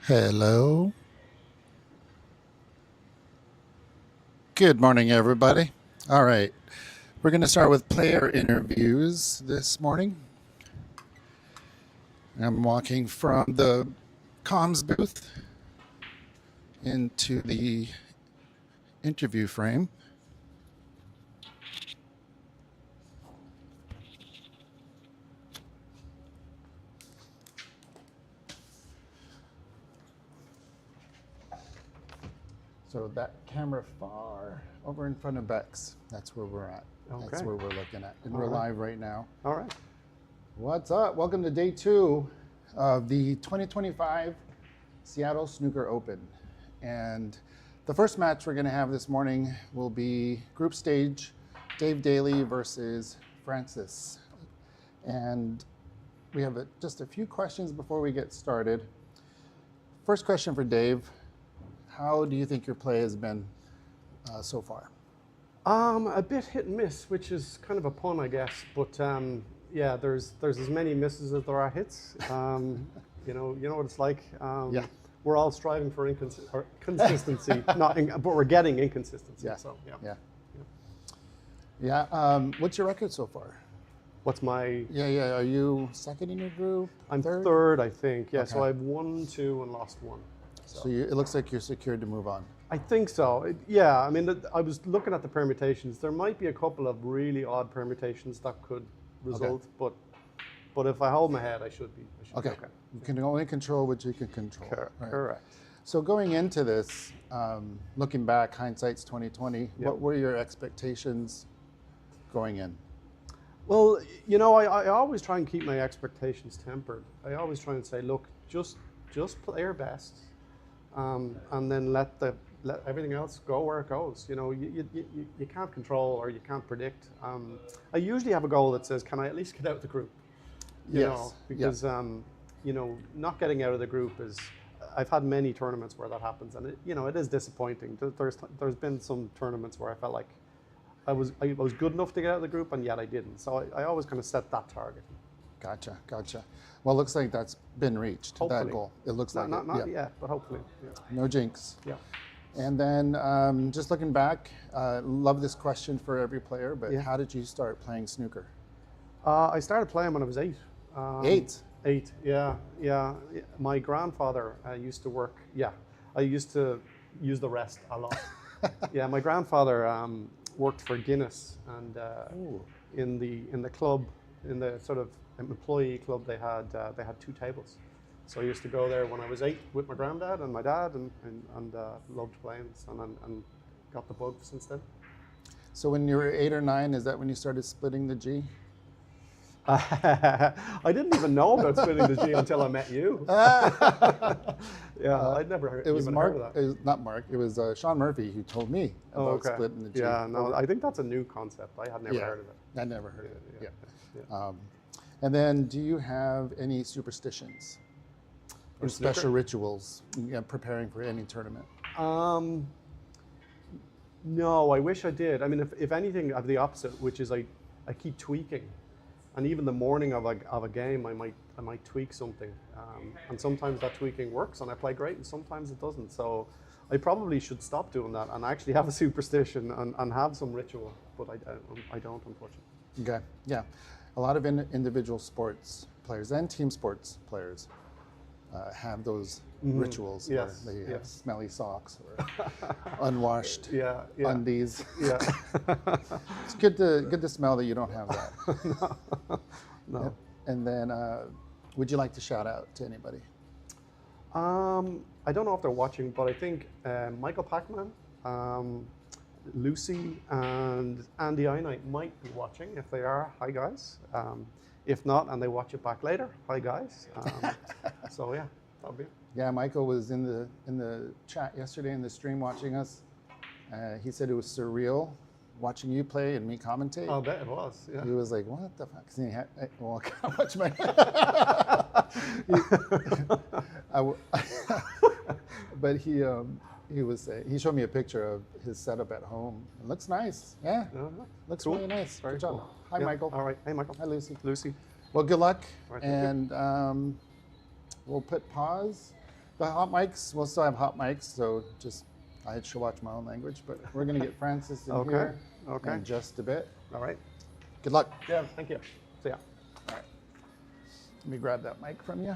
Hello. Good morning, everybody. All right. We're going to start with player interviews this morning. I'm walking from the comms booth into the interview frame. So that camera far over in front of Bex, that's where we're at. That's Okay. where we're looking at. And All we're right. live right now. All right. What's up? Welcome to day 2 of the 2025 Seattle Snooker Open. And the first match we're going to have this morning will be group stage, Dave Daly versus Francis. And we have just a few questions before we get started. First question for Dave. How do you think your play has been so far? A bit hit and miss, which is kind of a pun, I guess. But yeah, there's as many misses as there are hits. You know what it's like. Yeah. We're all striving for consistency, but we're getting inconsistency. Yeah. So Yeah. What's your record so far? What's my? Yeah. Are you second in your group? I'm third, I think. Yeah. Okay. So I've won 2 and lost 1. So it looks like you're secured to move on. I think so. Yeah, I mean, I was looking at the permutations. There might be a couple of really odd permutations that could result, but if I hold my head, I should be okay. You can only control what you can control. Right. Correct. So going into this, looking back, hindsight's 2020. Yep. What were your expectations going in? Well, I always try and keep my expectations tempered. I always try and say, look, just play your best, and then let everything else go where it goes. You can't control or you can't predict. I usually have a goal that says, can I at least get out of the group? Because not getting out of the group is. I've had many tournaments where that happens, and it is disappointing. There's been some tournaments where I felt like I was good enough to get out of the group, and yet I didn't. So I always kind of set that target. Gotcha. Well, it looks like that's been reached, Hopefully. that goal. It looks like not yet, but hopefully. Yeah. No jinx. Yeah. And then just looking back, love this question for every player, but Yeah. how did you start playing snooker? I started playing when I was 8. 8? 8, yeah. My grandfather used to work. Yeah, I used to use the rest a lot. Yeah, my grandfather worked for Guinness, and in the club, in the sort of employee club, they had 2 tables. So I used to go there when I was 8 with my granddad and my dad, and loved playing, and got the bug since then. So when you were 8 or 9, is that when you started splitting the G? I didn't even know about splitting the G until I met you. I'd never heard. It was Heard Mark. of that. It was not Mark. It was Sean Murphy who told me about splitting the G. Yeah, no, I think that's a new concept. I had never heard of it. I never heard of it. Yeah. And then, do you have any superstitions or special rituals preparing for any tournament? No, I wish I did. I mean, if anything, I have the opposite, which is I keep tweaking, and even the morning of a game, I might tweak something, and sometimes that tweaking works, and I play great, and sometimes it doesn't. So I probably should stop doing that and actually have a superstition and have some ritual, but I don't, unfortunately. Okay, yeah. A lot of individual sports players and team sports players have those rituals where they have smelly socks or unwashed undies. Yeah. It's good to smell that you don't have that. No. Yep. And then, would you like to shout out to anybody? I don't know if they're watching, but I think Michael Pacman, Lucy, and Andy Einite might be watching. If they are, hi guys. If not, and they watch it back later, hi guys. So yeah, that'll be it. Yeah, Michael was in the chat yesterday in the stream watching us. He said it was surreal watching you play and me commentate. I'll bet it was. Yeah. He was like, "What the fuck?" He had, well, how much my? But he showed me a picture of his setup at home. It looks nice. Yeah, looks really nice. Very Good job. cool. Hi, Michael. All right. Hey, Michael. Hi, Lucy. Lucy. Well, good luck, All right, thank you. and we'll put pause The hot mics, we'll still have hot mics, so just, I should watch my own language, but we're gonna get Francis in here in just a bit. All right. Good luck. Yeah, thank you. See ya. All right. Let me grab that mic from you.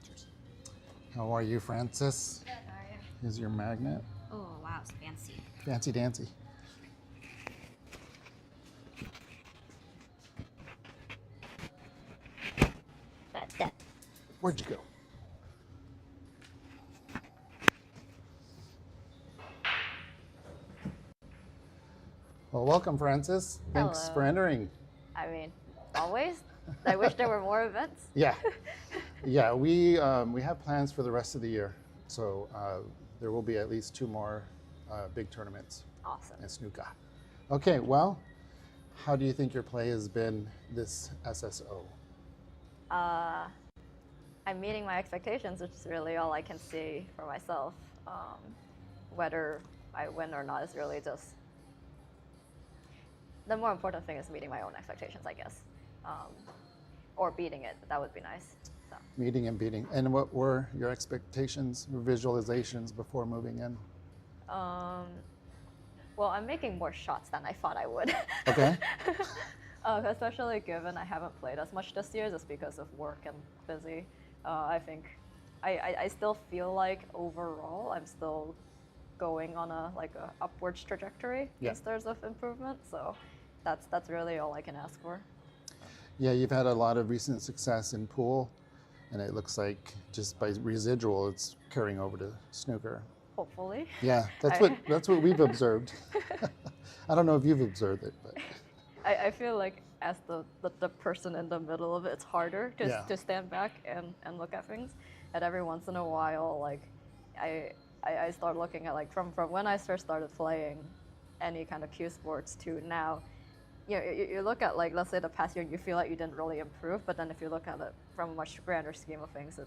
Cheers. How are you, Francis? Good, how are you? Here's your magnet. Oh, wow, it's fancy. Fancy dancy. That. Where'd you go? Well, welcome, Francis. Thanks Hello. for entering. I mean, always. I wish there were more events. Yeah, yeah. We have plans for the rest of the year, so there will be at least 2 more big tournaments Awesome. in Snooker. Okay, well, how do you think your play has been this SSO? I'm meeting my expectations, which is really all I can see for myself. Whether I win or not is really just the more important thing is meeting my own expectations, I guess, or beating it. That would be nice. So. Meeting and beating. And what were your expectations, your visualizations before moving in? Well, I'm making more shots than I thought I would. Okay. Especially given I haven't played as much this year just because of work and busy. I think I still feel like overall I'm still going on a upwards trajectory in terms of improvement. So that's really all I can ask for. Yeah, you've had a lot of recent success in pool, and it looks like just by residual, it's carrying over to snooker. Hopefully. Yeah, that's what we've observed. I don't know if you've observed it, but I feel like as the person in the middle of it, it's harder to stand back and look at things. And every once in a while, like I start looking at like from when I first started playing any kind of cue sports to now. You look at like, let's say the past year, and you feel like you didn't really improve, but then if you look at it from a much grander scheme of things,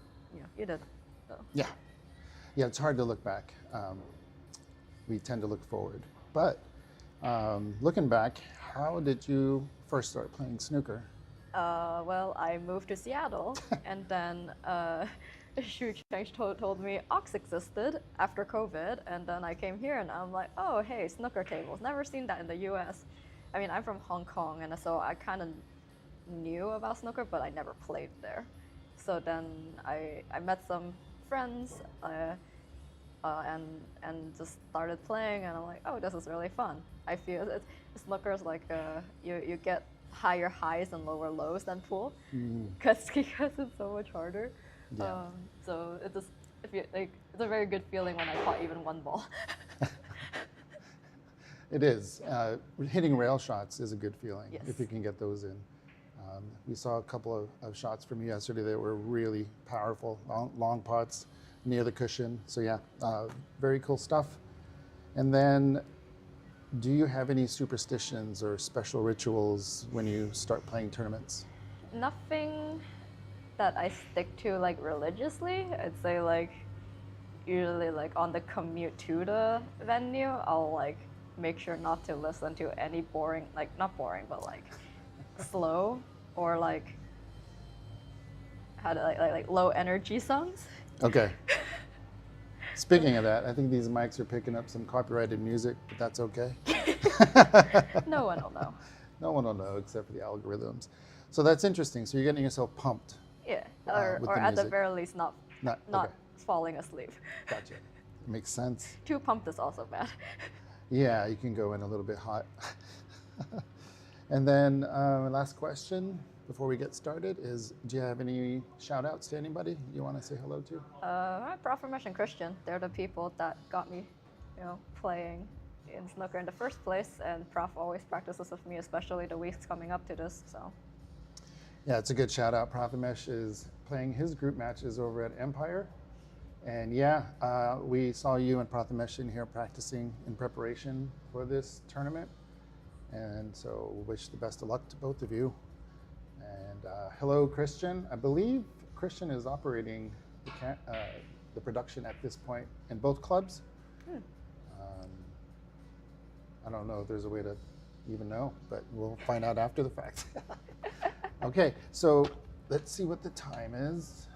you did. So. yeah, it's hard to look back. We tend to look forward. But looking back, how did you first start playing snooker? Well, I moved to Seattle, and then Chang told me Ox existed after COVID, and then I came here, and I'm like, oh, hey, snooker tables. Never seen that in the U.S. I mean, I'm from Hong Kong, and so I kind of knew about snooker, but I never played there. So then I met some friends and just started playing, and I'm like, oh, this is really fun. I feel snooker is like you get higher highs and lower lows than pool, because it's so much harder. Yeah. So it's just it's a very good feeling when I caught even one ball. It is. Hitting rail shots is a good feeling if you can get those in. We saw a couple of shots from you yesterday that were really powerful, long pots near the cushion. So yeah, very cool stuff. And then, do you have any superstitions or special rituals when you start playing tournaments? Nothing that I stick to like religiously. I'd say like usually like on the commute to the venue, I'll like make sure not to listen to any boring, like not boring, but like slow or like like low energy songs. Okay. Speaking of that, I think these mics are picking up some copyrighted music, but that's okay. No one will know. No one will know except for the algorithms. So that's interesting. So you're getting yourself pumped. Yeah, or at the very least not Okay. falling asleep. Gotcha. Makes sense. Too pumped is also bad. Yeah, you can go in a little bit hot. And then last question before we get started is, do you have any shout outs to anybody you want to say hello to? Prof and Christian, they're the people that got me, playing in snooker in the first place, and Prof always practices with me, especially the weeks coming up to this, so. Yeah, it's a good shout out. Prathamesh is playing his group matches over at Empire. And yeah, we saw you and Prathamesh in here practicing in preparation for this tournament. And so wish the best of luck to both of you. And hello, Christian. I believe Christian is operating the production at this point in both clubs. I don't know if there's a way to even know, but we'll find out after the fact. Okay, so let's see what the time is.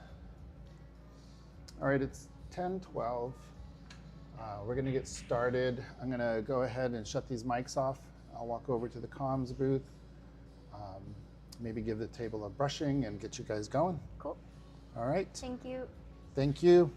All right, it's 10:12. We're gonna get started. I'm gonna go ahead and shut these mics off. I'll walk over to the comms booth, maybe give the table a brushing and get you guys going. Cool. All right. Thank you. Thank you.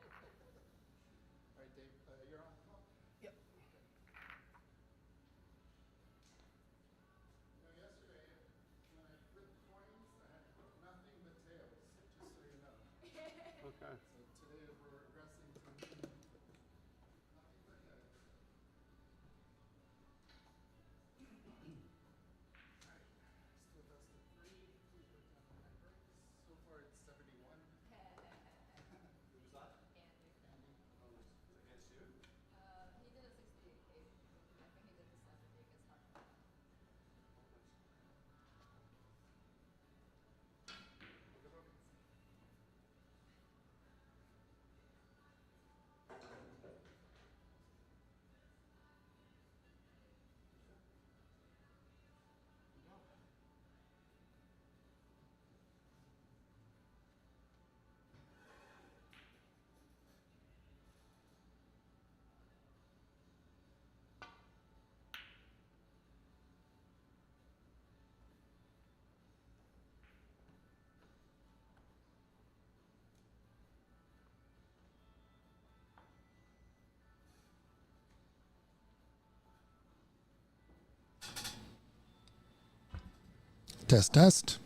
That's okay. All right, Dave, you're on. Yep. Yesterday, when I flipped coins, I had nothing but tails, just so you know. Okay. So today we're regressing to nothing but heads. All right, still best of three. Please work down on my breaks. So far it's 71. Who was that? Andy. Andy. Oh, nice. Was it against you? He did a 68 game. I think he did the 70 against Hartman. Oh, nice. Test, test.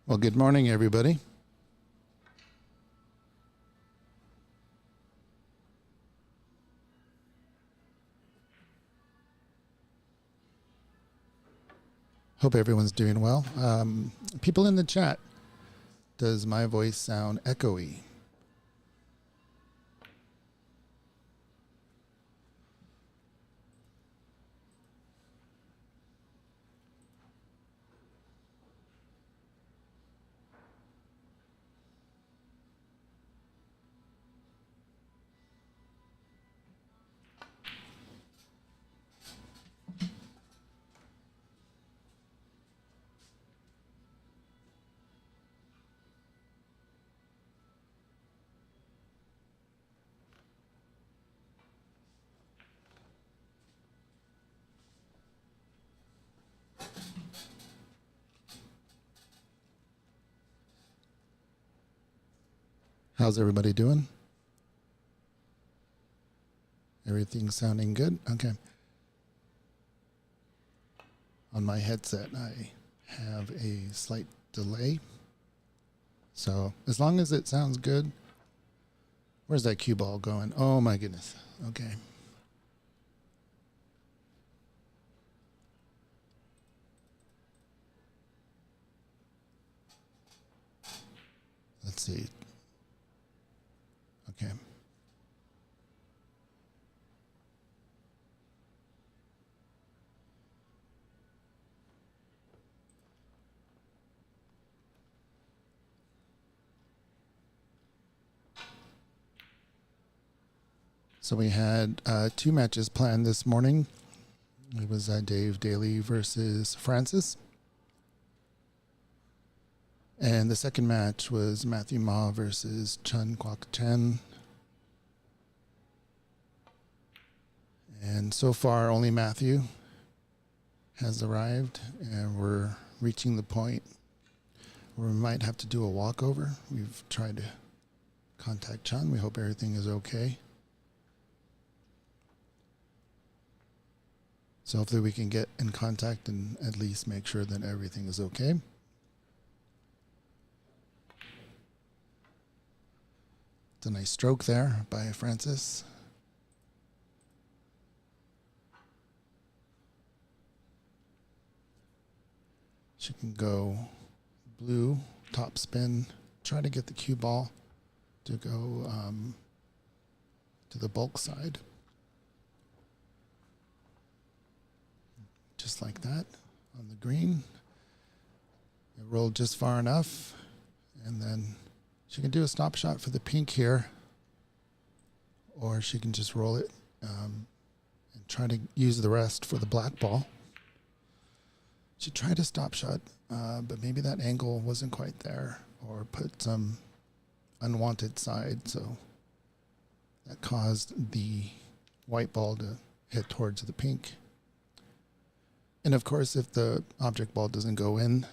Well, good morning, everybody. Hope everyone's doing well. People in the chat, does my voice sound echoey? How's everybody doing? Everything sounding good? Okay. On my headset, I have a slight delay. So as long as it sounds good, where's that cue ball going? Oh my goodness. Okay. Let's see. Okay. So we had 2 matches planned this morning. It was Dave Daly versus Francis. And the second match was Matthew Ma versus Chun Kwok Chen. And so far, only Matthew has arrived, and we're reaching the point where we might have to do a walkover. We've tried to contact Chun. We hope everything is okay. So hopefully we can get in contact and at least make sure that everything is okay. It's a nice stroke there by Francis. She can go blue, top spin, try to get the cue ball to go to the bulk side. Just like that on the green. It rolled just far enough, and then she can do a stop shot for the pink here, or she can just roll it and try to use the rest for the black ball. She tried a stop shot, but maybe that angle wasn't quite there, or put some unwanted side, so that caused the white ball to hit towards the pink. And of course, if the object ball doesn't go in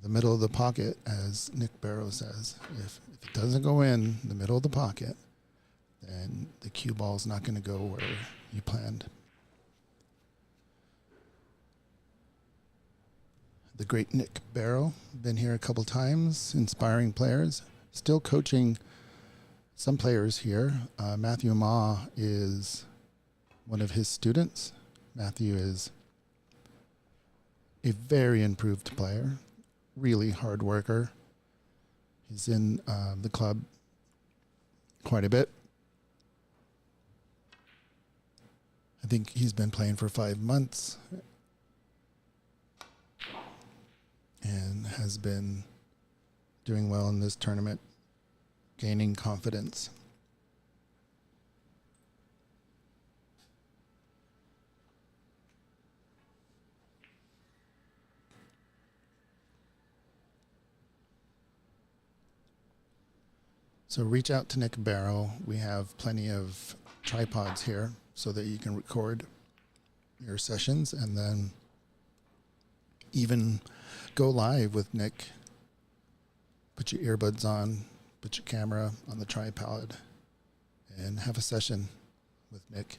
the middle of the pocket, as Nick Barrow says, if it doesn't go in the middle of the pocket, then the cue ball is not going to go where you planned. The great Nick Barrow, been here a couple times, inspiring players, still coaching some players here. Matthew Ma is one of his students. Matthew is a very improved player, really hard worker. He's in the club quite a bit. I think he's been playing for 5 months and has been doing well in this tournament, gaining confidence. So reach out to Nick Barrow. We have plenty of tripods here so that you can record your sessions and then even go live with Nick. Put your earbuds on, put your camera on the tripod, and have a session with Nick.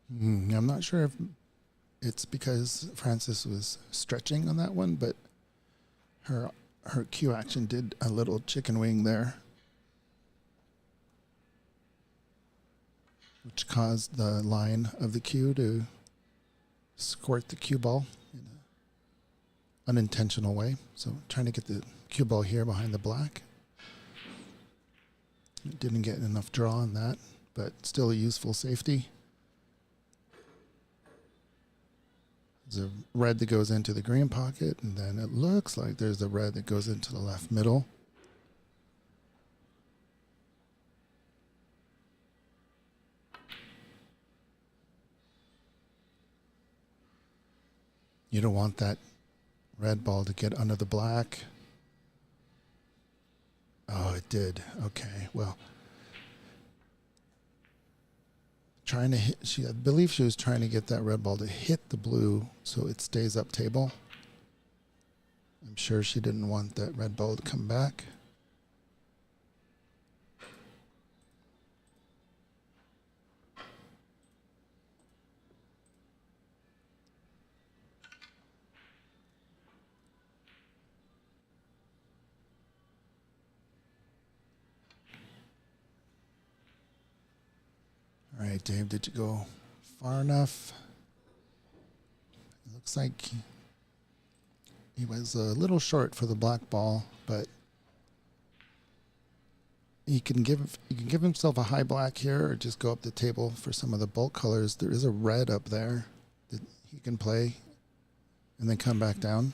I'm not sure if it's because Francis was stretching on that one, but her cue action did a little chicken wing there, which caused the line of the cue to squirt the cue ball in an unintentional way. So trying to get the cue ball here behind the black. Didn't get enough draw on that, but still a useful safety. There's a red that goes into the green pocket, and then it looks like there's a red that goes into the left middle. You don't want that red ball to get under the black. Oh, it did. Okay, well. Trying to hit, I believe she was trying to get that red ball to hit the blue so it stays up table. I'm sure she didn't want that red ball to come back. All right, Dave, did you go far enough? It looks like he was a little short for the black ball, but he can give himself a high black here or just go up the table for some of the bulk colors. There is a red up there that he can play and then come back down.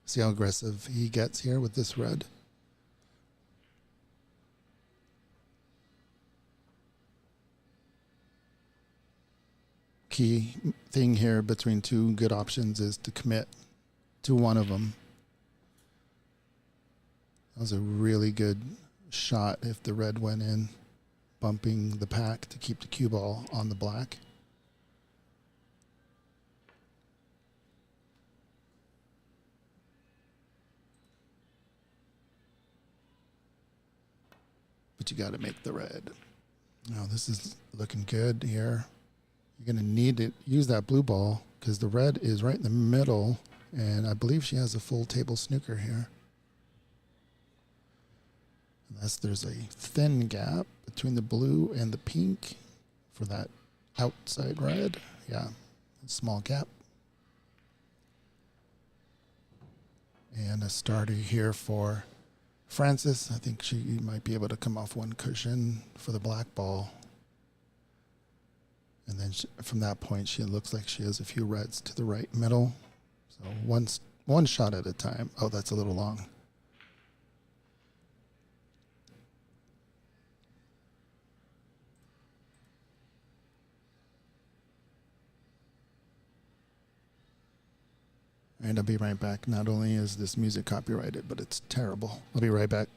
See how aggressive he gets here with this red. Key thing here between two good options is to commit to one of them. That was a really good shot if the red went in, bumping the pack to keep the cue ball on the black. But you got to make the red. Now this is looking good here. You're going to need to use that blue ball because the red is right in the middle, and I believe she has a full table snooker here. Unless there's a thin gap between the blue and the pink for that outside red. Yeah, a small gap. And a starter here for Francis. I think she might be able to come off one cushion for the black ball. And then from that point, she looks like she has a few reds to the right middle. So one shot at a time. Oh, that's a little long. And I'll be right back. Not only is this music copyrighted, but it's terrible. I'll be right back.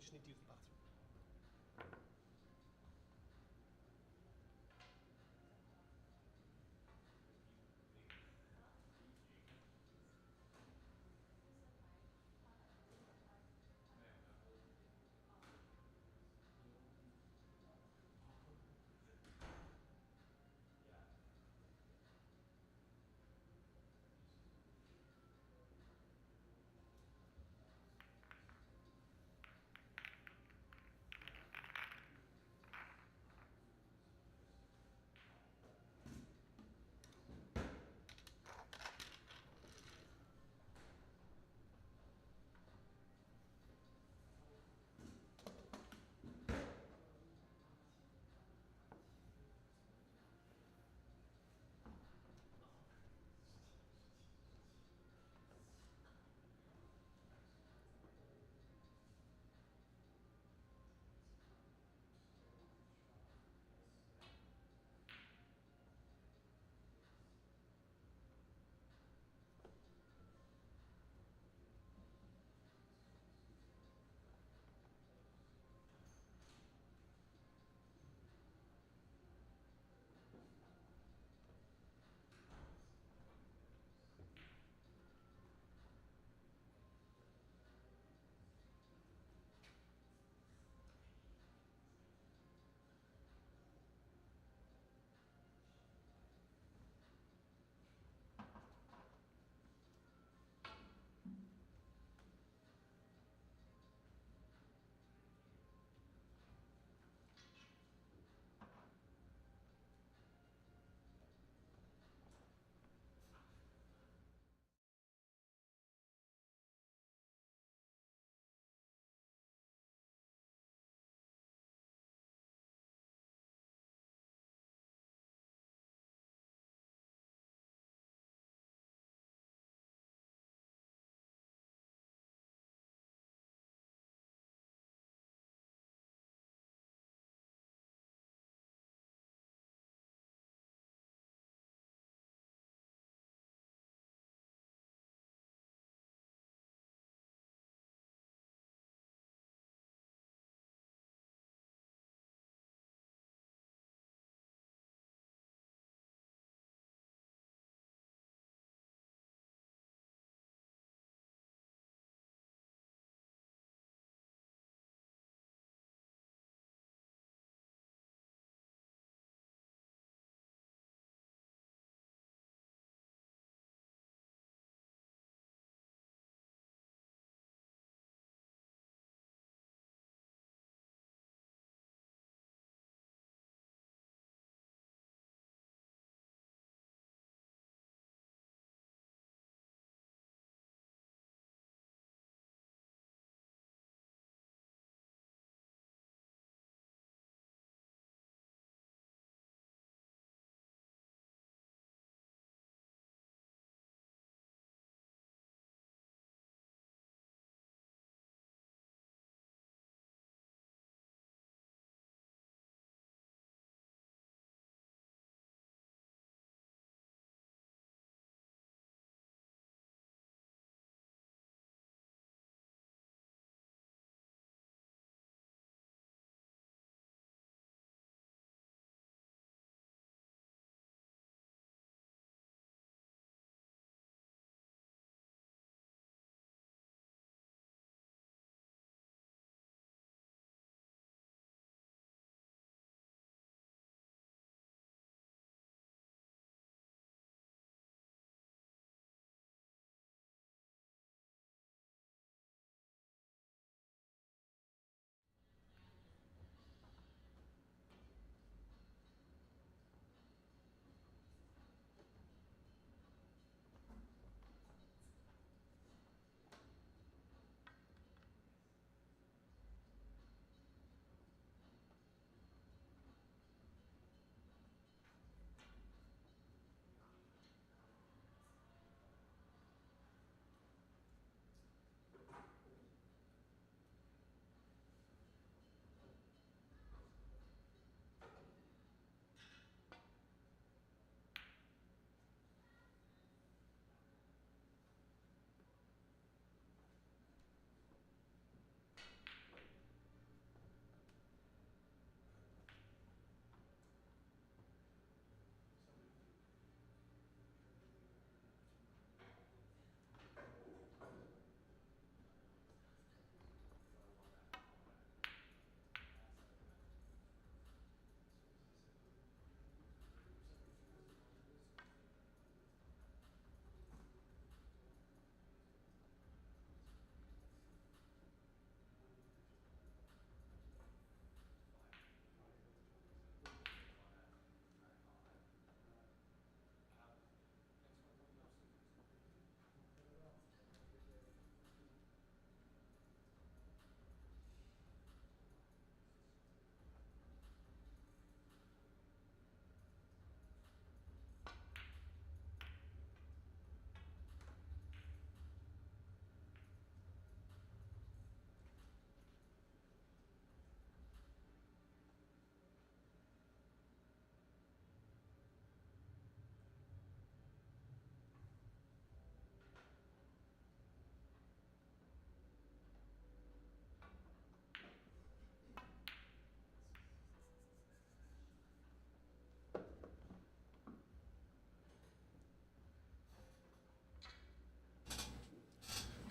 just need to use the bathroom.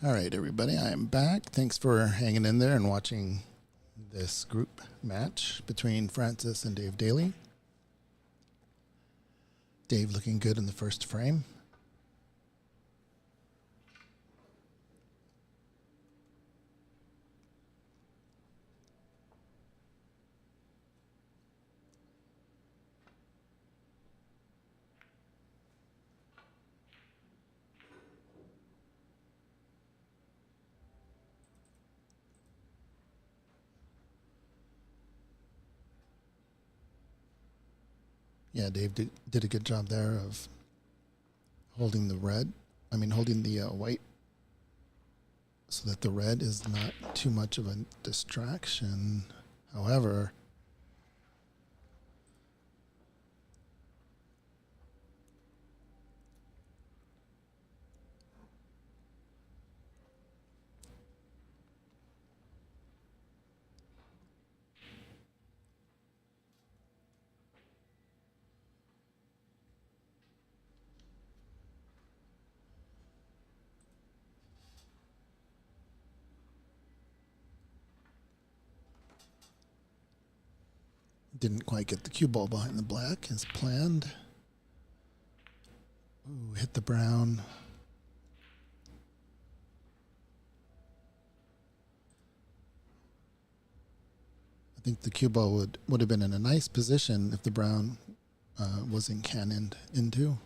All right, everybody, I am back. Thanks for hanging in there and watching this group match between Francis and Dave Daly. Dave looking good in the first frame. Yeah, Dave did a good job there of holding the holding the white so that the red is not too much of a distraction. However, didn't quite get the cue ball behind the black as planned. Ooh, hit the brown. I think the cue ball would have been in a nice position if the brown wasn't cannoned into.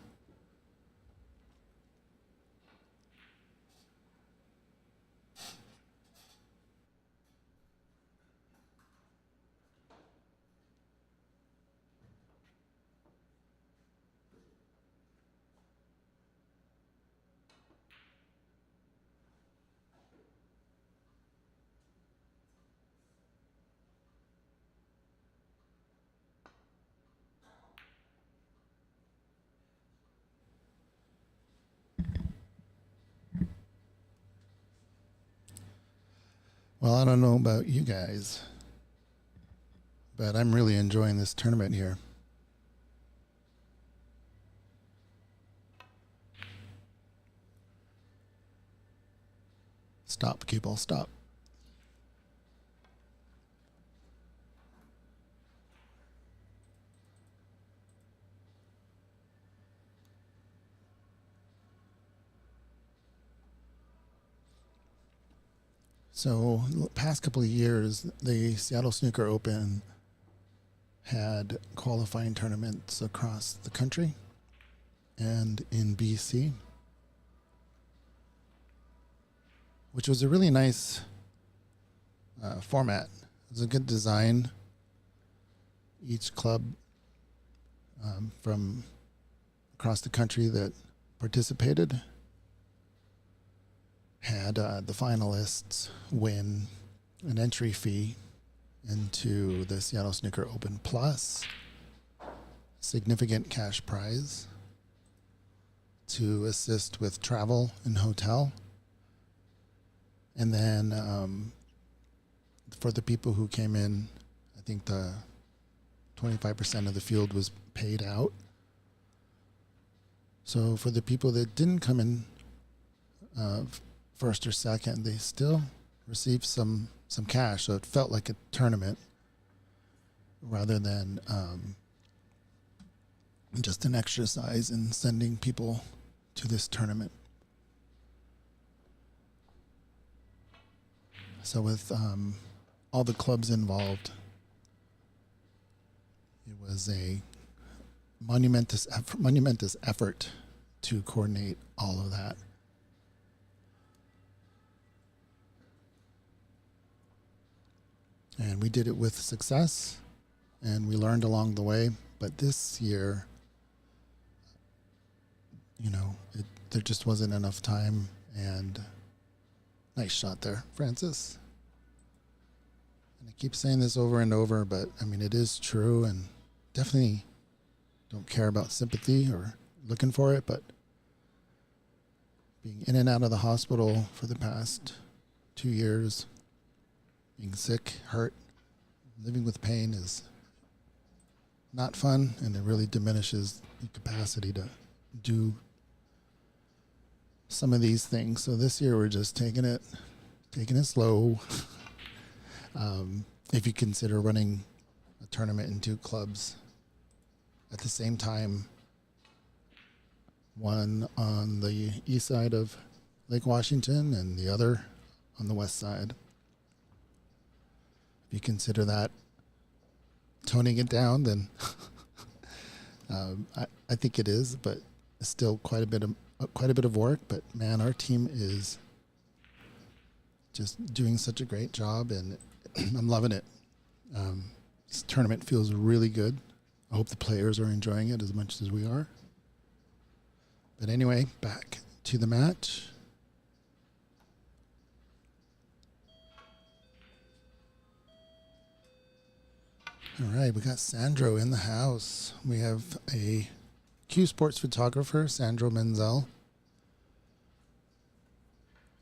Well, I don't know about you guys, but I'm really enjoying this tournament here. Stop, cue ball, stop. So, the past couple of years, the Seattle Snooker Open had qualifying tournaments across the country and in BC, which was a really nice format. It was a good design. Each club from across the country that participated had the finalists win an entry fee into the Seattle Snooker Open plus significant cash prize to assist with travel and hotel. And then for the people who came in, I think the 25% of the field was paid out. So for the people that didn't come in first or second, they still received some cash. So it felt like a tournament rather than just an exercise in sending people to this tournament. So with all the clubs involved, it was a monumentous effort to coordinate all of that. And we did it with success, and we learned along the way. But this year, there just wasn't enough time. And nice shot there, Francis. And I keep saying this over and over, but I mean, it is true, and definitely don't care about sympathy or looking for it, but being in and out of the hospital for the past 2 years, being sick, hurt, living with pain is not fun, and it really diminishes the capacity to do some of these things. So this year we're just taking it slow. If you consider running a tournament in 2 clubs at the same time, one on the east side of Lake Washington and the other on the west side. If you consider that toning it down, then I think it is, but it's still quite a bit of work. But man, our team is just doing such a great job, and I'm loving it. This tournament feels really good. I hope the players are enjoying it as much as we are. But anyway, back to the match. All right, we got Sandro in the house. We have a Q Sports photographer, Sandro Menzel.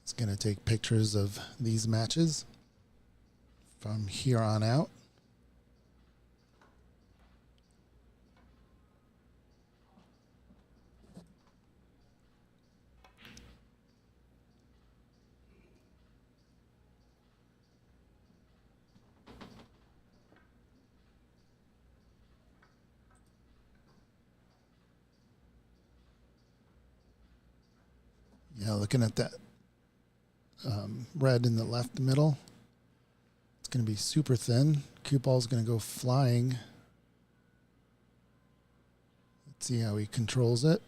He's going to take pictures of these matches from here on out. Yeah, looking at that red in the left middle, it's going to be super thin. Cue ball's going to go flying. Let's see how he controls it.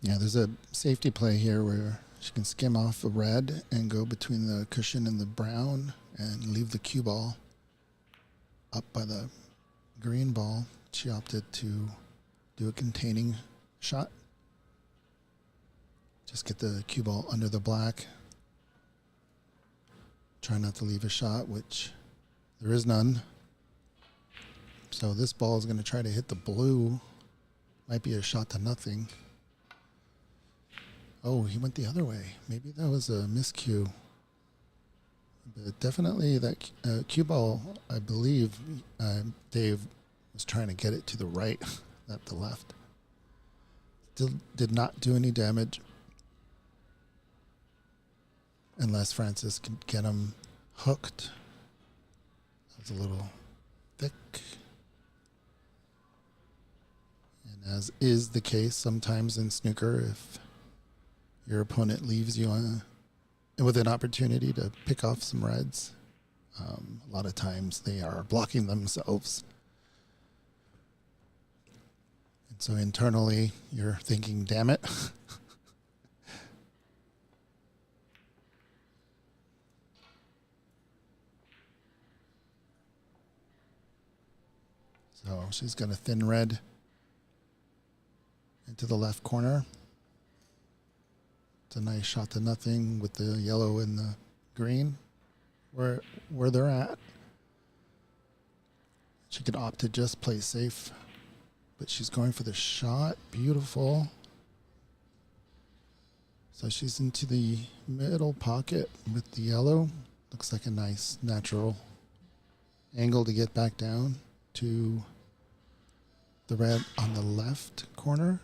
Yeah, there's a safety play here where she can skim off the red and go between the cushion and the brown and leave the cue ball up by the green ball. She opted to do a containing shot. Just get the cue ball under the black. Try not to leave a shot, which there is none. So this ball is going to try to hit the blue. Might be a shot to nothing. Oh, he went the other way. Maybe that was a miscue. But definitely that cue ball, I believe Dave was trying to get it to the right, not the left. Still did not do any damage. Unless Francis can get him hooked. That's a little thick. And as is the case sometimes in snooker, if your opponent leaves you with an opportunity to pick off some reds, a lot of times they are blocking themselves. And so internally, you're thinking, damn it. So she's got a thin red into the left corner. It's a nice shot to nothing with the yellow and the green where they're at. She could opt to just play safe, but she's going for the shot. Beautiful. So she's into the middle pocket with the yellow. Looks like a nice natural angle to get back down to the red on the left corner.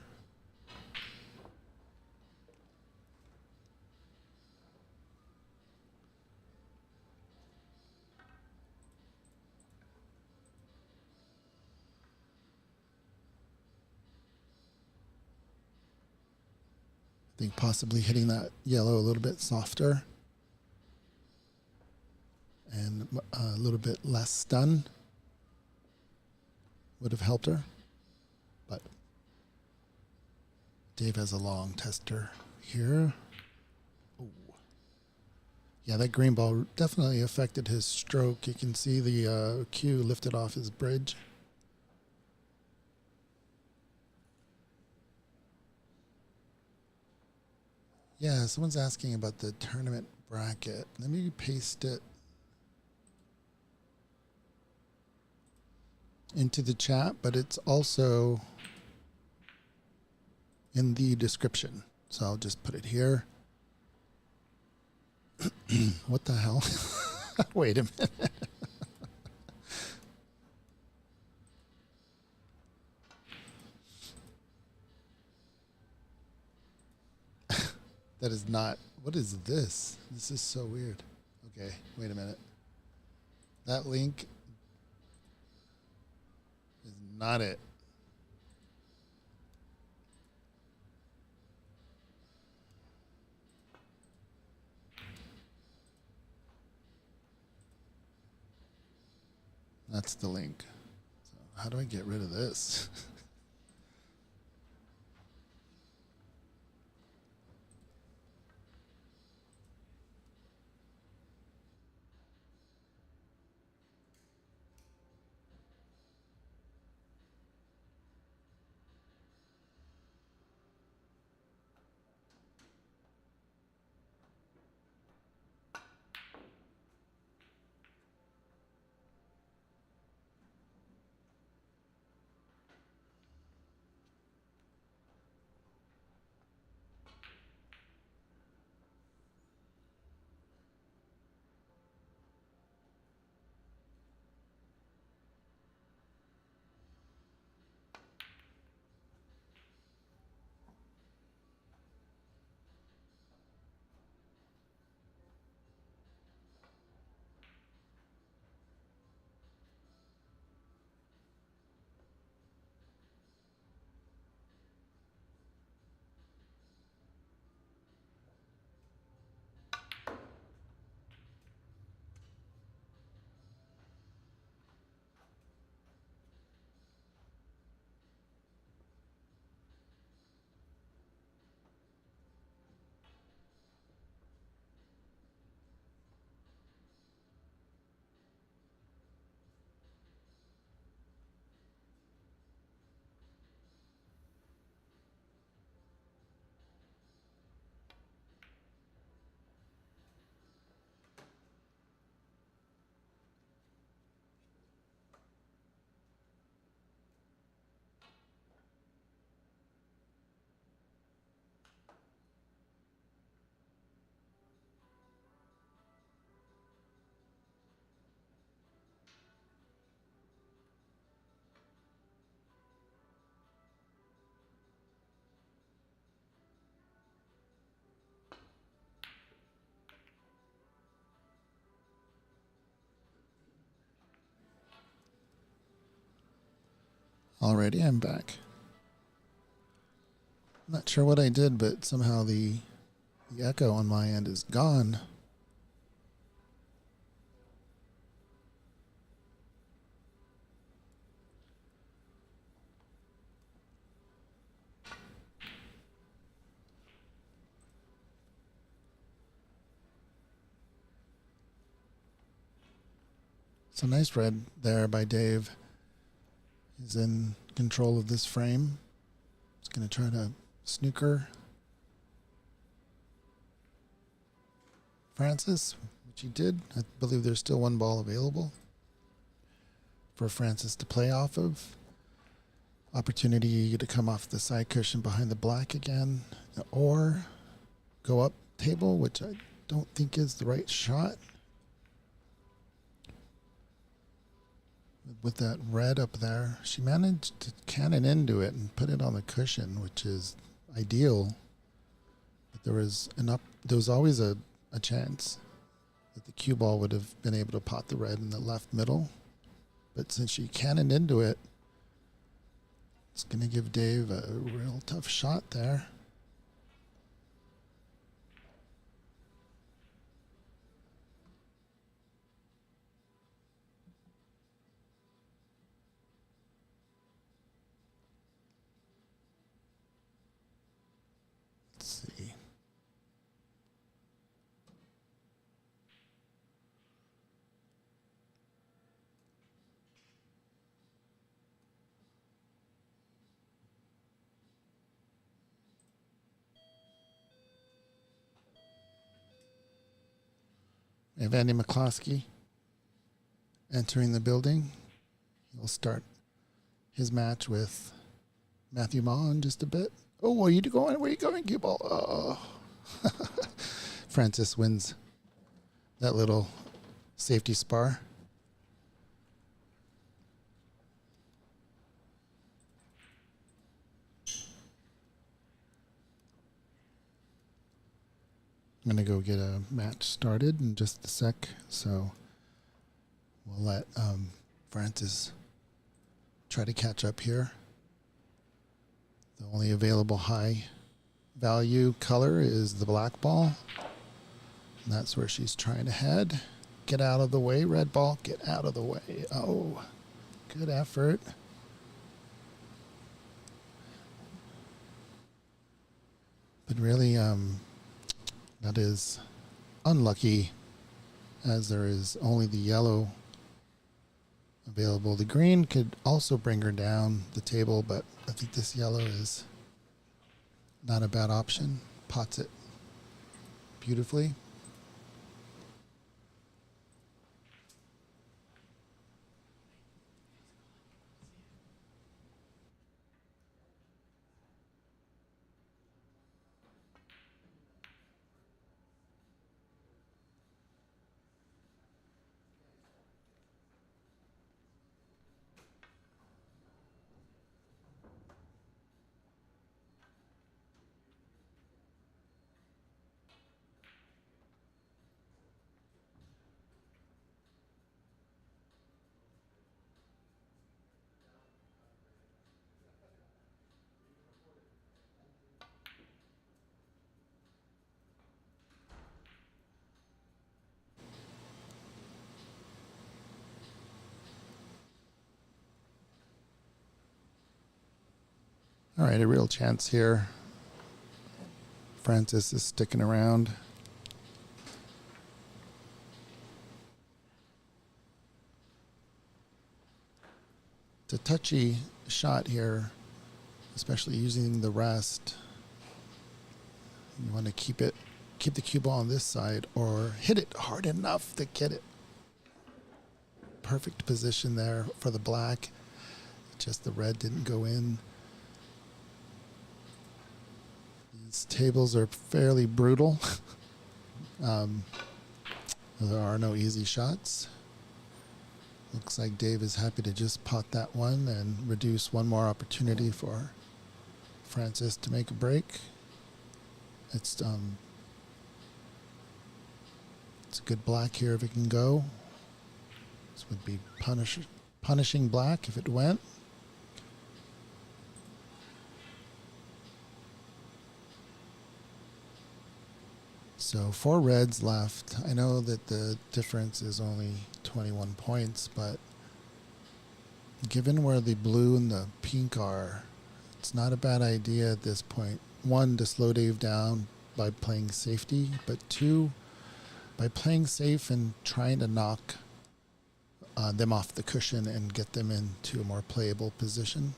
I think possibly hitting that yellow a little bit softer and a little bit less stun would have helped her. But Dave has a long tester here. Ooh. Yeah, that green ball definitely affected his stroke. You can see the cue lifted off his bridge. Yeah, someone's asking about the tournament bracket. Let me paste it into the chat, but it's also in the description. So I'll just put it here. What the hell? Wait a minute. That is not, what is this? This is so weird. Okay, wait a minute. That link is not it. That's the link. So how do I get rid of this? Alrighty, I'm back. I'm not sure what I did, but somehow the echo on my end is gone. So nice red there by Dave. He's in control of this frame. He's going to try to snooker Francis, which he did. I believe there's still one ball available for Francis to play off of. Opportunity to come off the side cushion behind the black again, or go up table, which I don't think is the right shot. With that red up there, she managed to cannon into it and put it on the cushion, which is ideal. But there was always a chance that the cue ball would have been able to pot the red in the left middle. But since she cannoned into it, it's going to give Dave a real tough shot there. Let's see. We have Andy McCloskey entering the building. He'll start his match with Matthew Ma in just a bit. Oh, where are you going? Where are you going, cue ball? Oh. Francis wins that little safety spar. I'm going to go get a match started in just a sec, so we'll let Francis try to catch up here. The only available high value color is the black ball. And that's where she's trying to head. Get out of the way, red ball. Get out of the way. Oh, good effort. But really, that is unlucky, as there is only the yellow available. The green could also bring her down the table, but I think this yellow is not a bad option. Pots it beautifully. All right, a real chance here. Francis is sticking around. It's a touchy shot here, especially using the rest. You want to keep the cue ball on this side or hit it hard enough to get it. Perfect position there for the black. Just the red didn't go in. These tables are fairly brutal. There are no easy shots. Looks like Dave is happy to just pot that one and reduce one more opportunity for Francis to make a break. It's a good black here if it can go. This would be punishing black if it went. So 4 reds left. I know that the difference is only 21 points, but given where the blue and the pink are, it's not a bad idea at this point. 1, to slow Dave down by playing safety, but 2, by playing safe and trying to knock them off the cushion and get them into a more playable position.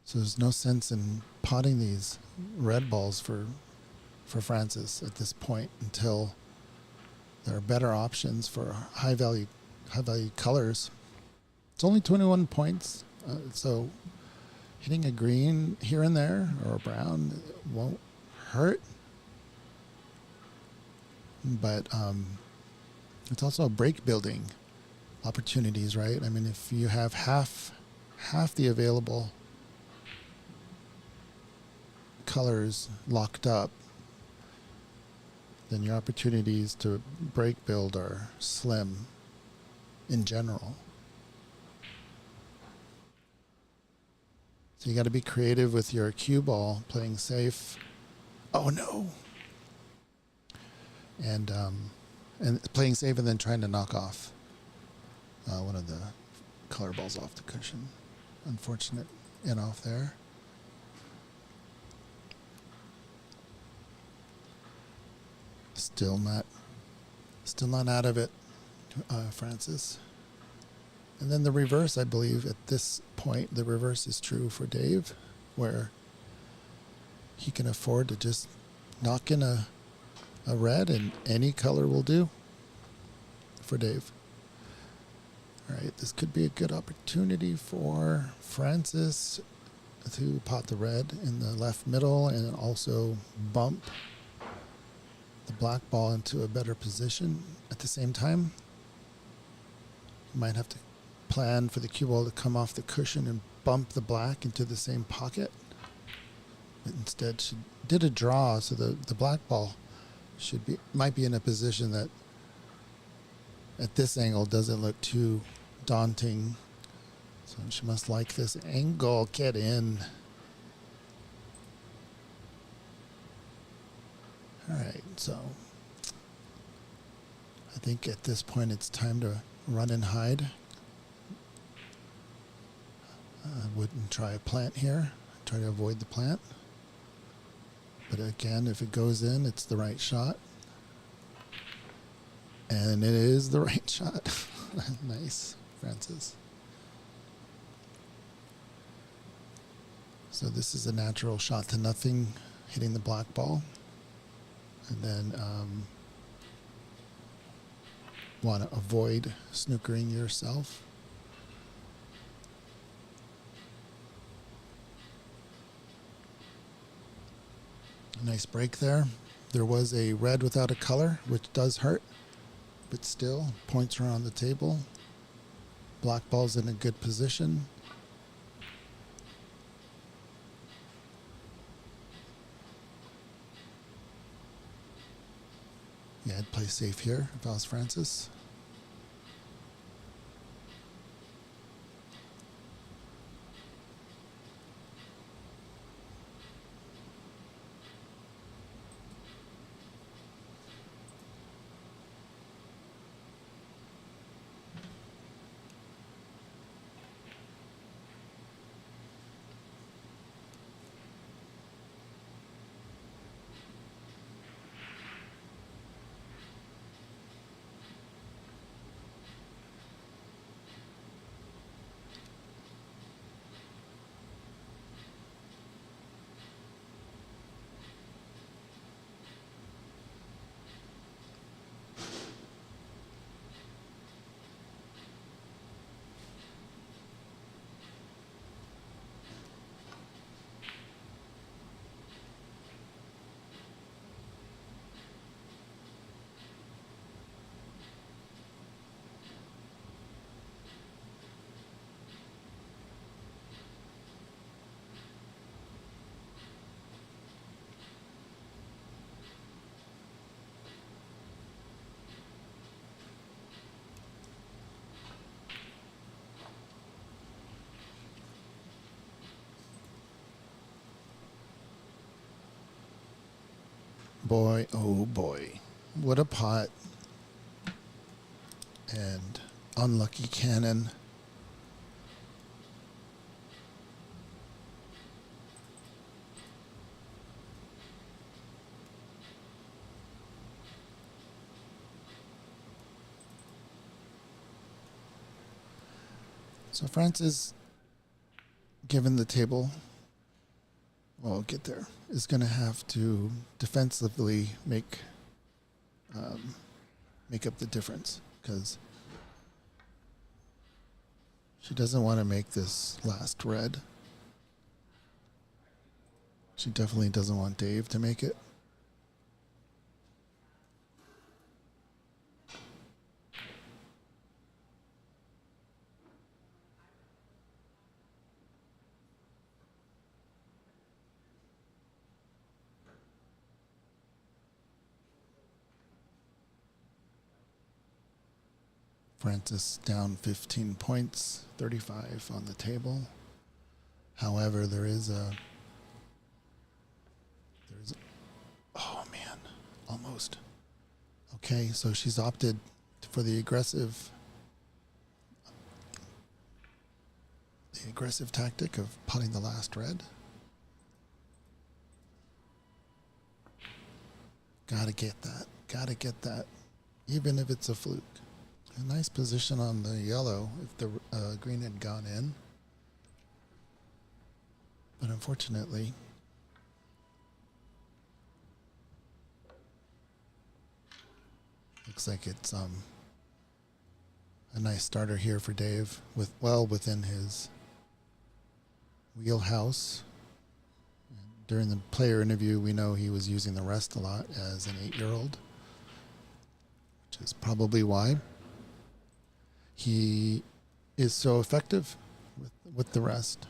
So there's no sense in potting these red balls for Francis at this point until there are better options for high value colors. It's only 21 points, so hitting a green here and there or a brown won't hurt. But it's also break building opportunities, right? I mean, if you have half the available colors locked up, then your opportunities to break build are slim in general. So you got to be creative with your cue ball, playing safe. Oh no! And playing safe and then trying to knock off one of the color balls off the cushion. Unfortunate in off there. Still not out of it, Francis. And then the reverse, I believe, at this point, the reverse is true for Dave. where he can afford to just knock in a red, and any color will do for Dave. All right, this could be a good opportunity for Francis to pot the red in the left middle and also bump the black ball into a better position at the same time. You might have to plan for the cue ball to come off the cushion and bump the black into the same pocket. But instead, she did a draw, so the black ball might be in a position that at this angle doesn't look too daunting. So she must like this angle. Get in. All right, so I think at this point it's time to run and hide. I wouldn't try a plant here. Try to avoid the plant. But again, if it goes in, it's the right shot. And it is the right shot. Nice, Francis. So this is a natural shot to nothing, hitting the black ball. And then want to avoid snookering yourself. A nice break there. There was a red without a color, which does hurt, but still, points are on the table. Black ball's in a good position. Yeah, I'd play safe here if I was Francis. Boy, oh boy. What a pot. And unlucky cannon. So Francis, given the table, well, I'll get there, is going to have to defensively make up the difference, because she doesn't want to make this last red. She definitely doesn't want Dave to make it. Francis down 15 points, 35 on the table. However, oh man, almost. Okay, so she's opted for the aggressive tactic of putting the last red. Gotta get that, even if it's a fluke. A nice position on the yellow if the green had gone in. But unfortunately, looks like it's a nice starter here for Dave, with well within his wheelhouse. During the player interview, we know he was using the rest a lot as an 8-year-old, which is probably why he is so effective with the rest.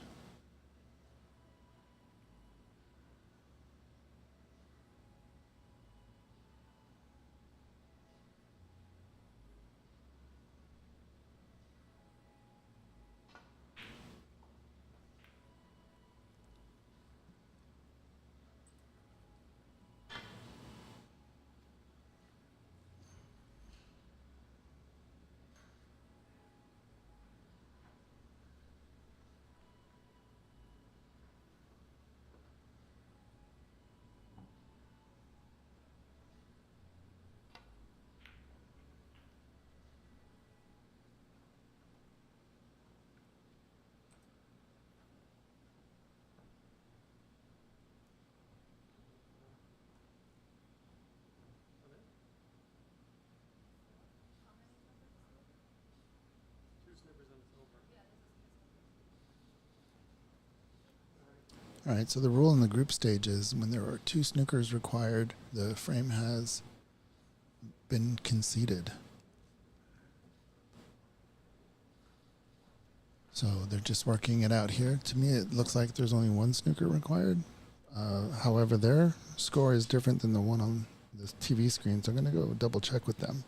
All right, so the rule in the group stage is when there are 2 snookers required, the frame has been conceded. So they're just working it out here. To me, it looks like there's only 1 snooker required. However, their score is different than the one on the TV screen, so I'm going to go double check with them.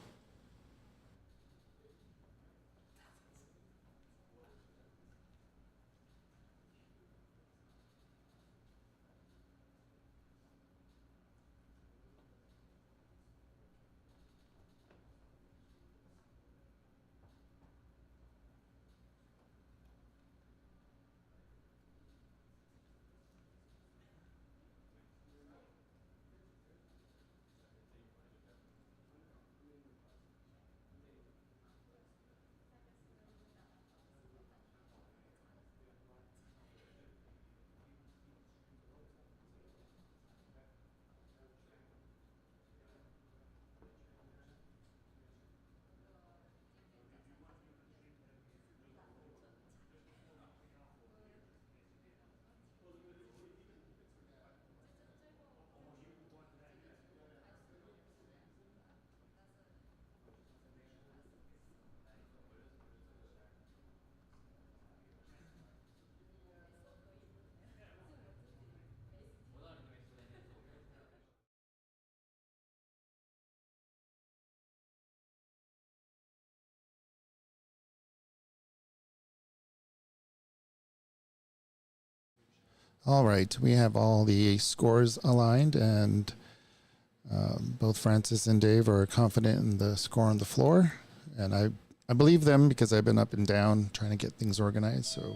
All right, we have all the scores aligned, and both Francis and Dave are confident in the score on the floor. And I believe them because I've been up and down trying to get things organized. So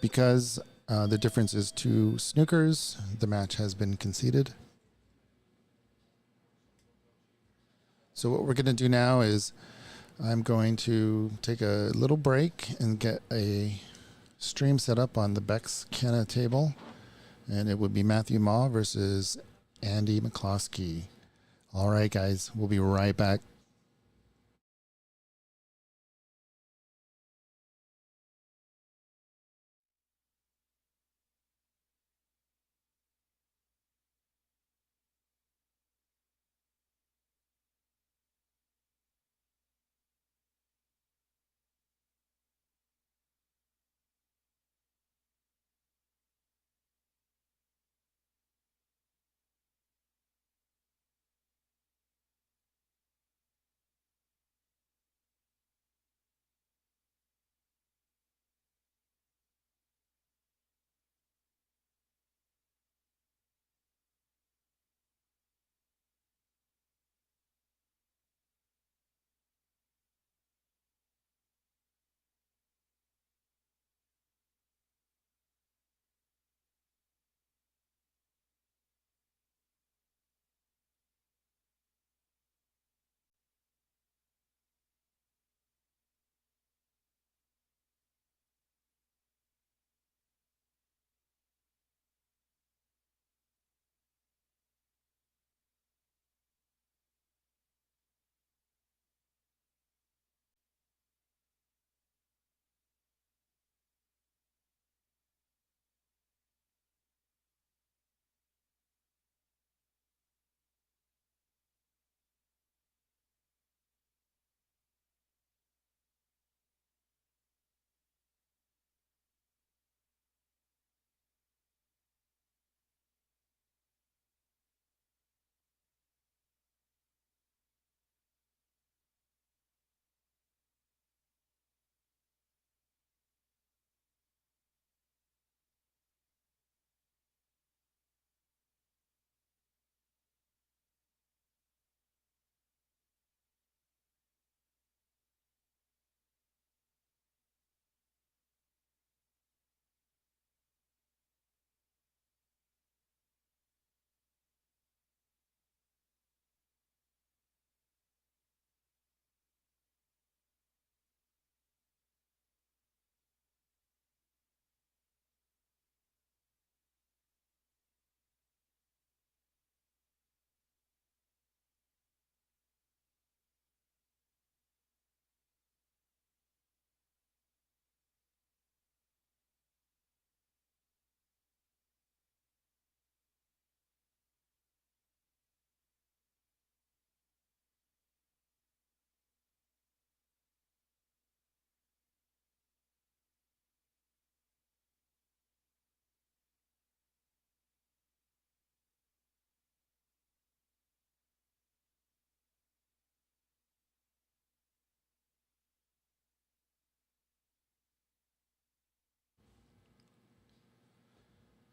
because the difference is 2 snookers, the match has been conceded. So what we're going to do now is I'm going to take a little break and get a stream set up on the Bex Kenna table. And it would be Matthew Maw versus Andy McCloskey. All right, guys, we'll be right back.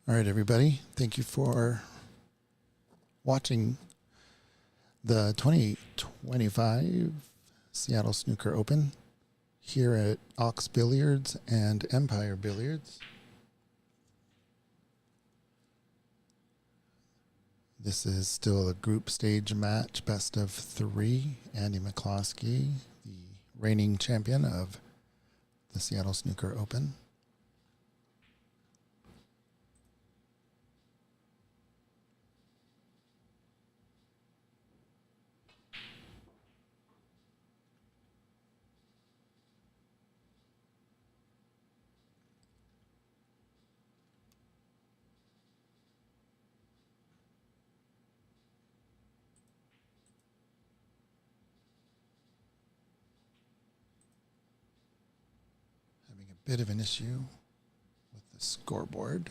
All right, everybody. Thank you for watching the 2025 Seattle Snooker Open here at Ox Billiards and Empire Billiards. This is still a group stage match, best of 3. Andy McCloskey, the reigning champion of the Seattle Snooker Open. Having a bit of an issue with the scoreboard.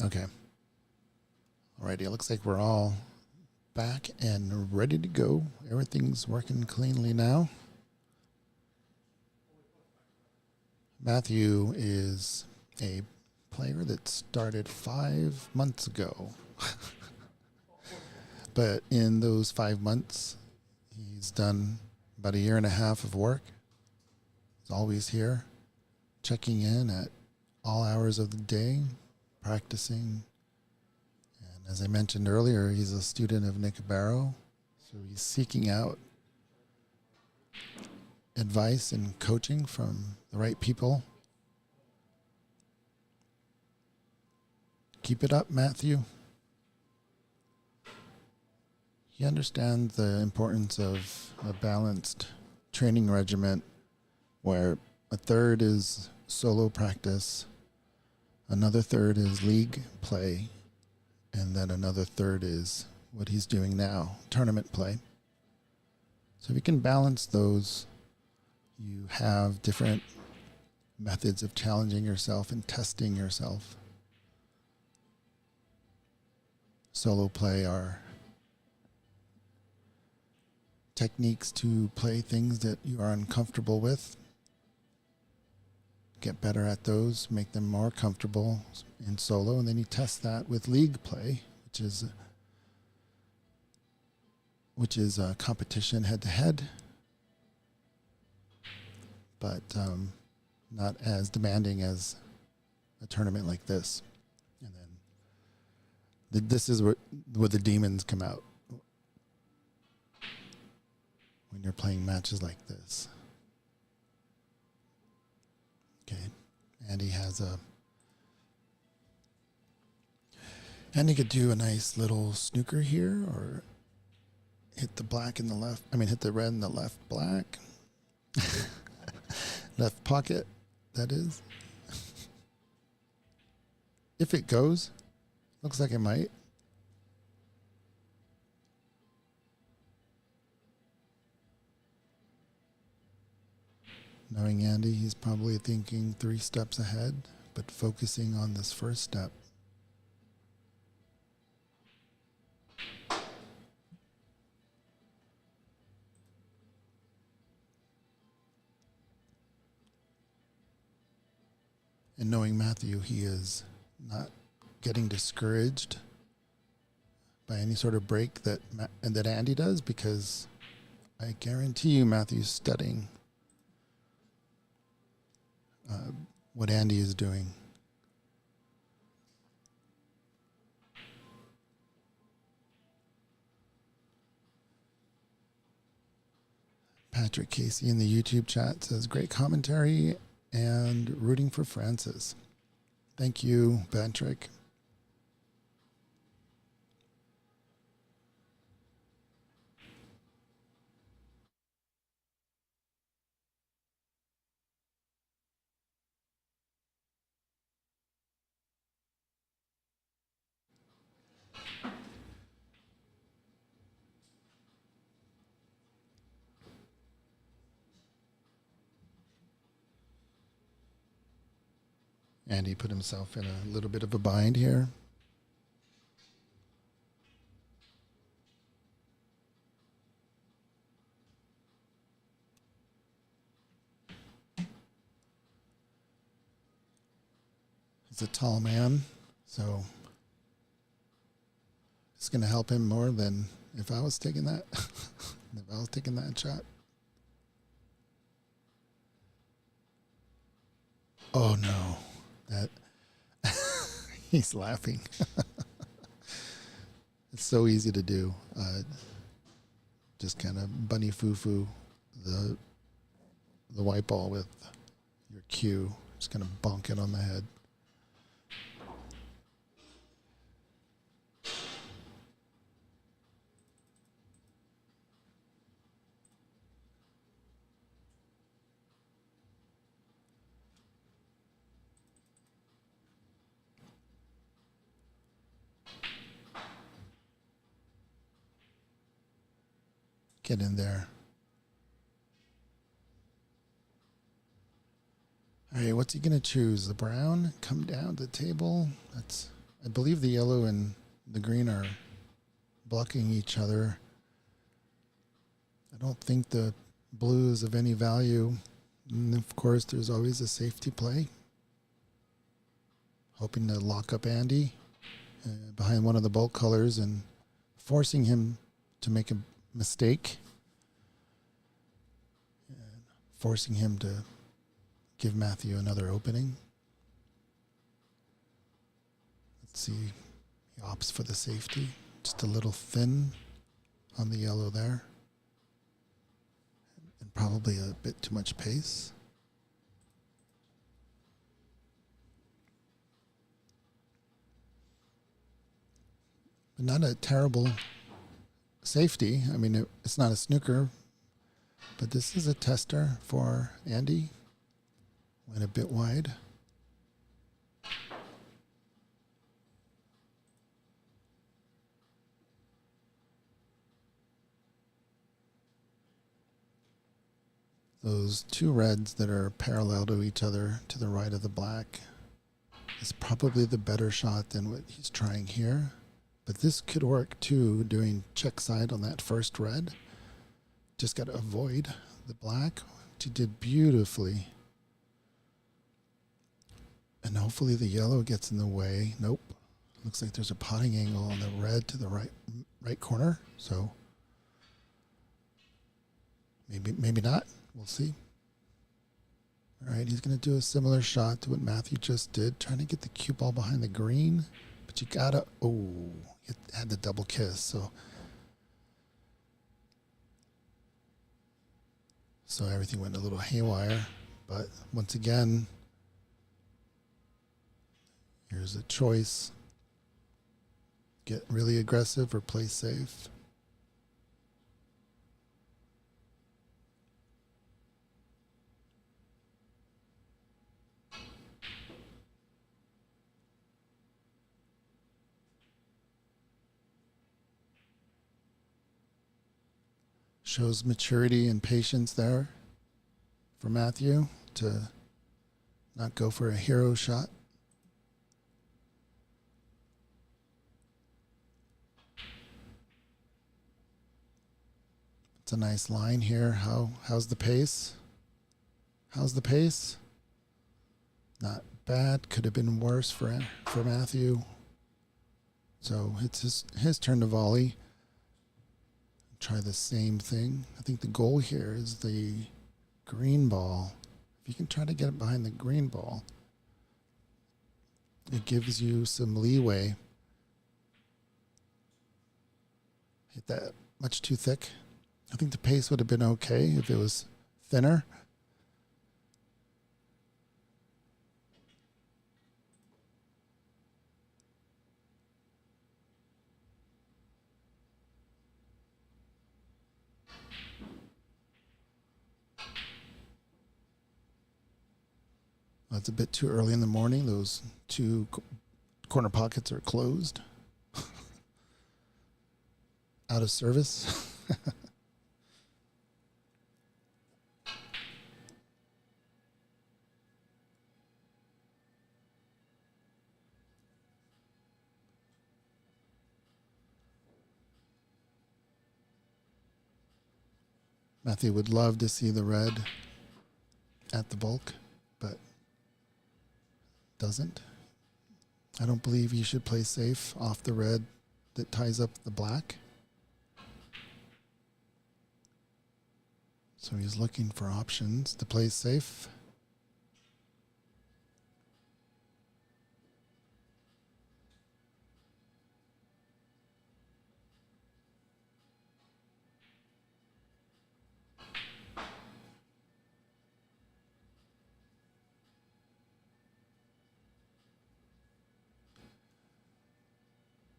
Okay. Alrighty, it looks like we're all back and ready to go. Everything's working cleanly now. Matthew is a player that started 5 months ago. But in those 5 months, he's done about 1.5 years of work. He's always here, checking in at all hours of the day, practicing. And as I mentioned earlier, he's a student of Nick Barrow, so he's seeking out advice and coaching from the right people. Keep it up, Matthew. He understands the importance of a balanced training regimen where a third is solo practice, another third is league play, and then another third is what he's doing now, tournament play. So if you can balance those, you have different methods of challenging yourself and testing yourself. solo play are techniques to play things that you are uncomfortable with. Get better at those, make them more comfortable in solo, and then you test that with league play, which is a competition head-to-head, but not as demanding as a tournament like this. And then this is where the demons come out when you're playing matches like this. Okay, Andy could do a nice little snooker here, or hit the black in the left. Hit the red in the left black, left pocket. That is, if it goes, looks like it might. Knowing Andy, he's probably thinking 3 steps ahead, but focusing on this first step. And knowing Matthew, he is not getting discouraged by any sort of break that Andy does, because I guarantee you Matthew's studying what Andy is doing. Patrick Casey in the YouTube chat says, great commentary and rooting for Francis. Thank you, Patrick. Andy put himself in a little bit of a bind here. He's a tall man, so it's going to help him more than if I was taking that. If I was taking that shot. Oh no. That he's laughing. It's so easy to do. Just kind of bunny foo-foo the white ball with your cue. Just kind of bonk it on the head. Get in there. All right, what's he going to choose? The brown? Come down to the table? I believe the yellow and the green are blocking each other. I don't think the blue is of any value. And of course, there's always a safety play. Hoping to lock up Andy behind one of the bulk colors and forcing him to make a mistake, and forcing him to give Matthew another opening. Let's see, he opts for the safety, just a little thin on the yellow there, and probably a bit too much pace. But not a terrible safety. I mean, it's not a snooker, but this is a tester for Andy. Went a bit wide. Those two reds that are parallel to each other to the right of the black is probably the better shot than what he's trying here. But this could work too, doing check side on that first red. Just got to avoid the black, which he did beautifully. And hopefully the yellow gets in the way. Nope. Looks like there's a potting angle on the red to the right corner. So maybe not. We'll see. All right, he's going to do a similar shot to what Matthew just did, trying to get the cue ball behind the green. But you got to, oh, it had the double kiss. So everything went a little haywire. But once again, here's a choice. Get really aggressive or play safe. Shows maturity and patience there for Matthew to not go for a hero shot. It's a nice line here. How's the pace? How's the pace? Not bad. Could have been worse for Matthew. So it's his turn to volley. Try the same thing. I think the goal here is the green ball. If you can try to get it behind the green ball, it gives you some leeway. Hit that much too thick. I think the pace would have been okay if it was thinner. It's a bit too early in the morning. Those two corner pockets are closed. Out of service. Matthew would love to see the red at the bulk, but doesn't. I don't believe you should play safe off the red that ties up the black. So he's looking for options to play safe.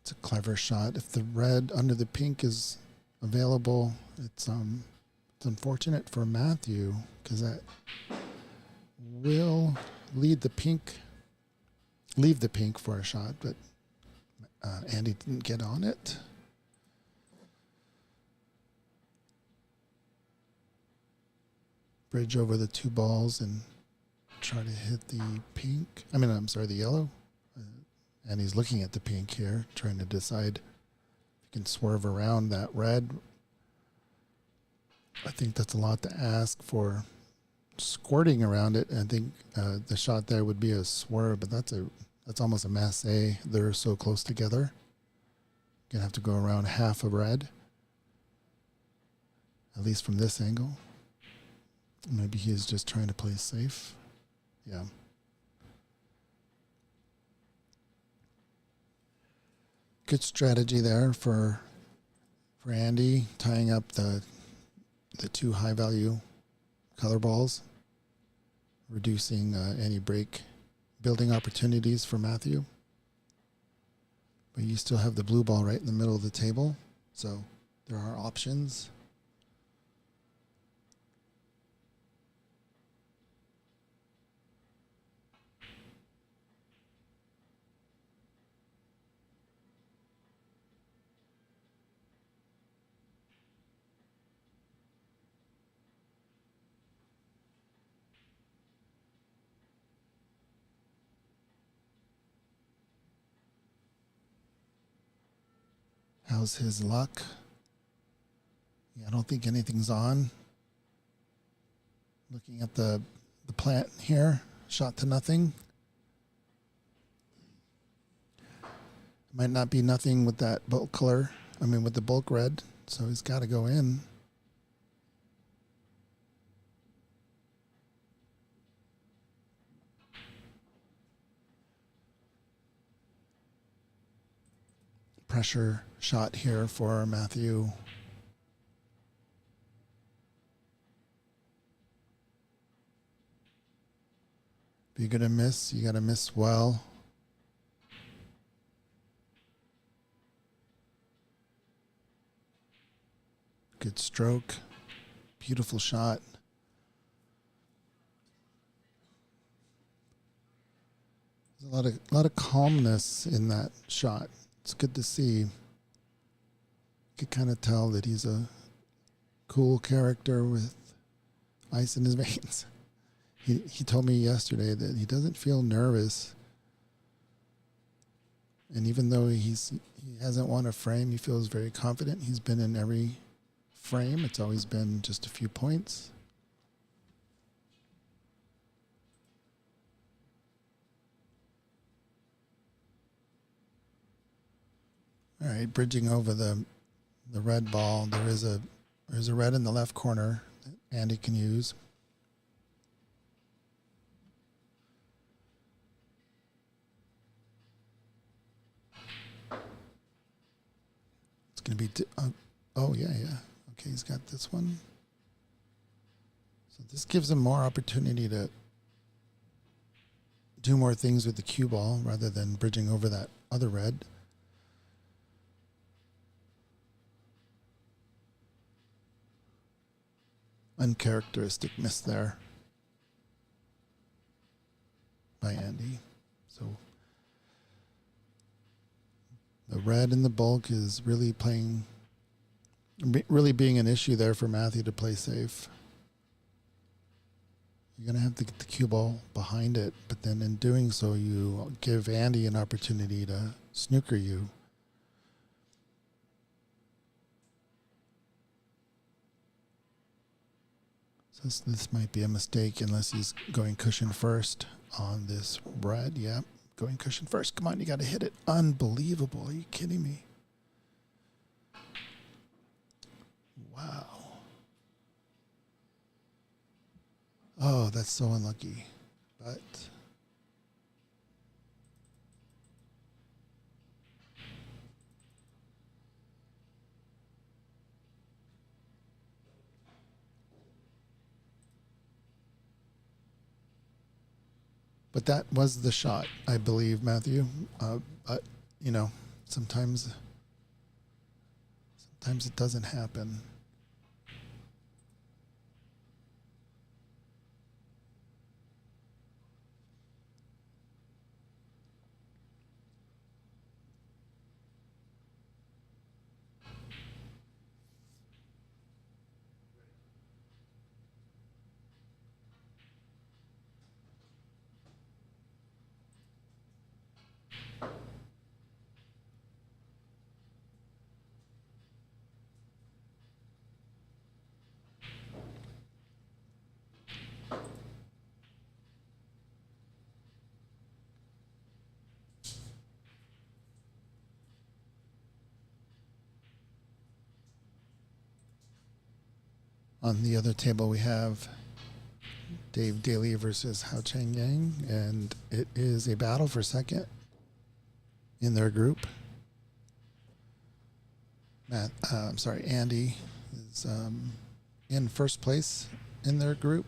It's a clever shot. If the red under the pink is available, it's unfortunate for Matthew because that will leave the pink for a shot, but Andy didn't get on it. Bridge over the two balls and try to hit the pink. The yellow. And he's looking at the pink here, trying to decide if he can swerve around that red. I think that's a lot to ask for squirting around it. I think the shot there would be a swerve, but that's almost a masse. They're so close together. You're gonna have to go around half of red, at least from this angle. Maybe he's just trying to play safe. Yeah. Good strategy there for Andy, tying up the two high value color balls, reducing any break building opportunities for Matthew. But you still have the blue ball right in the middle of the table, so there are options. How's his luck? Yeah, I don't think anything's on. Looking at the plant here, shot to nothing. Might not be nothing with that bulk color. I mean, with the bulk red. So he's got to go in. Pressure shot here for Matthew. If you're going to miss, you got to miss well. Good stroke. Beautiful shot. There's a lot of calmness in that shot. It's good to see. You could kind of tell that he's a cool character with ice in his veins. He told me yesterday that he doesn't feel nervous. And even though he hasn't won a frame, he feels very confident. He's been in every frame. It's always been just a few points. All right, bridging over the red ball. There's a red in the left corner that Andy can use. It's going to be oh yeah. Okay, he's got this one. So this gives him more opportunity to do more things with the cue ball rather than bridging over that other red. Uncharacteristic miss there by Andy. So the red in the bulk is really being an issue there for Matthew to play safe. You're going to have to get the cue ball behind it, but then in doing so, you give Andy an opportunity to snooker you. So this might be a mistake unless he's going cushion first on this red. Yep, going cushion first. Come on, you got to hit it. Unbelievable. Are you kidding me? Wow. Oh, that's so unlucky. But that was the shot, I believe, Matthew. But you know, sometimes it doesn't happen. On the other table, we have Dave Daly versus Chang, and it is a battle for second in their group. Andy is in first place in their group.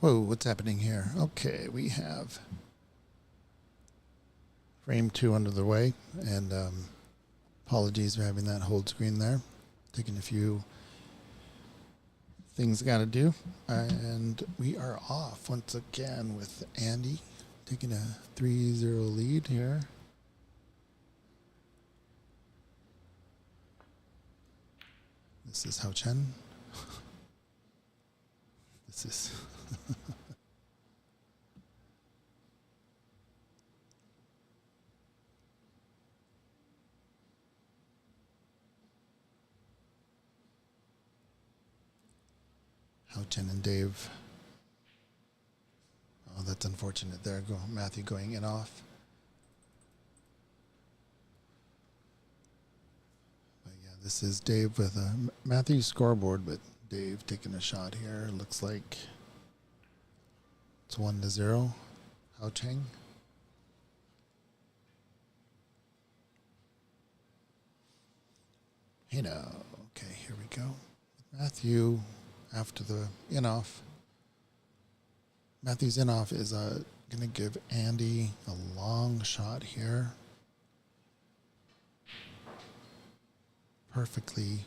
Whoa, what's happening here? Okay, we have frame 2 under the way, and apologies for having that hold screen there. Taking a few things got to do, and we are off once again with Andy taking a 3-0 lead here. This is Chen. This is Chen and Dave. Oh, that's unfortunate there. Matthew going in off. But yeah, this is Dave with a Matthew's scoreboard, but Dave taking a shot here. Looks like it's 1-0. Chang. You know, okay, here we go. Matthew after the in-off. Matthew's in-off is going to give Andy a long shot here. Perfectly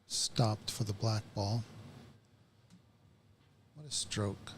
stopped for the black ball. What a stroke.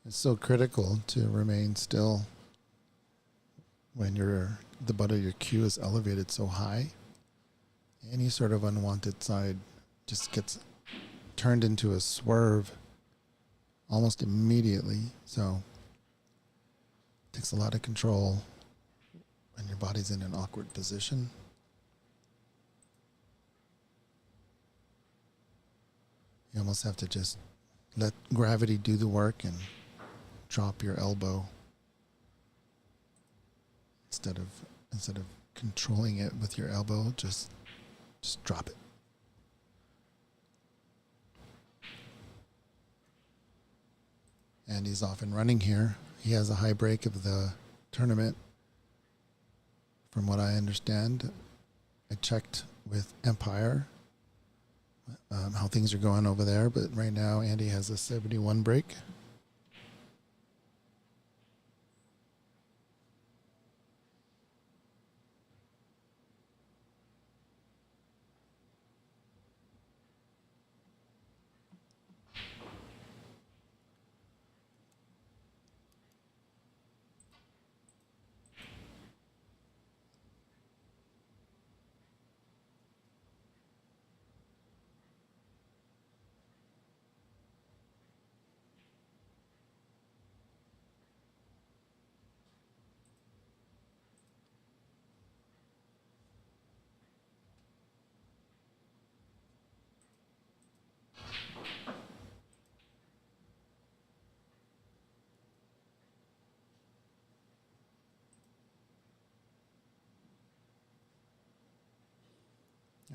It's so critical to remain still when the butt of your cue is elevated so high. Any sort of unwanted side just gets turned into a swerve almost immediately. So it takes a lot of control when your body's in an awkward position. You almost have to just let gravity do the work and drop your elbow instead of controlling it with your elbow. Just drop it. And he's off and running here. He has a high break of the tournament, from what I understand. I checked with Empire how things are going over there, but right now Andy has a 71 break.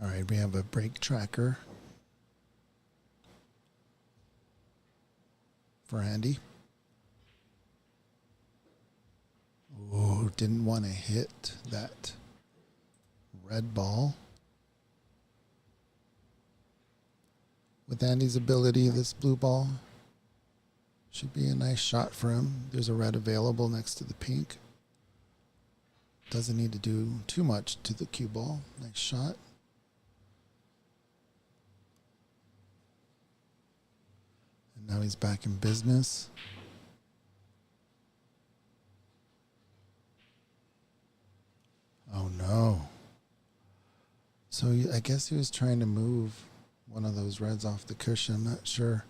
All right, we have a break tracker for Andy. Oh, didn't want to hit that red ball. With Andy's ability, this blue ball should be a nice shot for him. There's a red available next to the pink. Doesn't need to do too much to the cue ball. Nice shot. And now he's back in business. Oh. So I guess he was trying to move one of those reds off the cushion. I'm not sure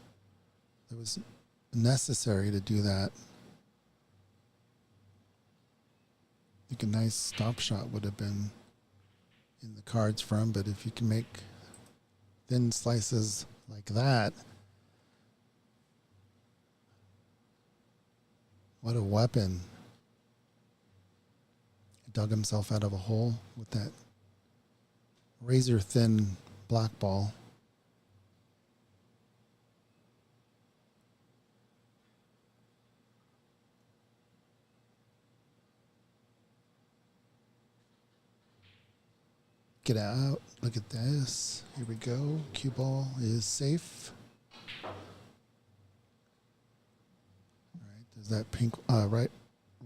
it was necessary to do that. I think a nice stop shot would have been in the cards for him, but if you can make thin slices like that, what a weapon. He dug himself out of a hole with that razor thin black ball. Get out. Look at this. Here we go. Cue ball is safe. All right. There's that pink.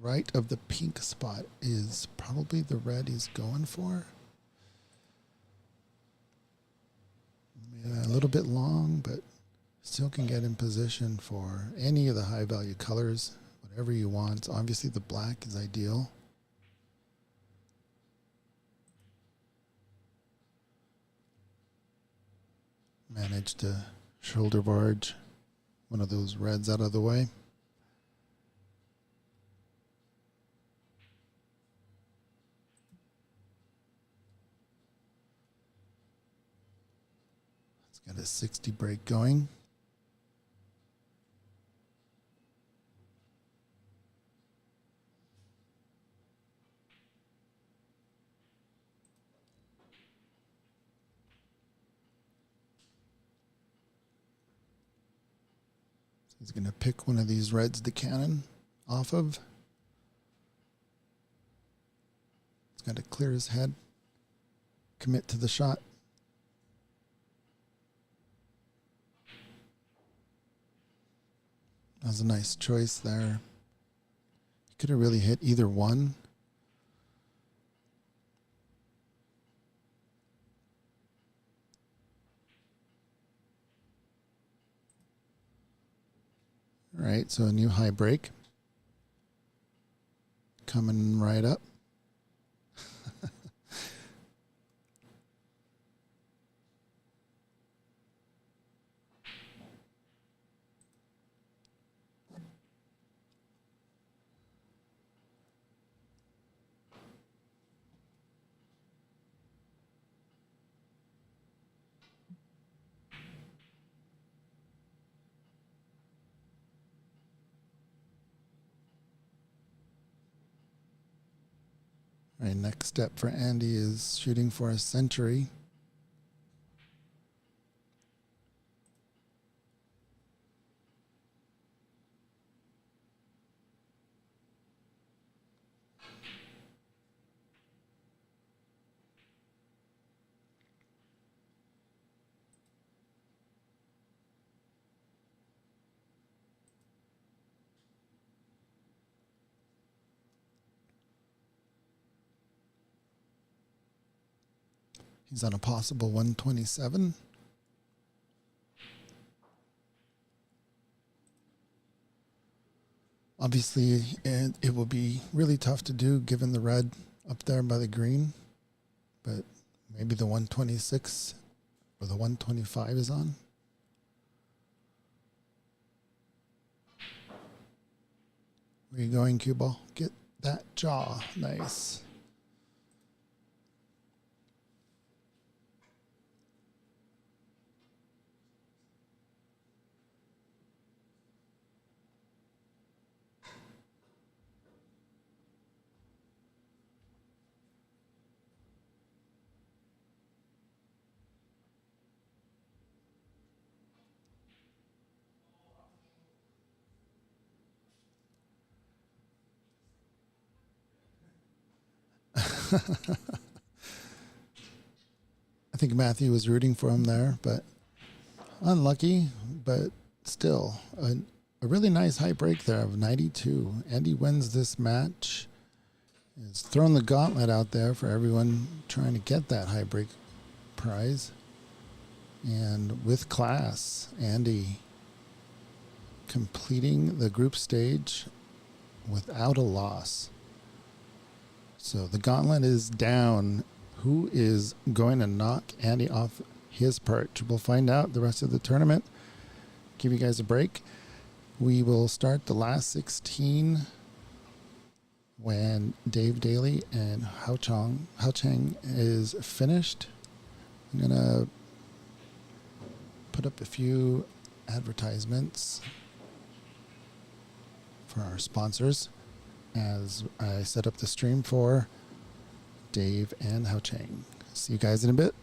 Right of the pink spot is probably the red he's going for. Yeah, a little bit long, but still can get in position for any of the high value colors, whatever you want. Obviously, the black is ideal. Managed to shoulder barge one of those reds out of the way. It's got a 60 break going. He's going to pick one of these reds to cannon off of. He's got to clear his head, commit to the shot. That was a nice choice there. He could have really hit either one. All right, so a new high break. Coming right up. All right, next step for Andy is shooting for a century. He's on a possible 127. Obviously, it will be really tough to do given the red up there by the green, but maybe the 126 or the 125 is on. Where are you going, cue ball? Get that jaw. Nice. I think Matthew was rooting for him there, but unlucky, but still a really nice high break there of 92. Andy wins this match. He's thrown the gauntlet out there for everyone trying to get that high break prize. And with class, Andy completing the group stage without a loss. So the gauntlet is down. Who is going to knock Andy off his perch? We'll find out the rest of the tournament. Give you guys a break. We will start the last 16 when Dave Daly and Chang is finished. I'm going to put up a few advertisements for our sponsors as I set up the stream for Dave and Chang. See you guys in a bit.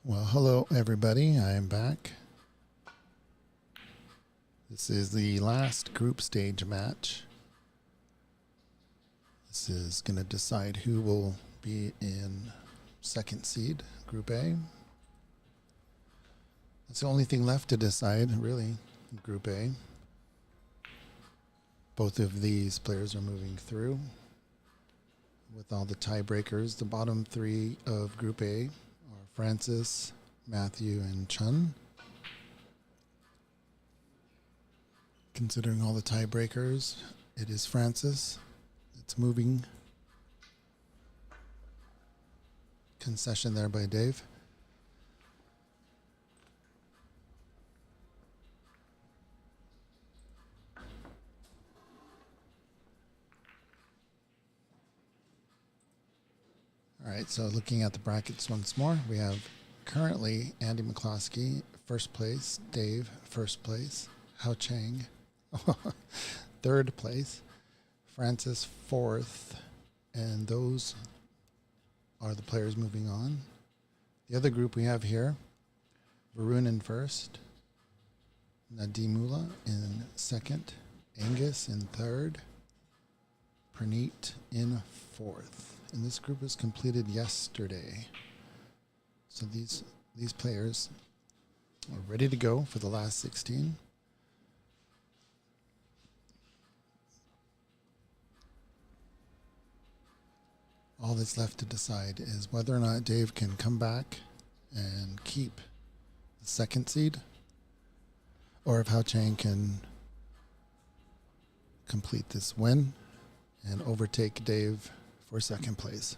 Well, hello everybody. I am back. This is the last group stage match. This is going to decide who will be in second seed, Group A. That's the only thing left to decide, really, in Group A. Both of these players are moving through with all the tiebreakers. The bottom three of Group A are Francis, Matthew, and Chun. Considering all the tiebreakers, it is Francis. It's moving. Concession there by Dave. All right, so looking at the brackets once more, we have currently Andy McCloskey, first place, Dave, first place, Chang, third place, Francis, fourth, and those are the players moving on. The other group we have here, Verun in first, Nadimula in second, Angus in third, Praneet in fourth. And this group was completed yesterday. So these players are ready to go for the last 16. All that's left to decide is whether or not Dave can come back and keep the second seed, or if Chang can complete this win and overtake Dave for second place.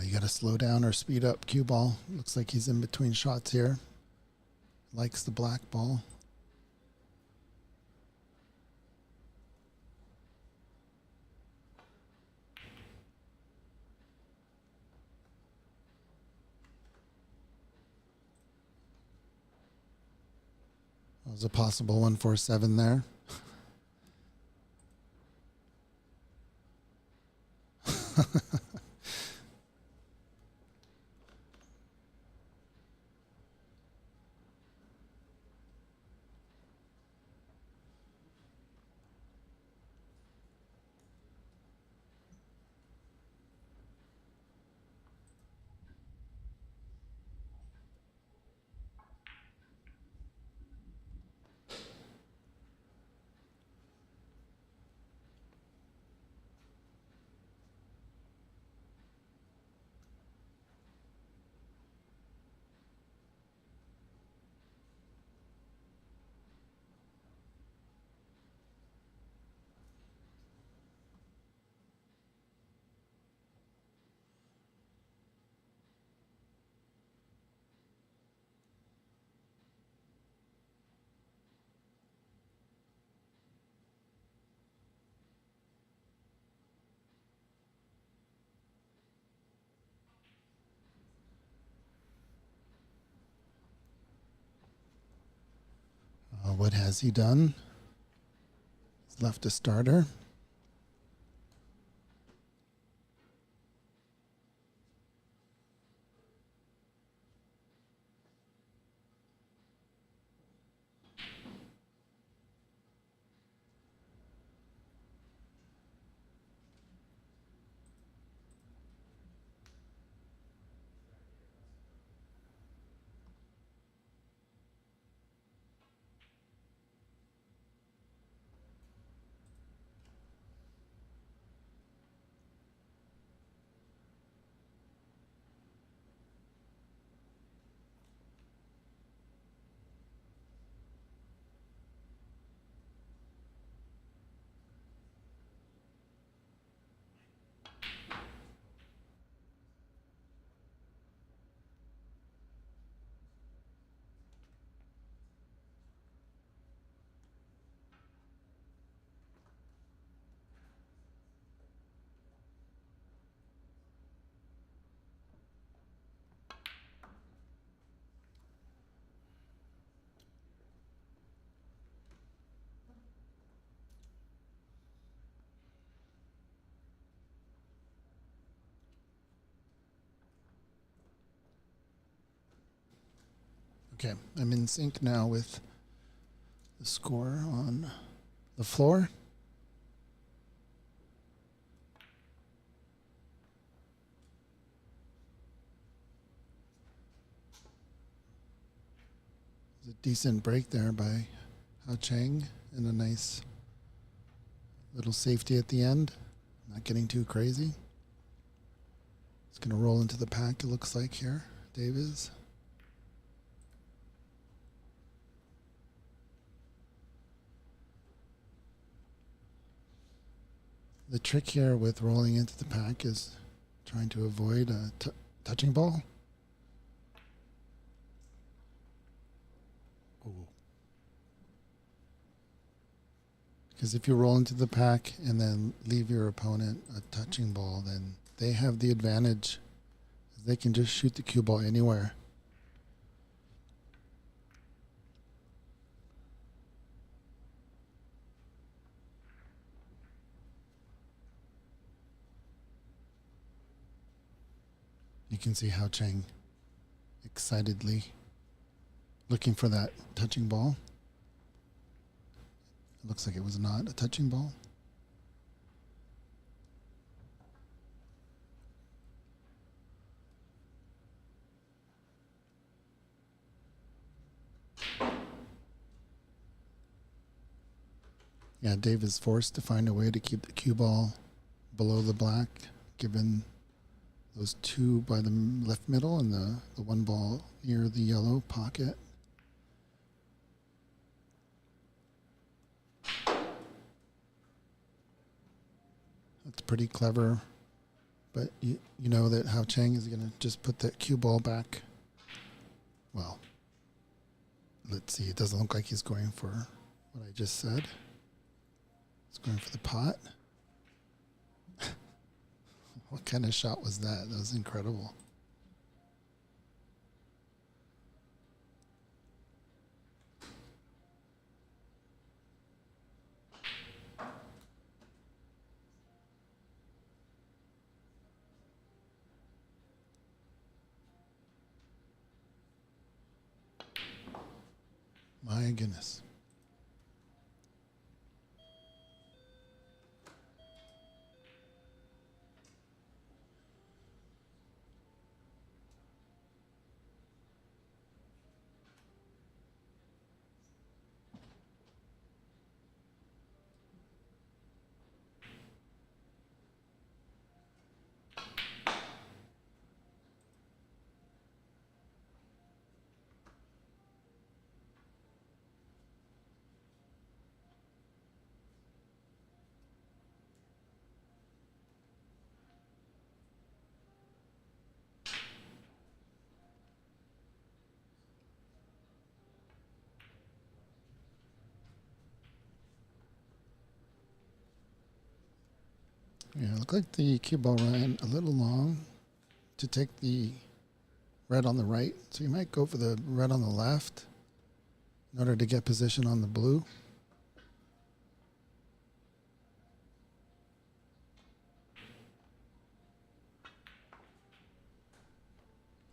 You got to slow down or speed up cue ball. Looks like he's in between shots here. Likes the black ball. That was a possible 147 there. What has he done? He's left a starter. Okay, I'm in sync now with the score on the floor. There's a decent break there by Chang and a nice little safety at the end. Not getting too crazy. It's going to roll into the pack, it looks like here. Dave is. The trick here with rolling into the pack is trying to avoid a touching ball. Because if you roll into the pack and then leave your opponent a touching ball, then they have the advantage. They can just shoot the cue ball anywhere. You can see how Chang excitedly looking for that touching ball. It looks like it was not a touching ball. Yeah, Dave is forced to find a way to keep the cue ball below the black, given those two by the left middle and the one ball near the yellow pocket. That's pretty clever, but you know that how Chang is going to just put that cue ball back. Well, let's see. It doesn't look like he's going for what I just said. He's going for the pot. What kind of shot was that? That was incredible. My goodness. Yeah, it looked like the cue ball ran a little long to take the red on the right. So you might go for the red on the left in order to get position on the blue.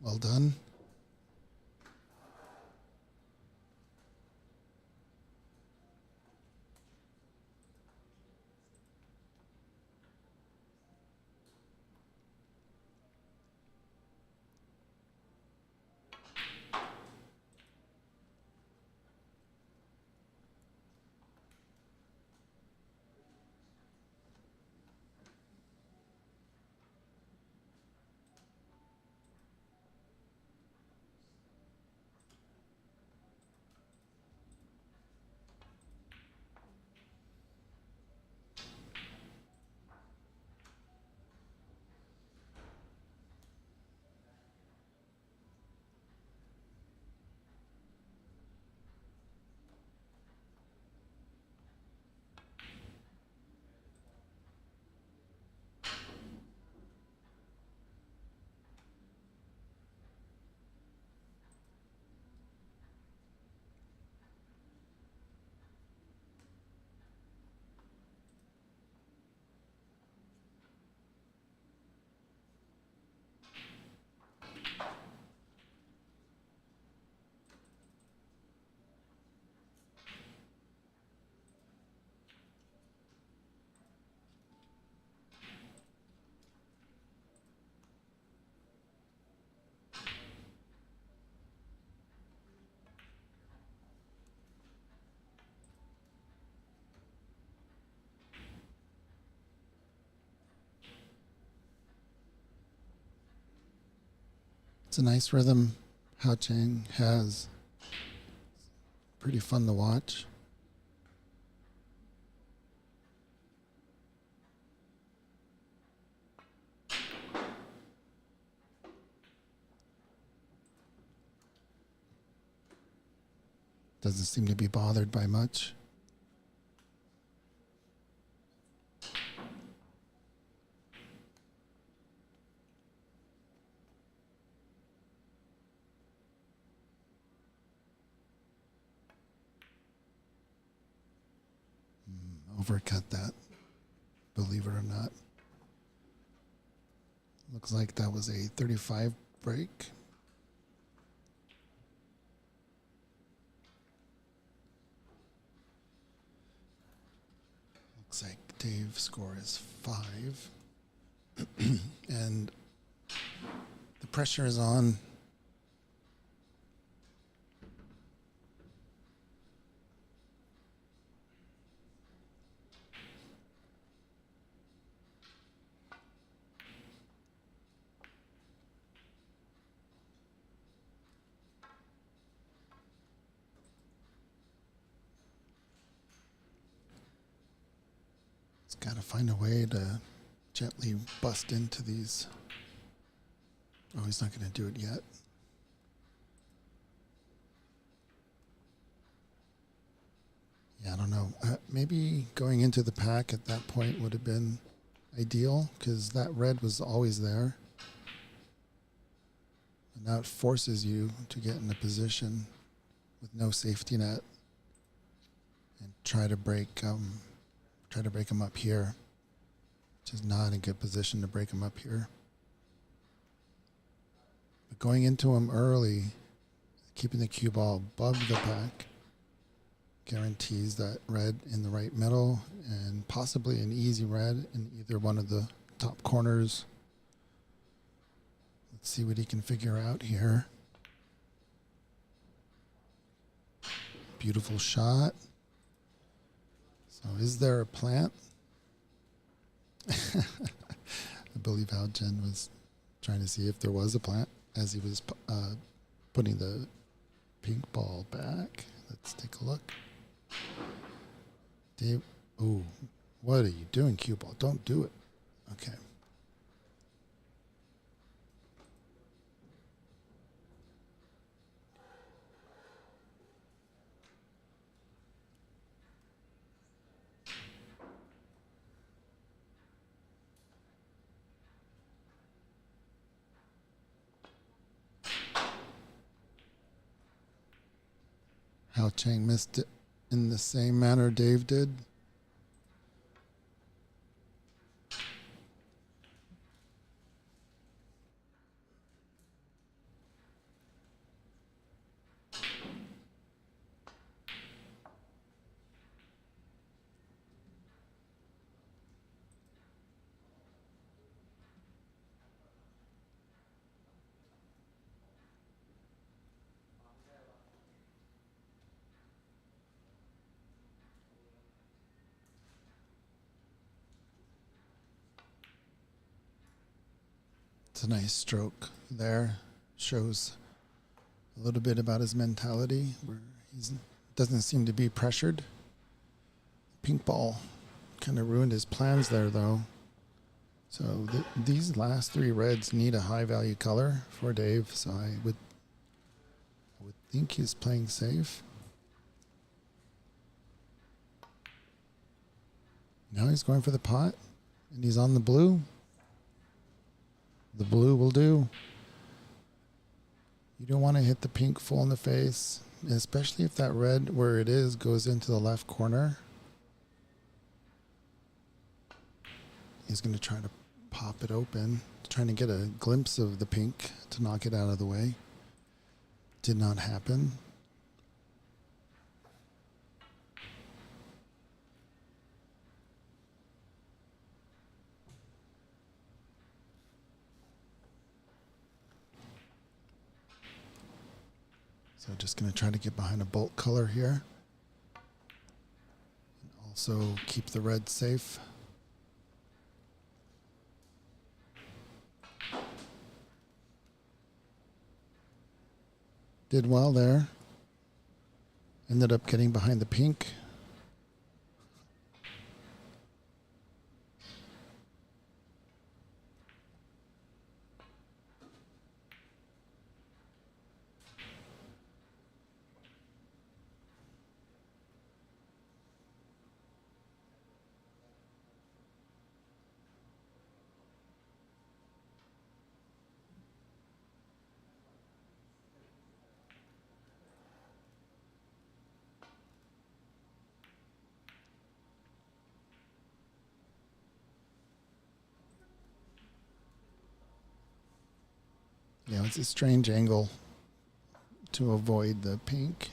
Well done. It's a nice rhythm Chang has. Pretty fun to watch. Doesn't seem to be bothered by much. Overcut that, believe it or not. Looks like that was a 35 break. Looks like Dave's score is 5. And the pressure is on. Got to find a way to gently bust into these. Oh, he's not going to do it yet. Yeah, I don't know. Maybe going into the pack at that point would have been ideal because that red was always there. And now it forces you to get in a position with no safety net and try to break him up here, which is not a good position to break him up here. But going into him early, keeping the cue ball above the pack, guarantees that red in the right middle and possibly an easy red in either one of the top corners. Let's see what he can figure out here. Beautiful shot. So is there a plant? I believe Jen was trying to see if there was a plant as he was putting the pink ball back. Let's take a look. Dave, ooh, what are you doing, cue ball? Don't do it. Okay. How Chang missed it in the same manner Dave did. It's a nice stroke there. Shows a little bit about his mentality where he doesn't seem to be pressured. Pink ball kind of ruined his plans there though. So these last 3 reds need a high value color for Dave. So I would think he's playing safe. Now he's going for the pot and he's on the blue. The blue will do. You don't want to hit the pink full in the face, especially if that red where it is goes into the left corner. He's going to try to pop it open, trying to get a glimpse of the pink to knock it out of the way. Did not happen. So just going to try to get behind a bolt color here. And also keep the red safe. Did well there. Ended up getting behind the pink. Yeah, it's a strange angle to avoid the pink.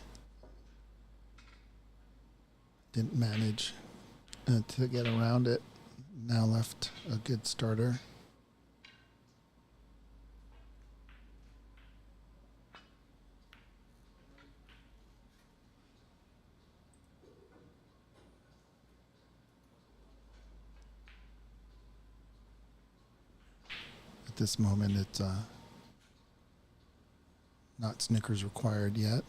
Didn't manage to get around it. Now left a good starter. At this moment, it's not snookers required yet.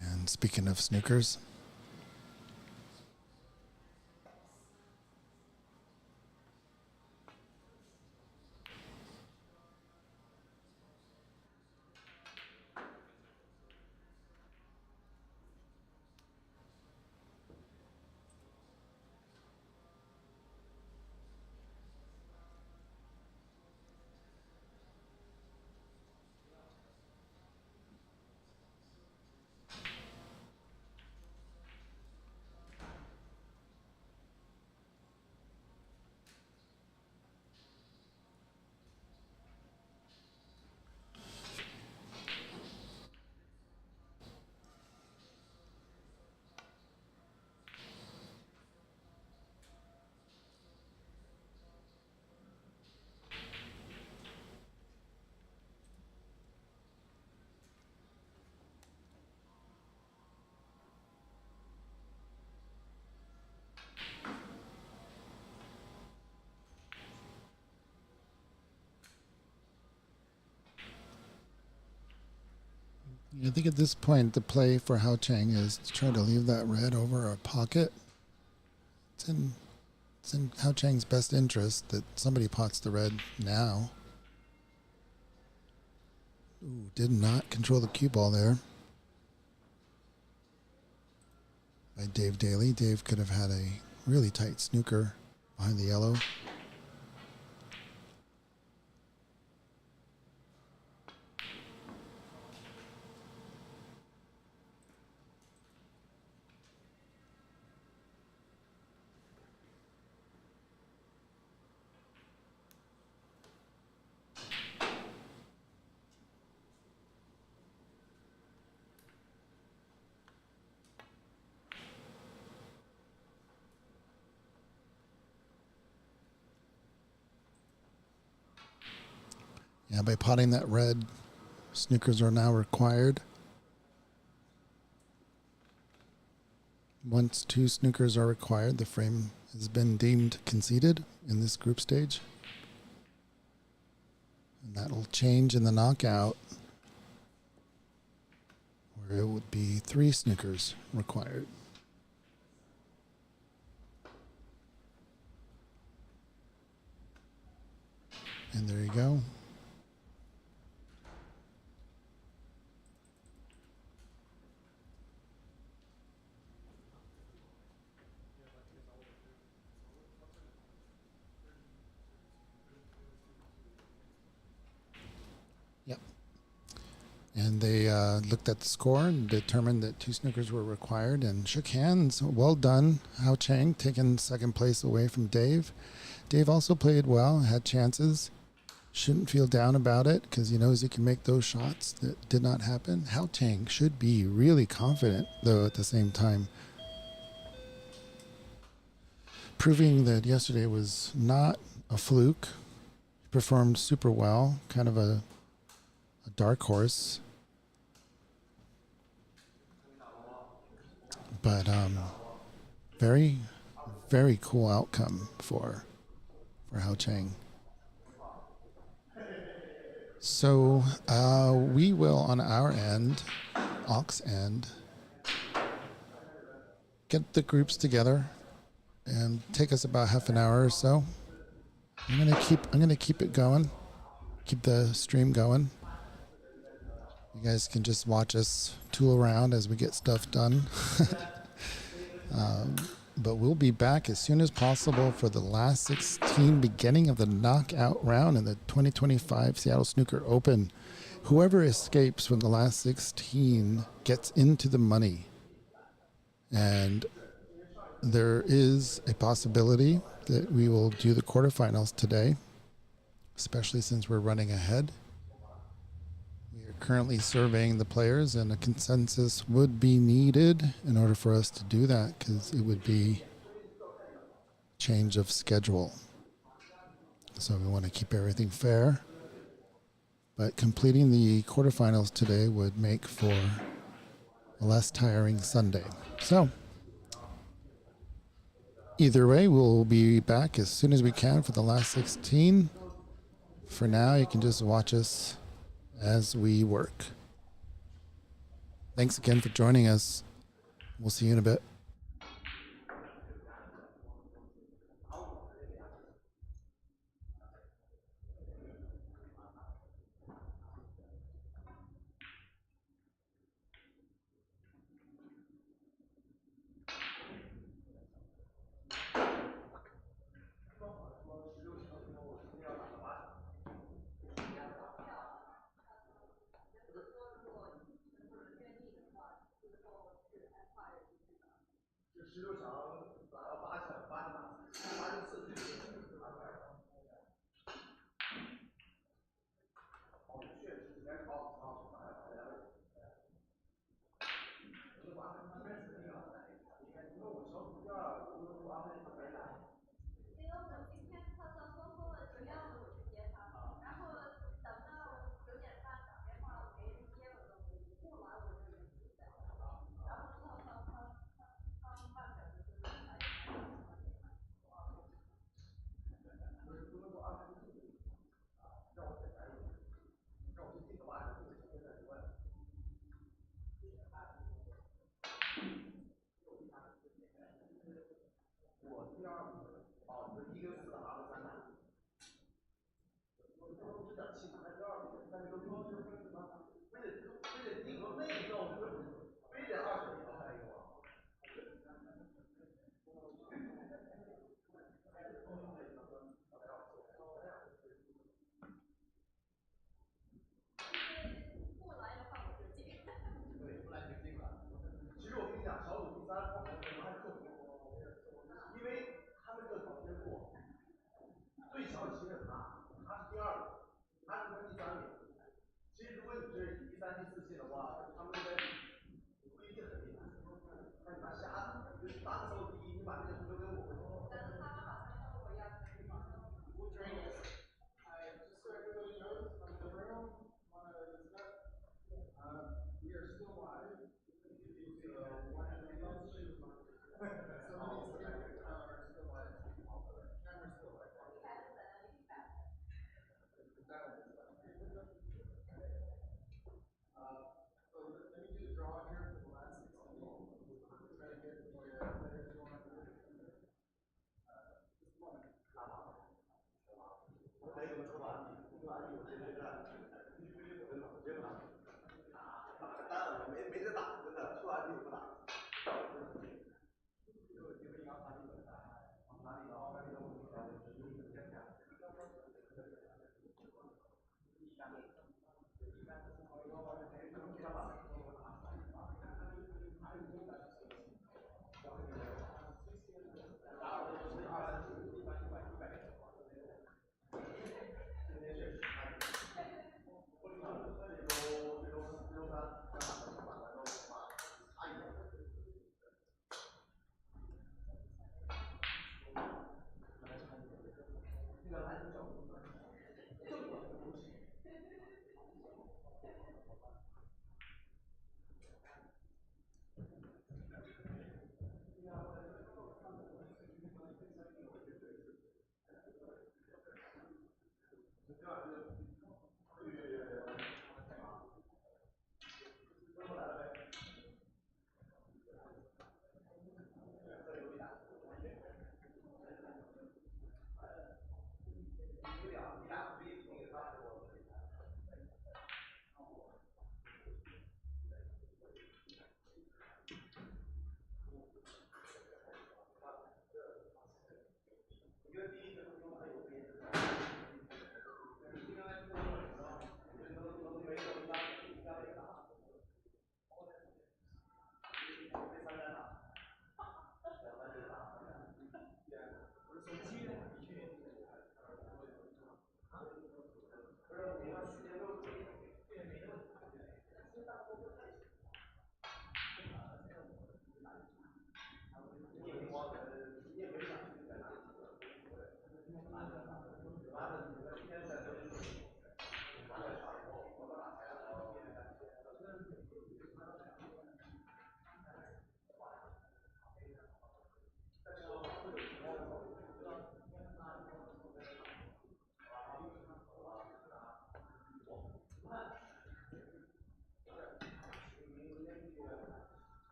And speaking of snookers, I think at this point the play for Hao Chang is to try to leave that red over a pocket. It's in Hao Chang's best interest that somebody pots the red now. Ooh, did not control the cue ball there by Dave Daly. Dave could have had a really tight snooker behind the yellow. Yeah, by potting that red, snookers are now required. Once 2 snookers are required, the frame has been deemed conceded in this group stage. And that will change in the knockout, where it would be 3 snookers required. And there you go. Yep. And they looked at the score and determined that 2 snookers were required and shook hands. Well done, Hao Chang, taking second place away from Dave. Dave also played well, had chances. Shouldn't feel down about it because he knows he can make those shots. That did not happen. Hao Chang should be really confident, though, at the same time. Proving that yesterday was not a fluke. He performed super well, kind of a dark horse. But very, very cool outcome for Hao Chang. So we will, on our end, Ox end, get the groups together and take us about half an hour or so. I'm gonna keep it going, keep the stream going. You guys can just watch us tool around as we get stuff done. But we'll be back as soon as possible for the last 16, beginning of the knockout round in the 2025 Seattle Snooker Open. Whoever escapes from the last 16 gets into the money. And there is a possibility that we will do the quarterfinals today, especially since we're running ahead. We are currently surveying the players, and a consensus would be needed in order for us to do that, because it would be change of schedule. So we want to keep everything fair, but completing the quarterfinals today would make for a less tiring Sunday. So either way, we'll be back as soon as we can for the last 16. For now, you can just watch us as we work. Thanks again for joining us. We'll see you in a bit.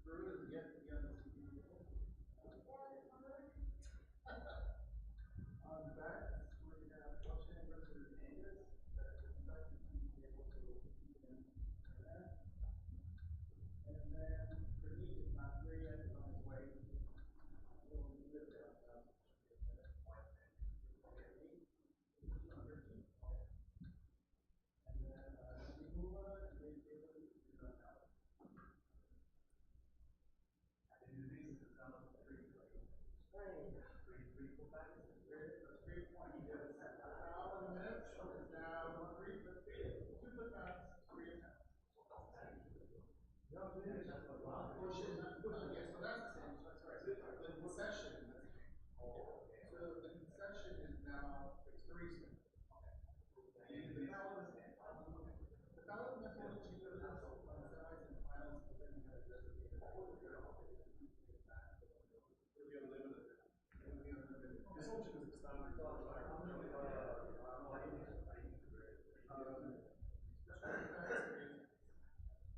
Verun is yet to be on the CD. On the back, we're going to have Chang versus Angus. The second team to be able to beat him. And then Verun is not here yet, he's on his way. We'll leave it there. And then Nigula and Ray Taylor is on out. And in these, it's down to 3. Three full times. That's 3 points. Now in a minute, so it's now 3 foot 2 foot pounds, 3 attempts. Oh shit, okay, so that's the same, that's right. The concession, so the concession is now 3 spins. And the ballot is only changes on semis and finals, but then you have a designated. It'll be unlimited. It'll be unlimited. This option is standard.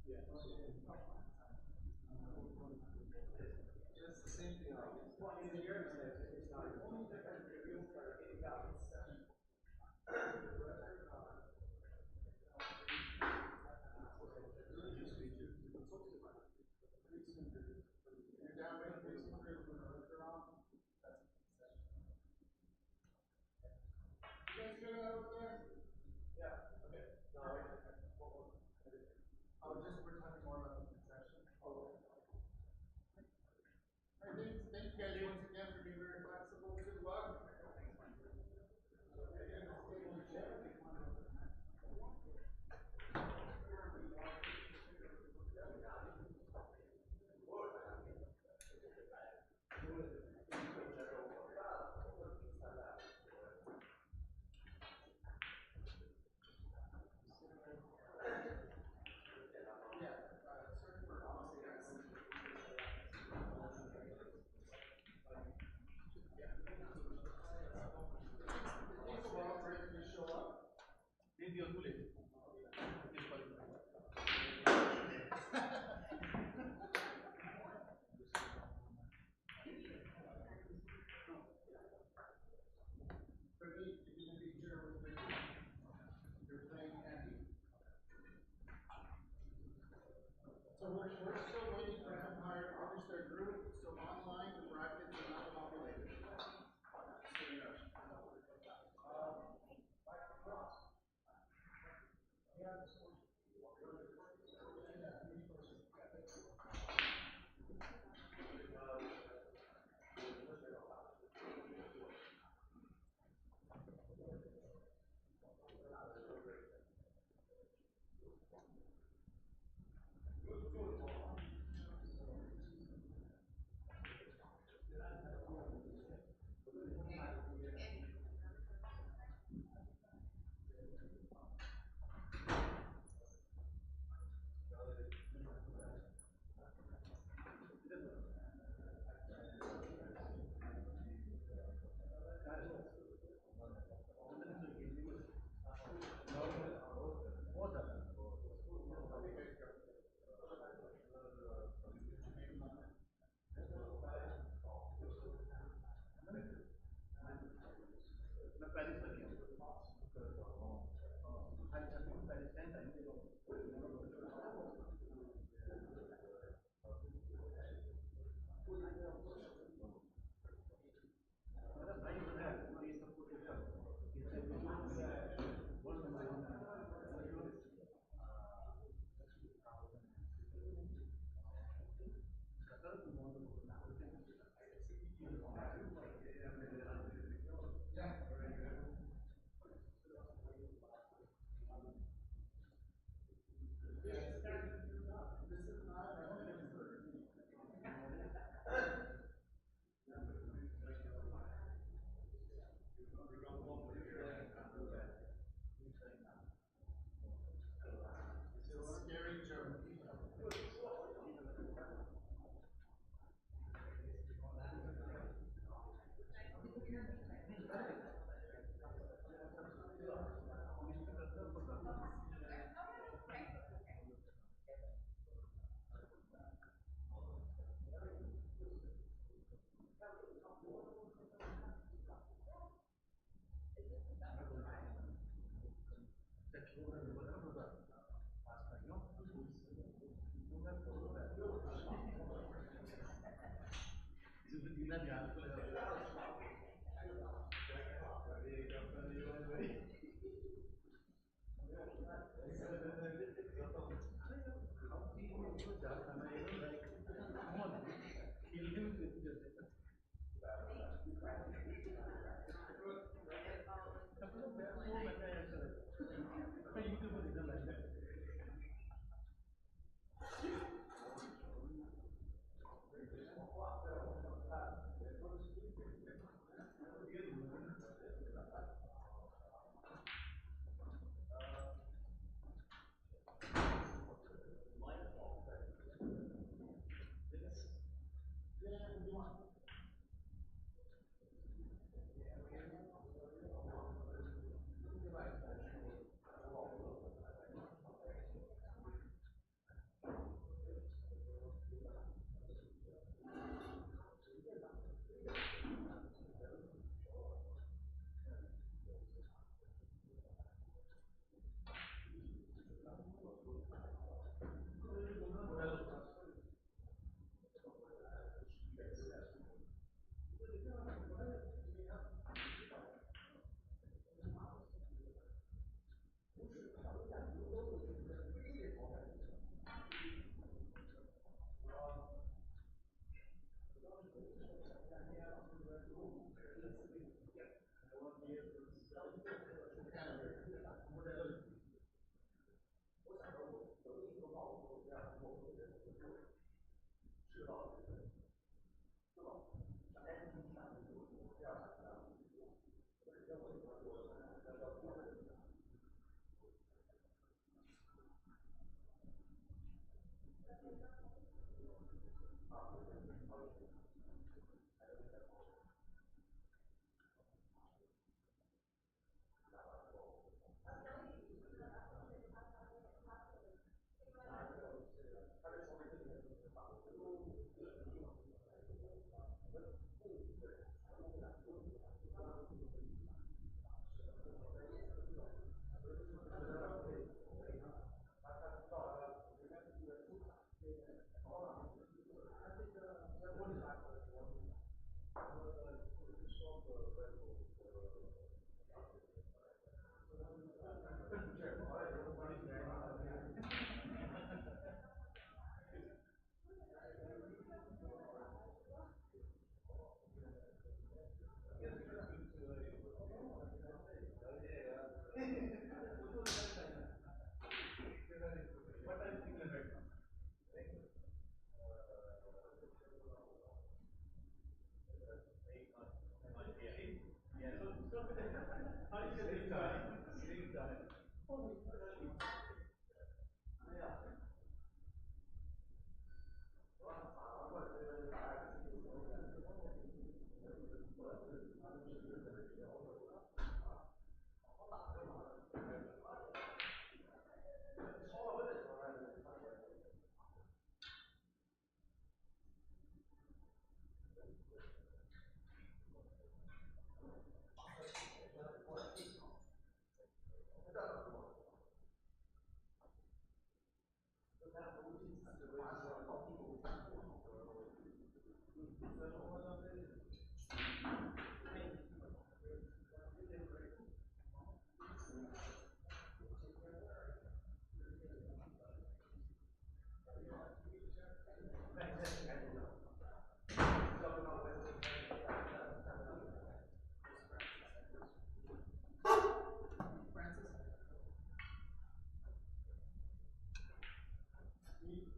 Yeah. Just the same thing. Well, in the year, it's not only different reviews for 80,000. You're down by 3 spins with Verun. That's you guys good out over there? Yeah. Okay. No, just we're talking more about the concession. All right, thank you guys once again for being very flexible. Good luck. Again, this table is checked. So we're still waiting for Empire to finish their group. So online, the brackets are not populated. So yeah. This is not a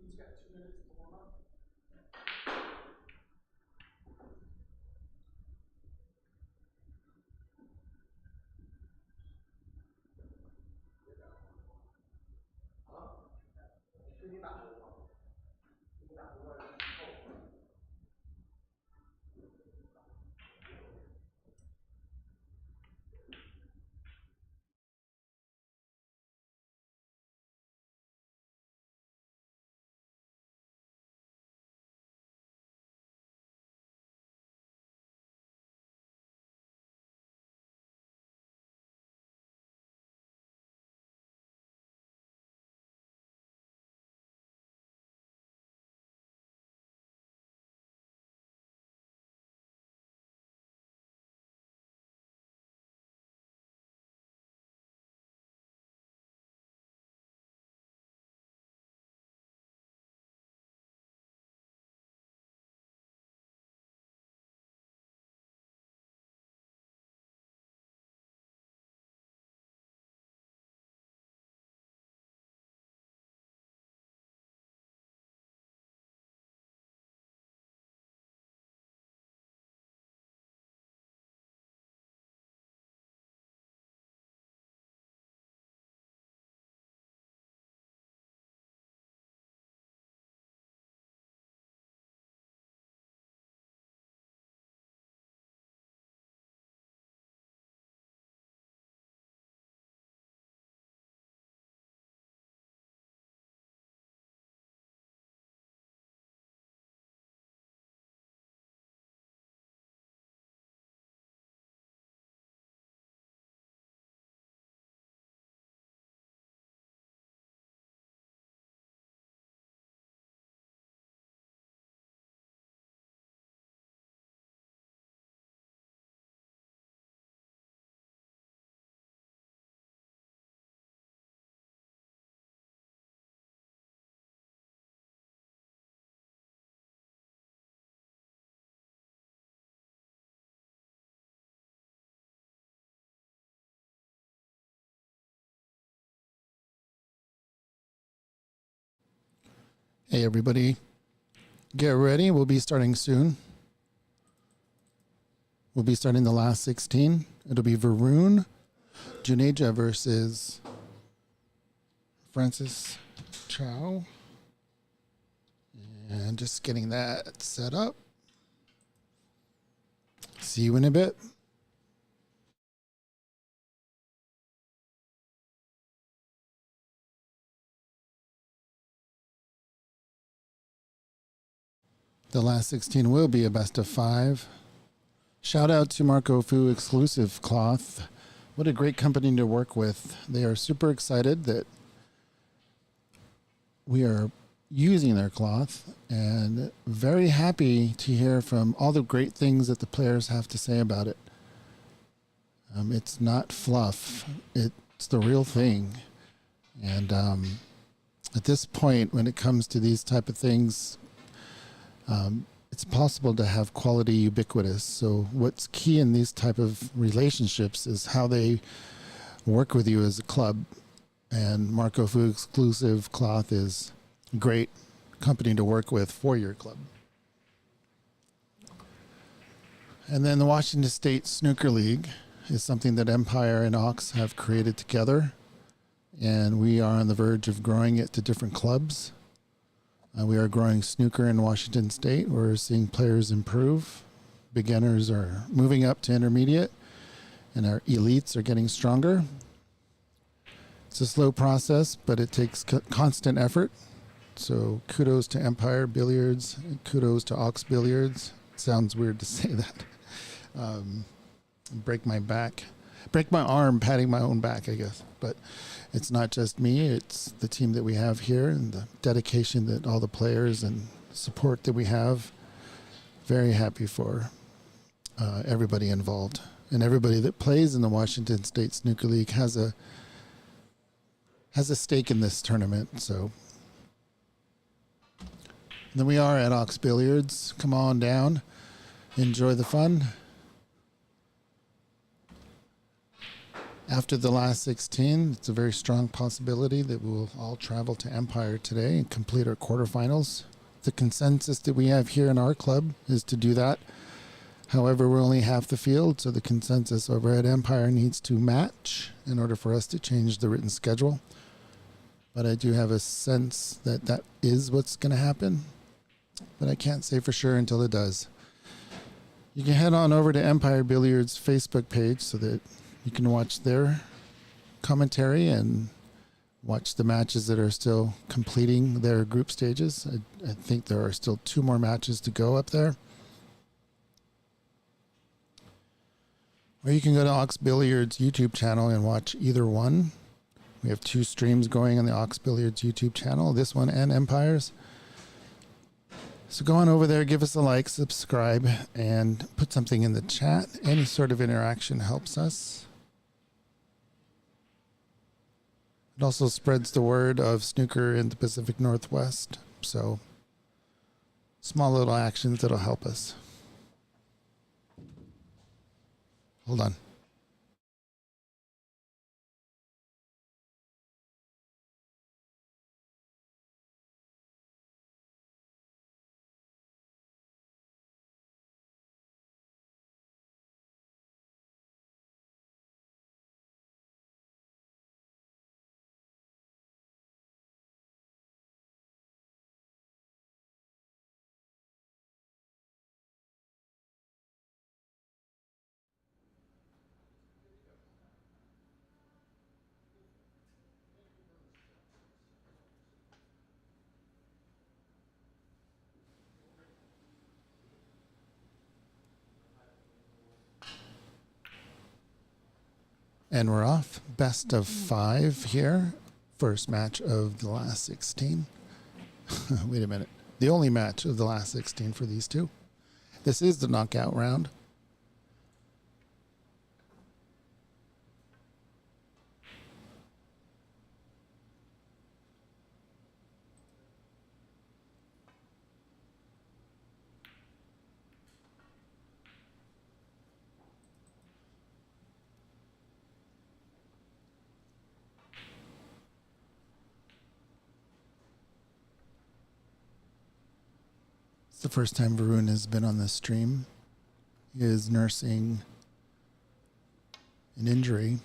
He's got 2 minutes to warm up. Hey everybody, get ready. We'll be starting soon. We'll be starting the last 16. It'll be Verun Juneja versus Francis Chow. And just getting that set up. See you in a bit. The last 16 will be a best of 5. Shout out to Marco Fu Exclusive Cloth. What a great company to work with. They are super excited that we are using their cloth and very happy to hear from all the great things that the players have to say about it. It's not fluff. It's the real thing. And at this point, when it comes to these type of things, it's possible to have quality ubiquitous. So what's key in these type of relationships is how they work with you as a club. And Marco Fu Exclusive Cloth is a great company to work with for your club. And then the Washington State Snooker League is something that Empire and Ox have created together. And we are on the verge of growing it to different clubs. We are growing snooker in Washington State. We're seeing players improve. Beginners are moving up to intermediate, and our elites are getting stronger. It's a slow process, but it takes constant effort. So kudos to Empire Billiards, kudos to Ox Billiards. Sounds weird to say that. Break my arm patting my own back, I guess. But it's not just me, it's the team that we have here and the dedication that all the players and support that we have. Very happy for everybody involved. And everybody that plays in the Washington State Snooker League has a stake in this tournament. So then we are at Ox Billiards. Come on down. Enjoy the fun. After the last 16, it's a very strong possibility that we'll all travel to Empire today and complete our quarterfinals. The consensus that we have here in our club is to do that. However, we're only half the field, so the consensus over at Empire needs to match in order for us to change the written schedule. But I do have a sense that that is what's going to happen, but I can't say for sure until it does. You can head on over to Empire Billiards Facebook page so that you can watch their commentary and watch the matches that are still completing their group stages. I think there are still 2 more matches to go up there. Or you can go to Ox Billiards YouTube channel and watch either one. We have 2 streams going on the Ox Billiards YouTube channel, this one and Empire's. So go on over there, give us a like, subscribe, and put something in the chat. Any sort of interaction helps us. It also spreads the word of snooker in the Pacific Northwest. So small little actions that'll help us. Hold on. And we're off. Best of 5 here. First match of the last 16. Wait a minute. The only match of the last 16 for these 2. This is the knockout round. It's the first time Verun has been on this stream. He is nursing an injury.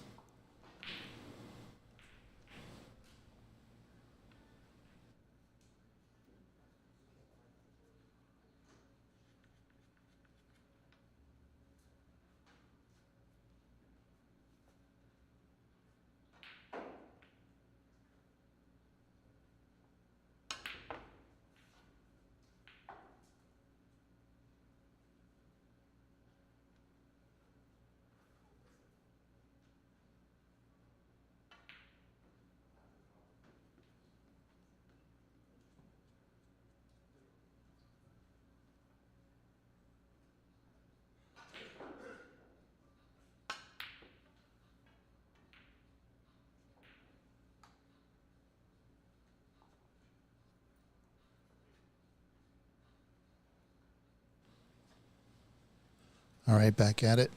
All right, back at it.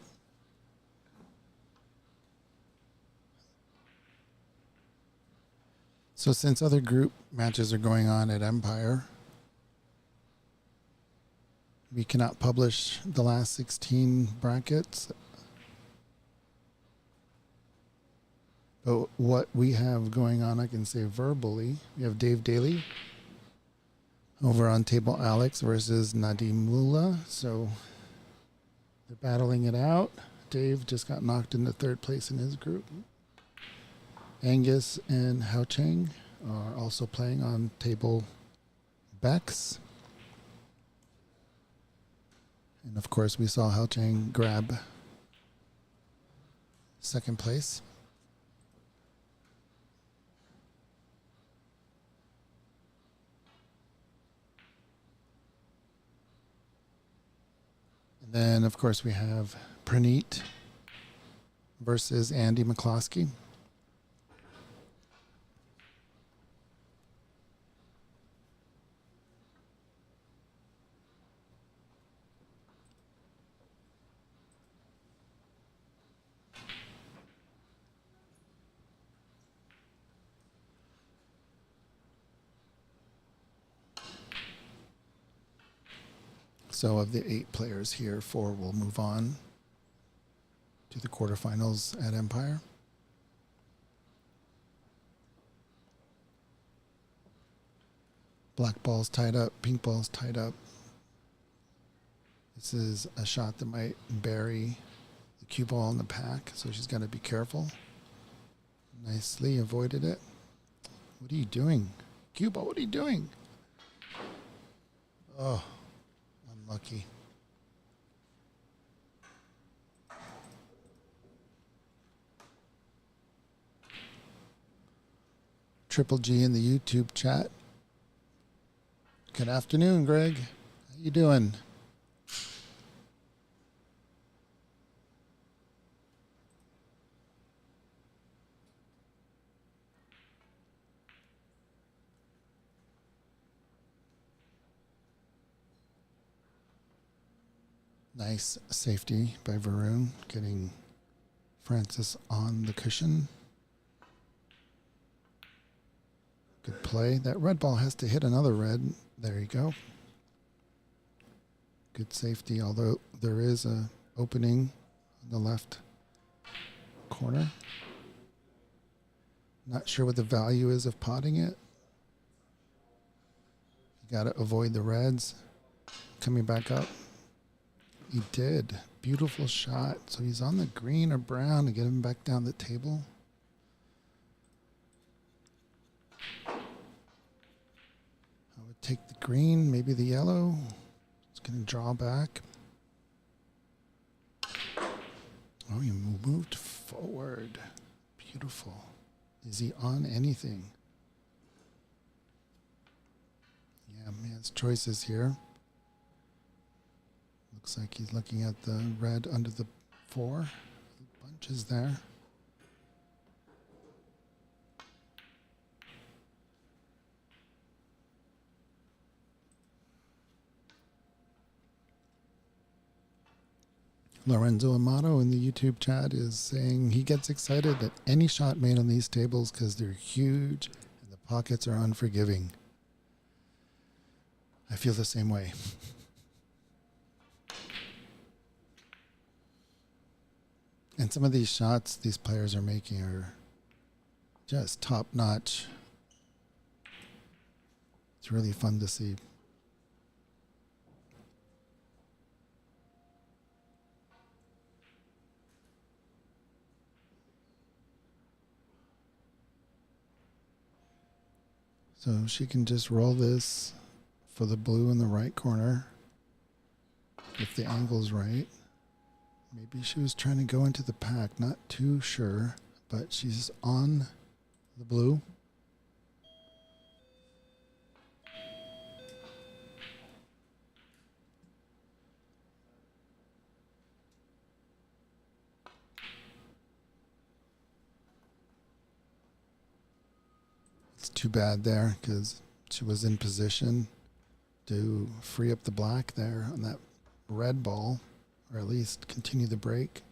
So since other group matches are going on at Empire, we cannot publish the last 16 brackets. But what we have going on, I can say verbally. We have Dave Daly over on table Alex versus Nadim Mullah. So they're battling it out. Dave just got knocked into third place in his group. Angus and Chang are also playing on table Bex. And of course, we saw Chang grab second place. And then, of course, we have Praneet versus Andy McCloskey. So of the 8 players here, 4 will move on to the quarterfinals at Empire. Black ball's tied up, pink ball's tied up. This is a shot that might bury the cue ball in the pack, so she's got to be careful. Nicely avoided it. What are you doing? Cue ball, what are you doing? Oh. Lucky. Triple G in the YouTube chat. Good afternoon, Greg. How you doing? Nice safety by Verun, getting Francis on the cushion. Good play. That red ball has to hit another red. There you go. Good safety, although there is a opening in the left corner. Not sure what the value is of potting it. You got to avoid the reds. Coming back up. He did. Beautiful shot. So he's on the green or brown to get him back down the table. I would take the green, maybe the yellow. It's going to draw back. Oh, he moved forward. Beautiful. Is he on anything? Yeah, he has choices here. Looks like he's looking at the red under the 4. The bunch is there. Lorenzo Amato in the YouTube chat is saying he gets excited at any shot made on these tables because they're huge and the pockets are unforgiving. I feel the same way. And some of these shots these players are making are just top notch. It's really fun to see. So she can just roll this for the blue in the right corner if the angle's right. Maybe she was trying to go into the pack, not too sure, but she's on the blue. It's too bad there because she was in position to free up the black there on that red ball, or at least continue the break.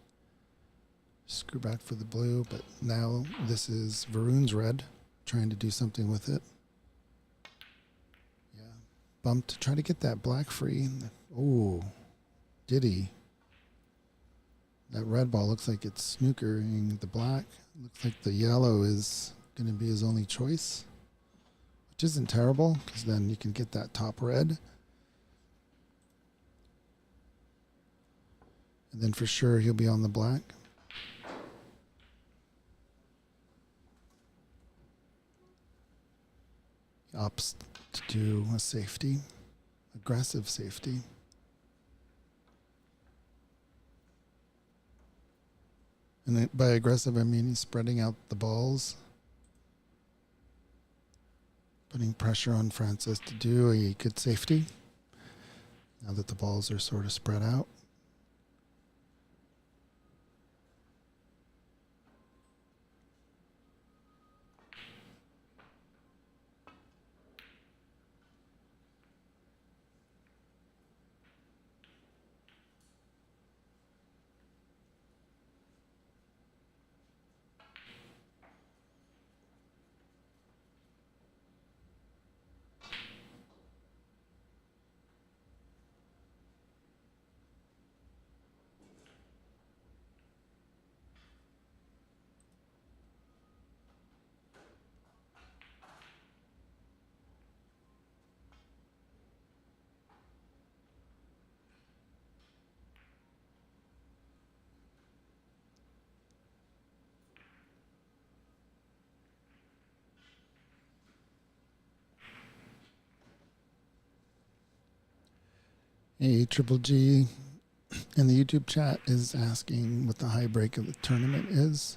Screw back for the blue, but now this is Verun's red, trying to do something with it. Yeah, bumped to try to get that black free. Oh, did he? That red ball looks like it's snookering the black. Looks like the yellow is going to be his only choice, which isn't terrible because then you can get that top red. And then for sure he'll be on the black. He opts to do a safety, aggressive safety. And by aggressive, I mean he's spreading out the balls, putting pressure on Francis to do a good safety now that the balls are sort of spread out. A Triple G in the YouTube chat is asking what the high break of the tournament is.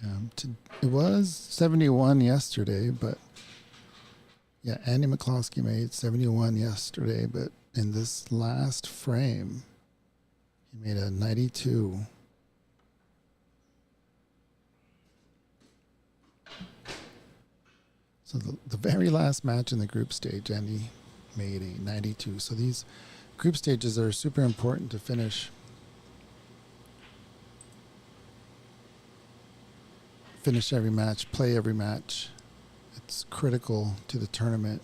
It was 71 yesterday, but yeah, Andy McCloskey made 71 yesterday, but in this last frame, he made a 92. So the very last match in the group stage, Andy made a 92. So these group stages are super important to finish. Finish every match, play every match. It's critical to the tournament.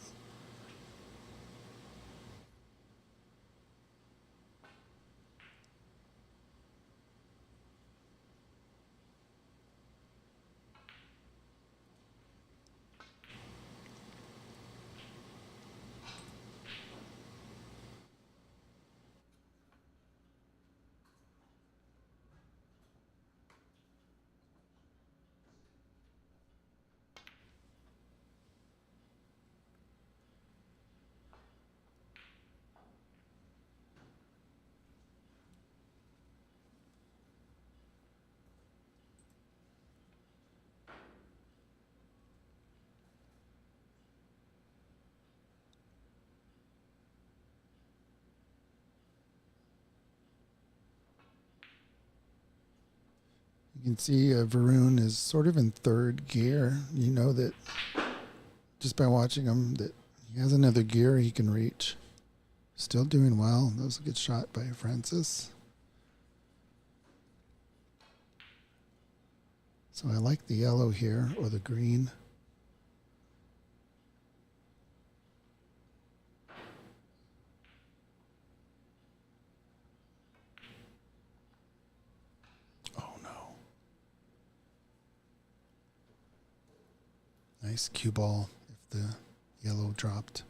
You can see Verun is sort of in third gear. You know that just by watching him that he has another gear he can reach. Still doing well. That was a good shot by Francis. So I like the yellow here, or the green. nice cue ball if the yellow dropped.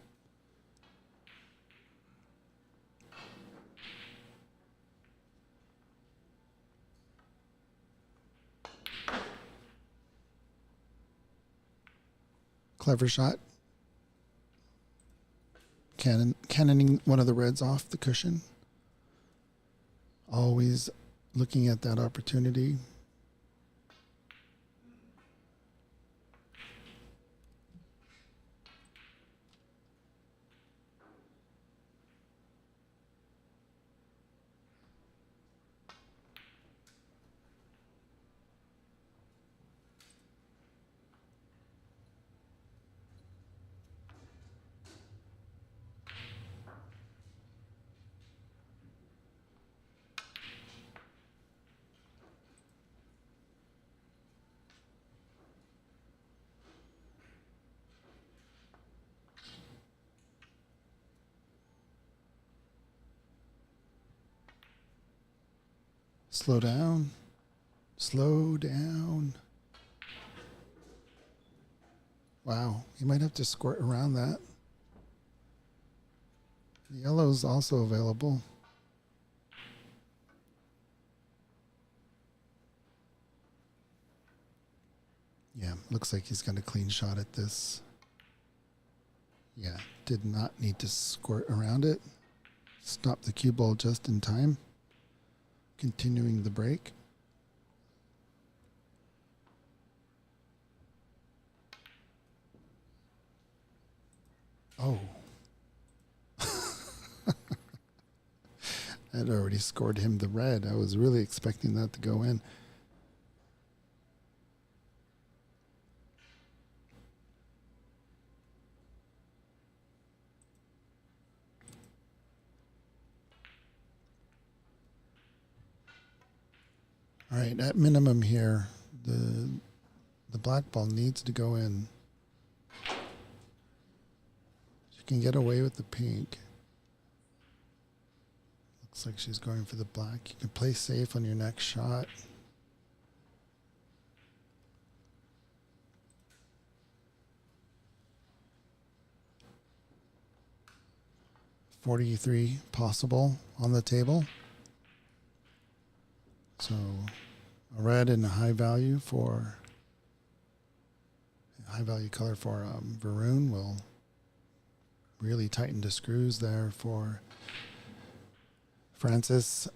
Clever shot. Cannoning one of the reds off the cushion. Always looking at that opportunity. Slow down. Slow down. Wow, you might have to squirt around that. The yellow's also available. Yeah, looks like he's got a clean shot at this. Yeah, did not need to squirt around it. Stop the cue ball just in time. Continuing the break. Oh. I'd already scored him the red. I was really expecting that to go in. All right, at minimum here, the black ball needs to go in. She can get away with the pink. Looks like she's going for the black. You can play safe on your next shot. $43 possible on the table. So a red and a high value color for Verun will really tighten the screws there for Francis.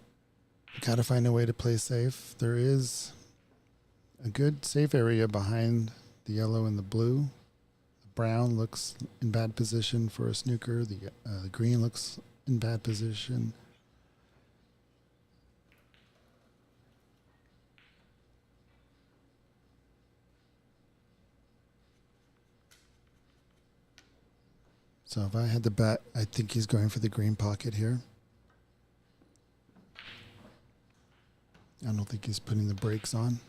Got to find a way to play safe. There is a good safe area behind the yellow and the blue. The brown looks in bad position for a snooker. The green looks in bad position. So if I had to bet, I think he's going for the green pocket here. I don't think he's putting the brakes on.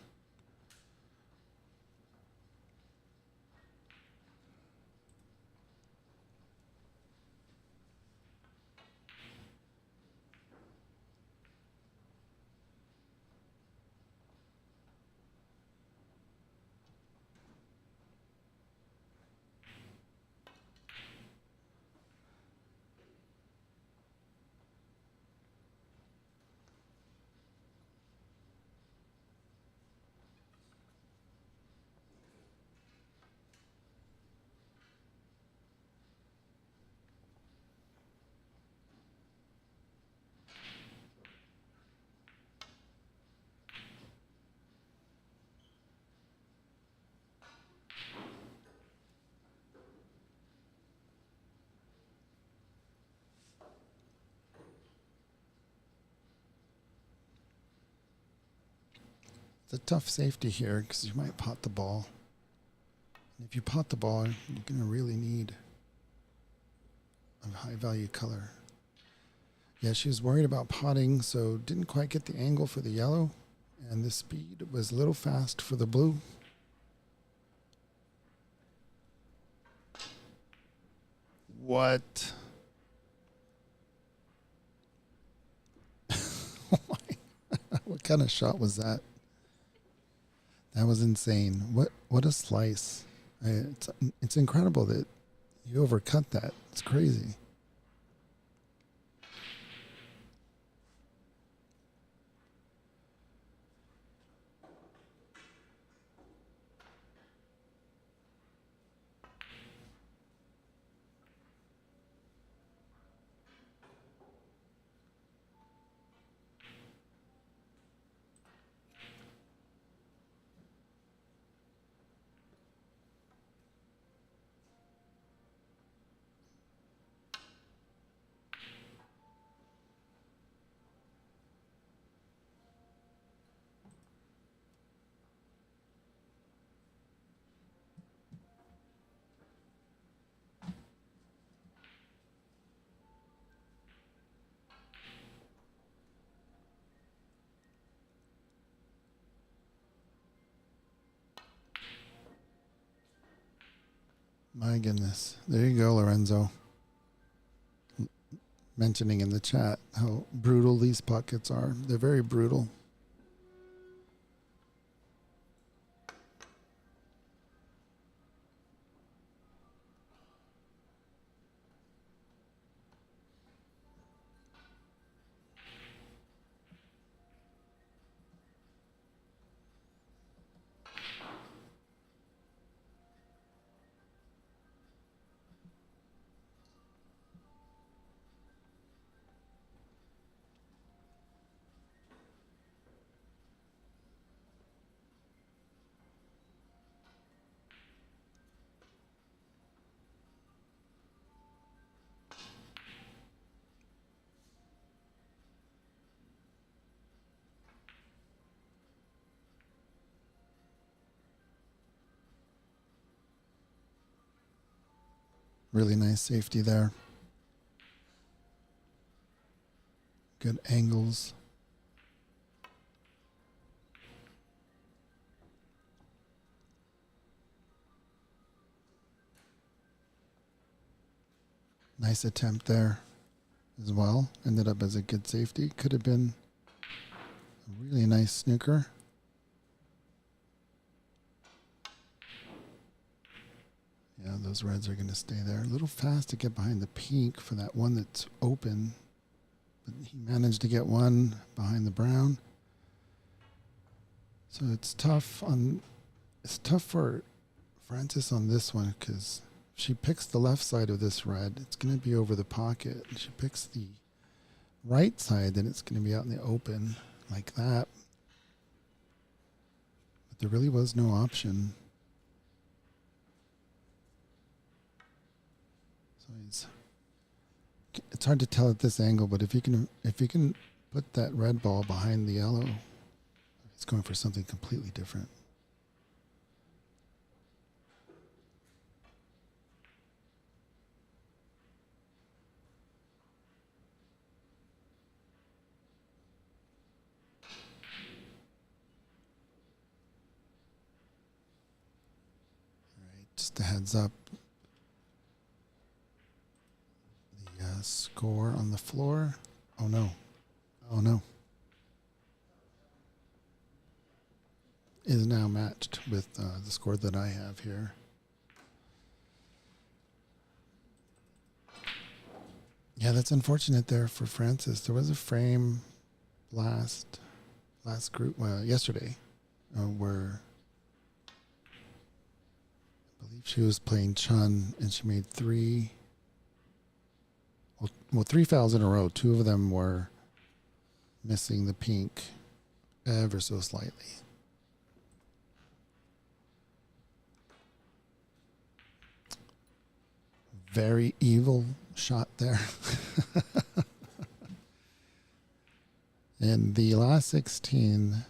It's a tough safety here because you might pot the ball. And if you pot the ball, you're going to really need a high value color. Yeah, she was worried about potting, so didn't quite get the angle for the yellow. And the speed was a little fast for the blue. What? What kind of shot was that? That was insane. What a slice. It's incredible that you overcut that. It's crazy. My goodness. There you go, Lorenzo. Mentioning in the chat how brutal these pockets are. They're very brutal. Really nice safety there. Good angles. Nice attempt there as well. Ended up as a good safety. Could have been a really nice snooker. Yeah, those reds are going to stay there. A little fast to get behind the pink for that one that's open. But he managed to get one behind the brown. So it's tough for Frances on this one because if she picks the left side of this red, it's going to be over the pocket. If she picks the right side, then it's going to be out in the open like that. But there really was no option. It's hard to tell at this angle, but if you can put that red ball behind the yellow, it's going for something completely different. All right, just a heads up. Score on the floor. Oh no. Oh no. Is now matched with the score that I have here. Yeah, that's unfortunate there for Frances. There was a frame last group, yesterday, where I believe she was playing Chun and she made three fouls in a row. Two of them were missing the pink ever so slightly. Very evil shot there. In the last 16,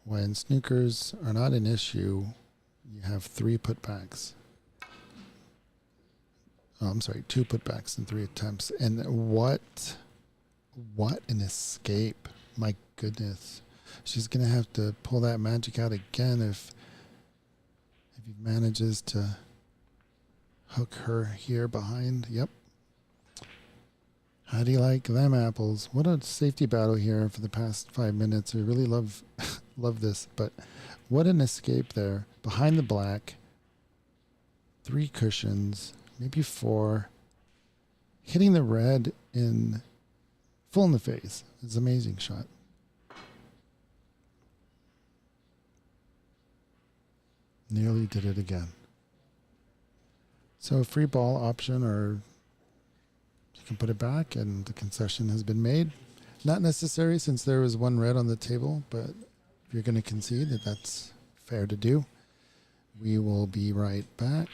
when snookers are not an issue, you have 3 putbacks. Oh, I'm sorry, 2 putbacks and 3 attempts. And what an escape. My goodness. She's going to have to pull that magic out again if he manages to hook her here behind. Yep. How do you like them apples? What a safety battle here for the past 5 minutes. We really love this, but what an escape there. Behind the black. 3 cushions, maybe 4. Hitting the red in full in the face is an amazing shot. Nearly did it again. So free ball option, or you can put it back, and the concession has been made. Not necessary since there was 1 red on the table, but if you're going to concede that, that's fair to do. We will be right back.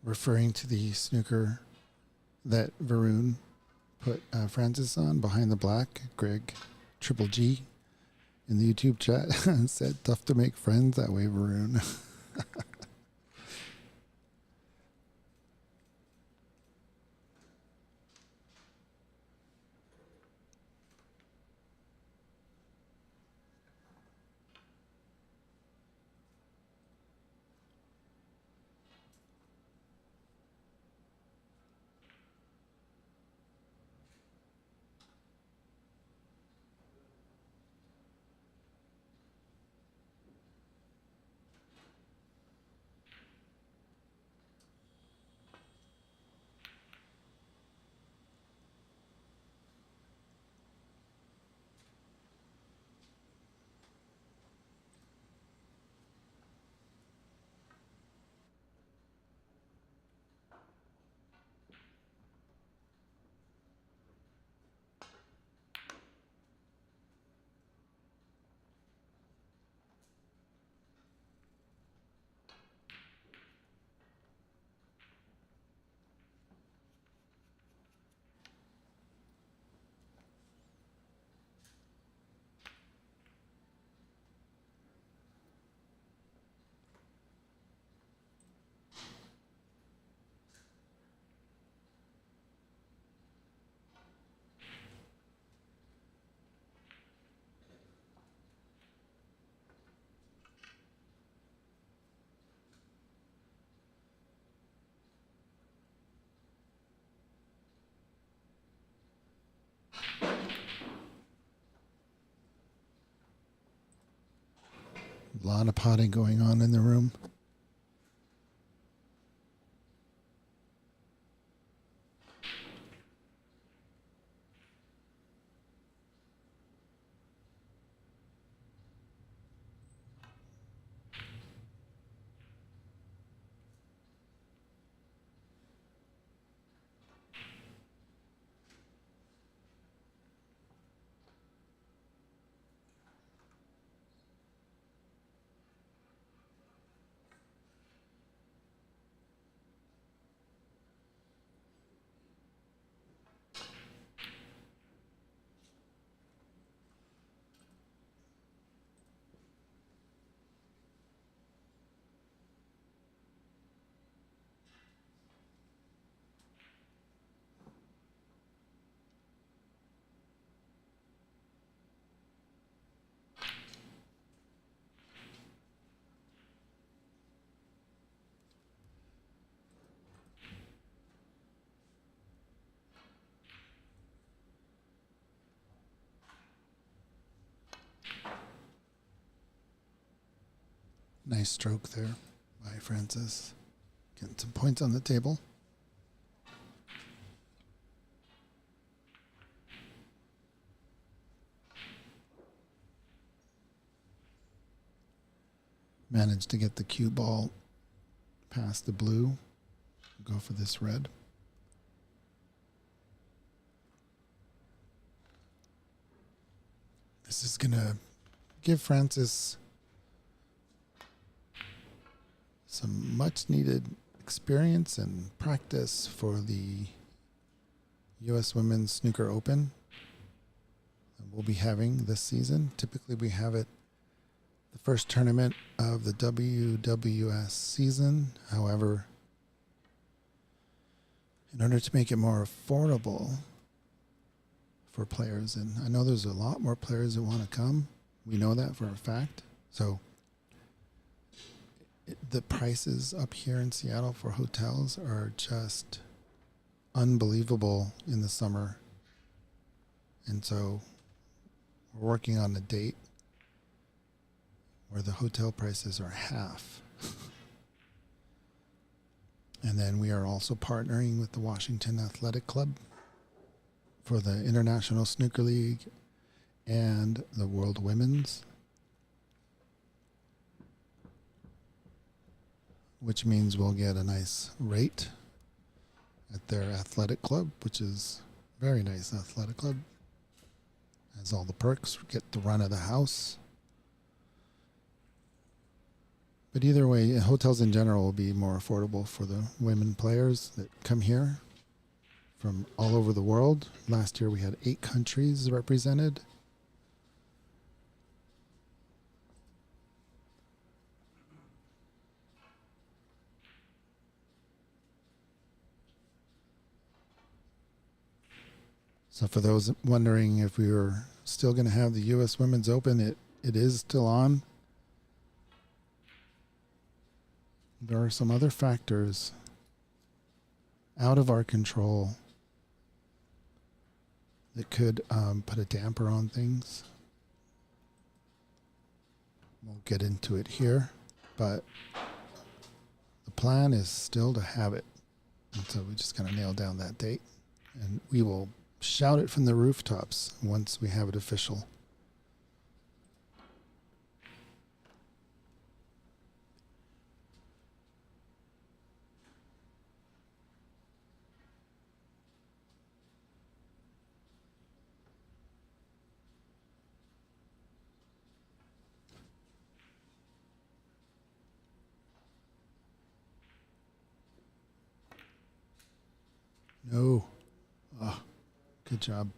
Referring to the snooker that Verun put Francis on behind the black, Greg Triple G in the YouTube chat said, tough to make friends that way, Verun. A lot of potting going on in the room. Nice stroke there by Francis. Getting some points on the table. Managed to get the cue ball past the blue. Go for this red. This is going to give Francis some much needed experience and practice for the U.S. Women's Snooker Open that we'll be having this season. Typically we have it the first tournament of the WWS season. However, in order to make it more affordable for players, and I know there's a lot more players that want to come. We know that for a fact. So the prices up here in Seattle for hotels are just unbelievable in the summer. And so we're working on a date where the hotel prices are half. And then we are also partnering with the Washington Athletic Club for the International Snooker League and the World Women's, which means we'll get a nice rate at their athletic club, which is a very nice athletic club. Has all the perks, get the run of the house. But either way, hotels in general will be more affordable for the women players that come here from all over the world. Last year we had 8 countries represented. So for those wondering if we were still going to have the U.S. Women's Open, it is still on. There are some other factors out of our control that could put a damper on things. We'll get into it here, but the plan is still to have it. And so we just got to nail down that date, and we will shout it from the rooftops once we have it official. No. Oh, good job.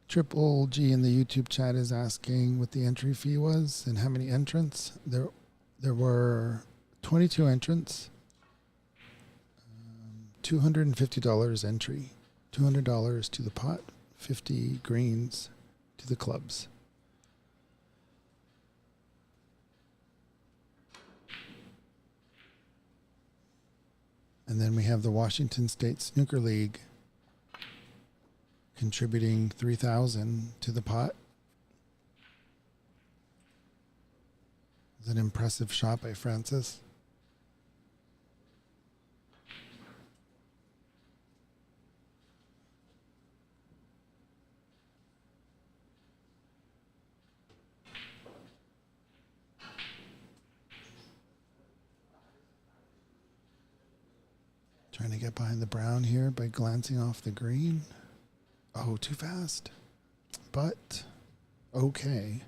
Triple G in the YouTube chat is asking what the entry fee was and how many entrants. There were 22 entrants, $250 entry, $200 to the pot, 50 greens to the clubs. And then we have the Washington State Snooker League contributing $3,000 to the pot. It was an impressive shot by Francis. Trying to get behind the brown here by glancing off the green. Oh, too fast. But okay.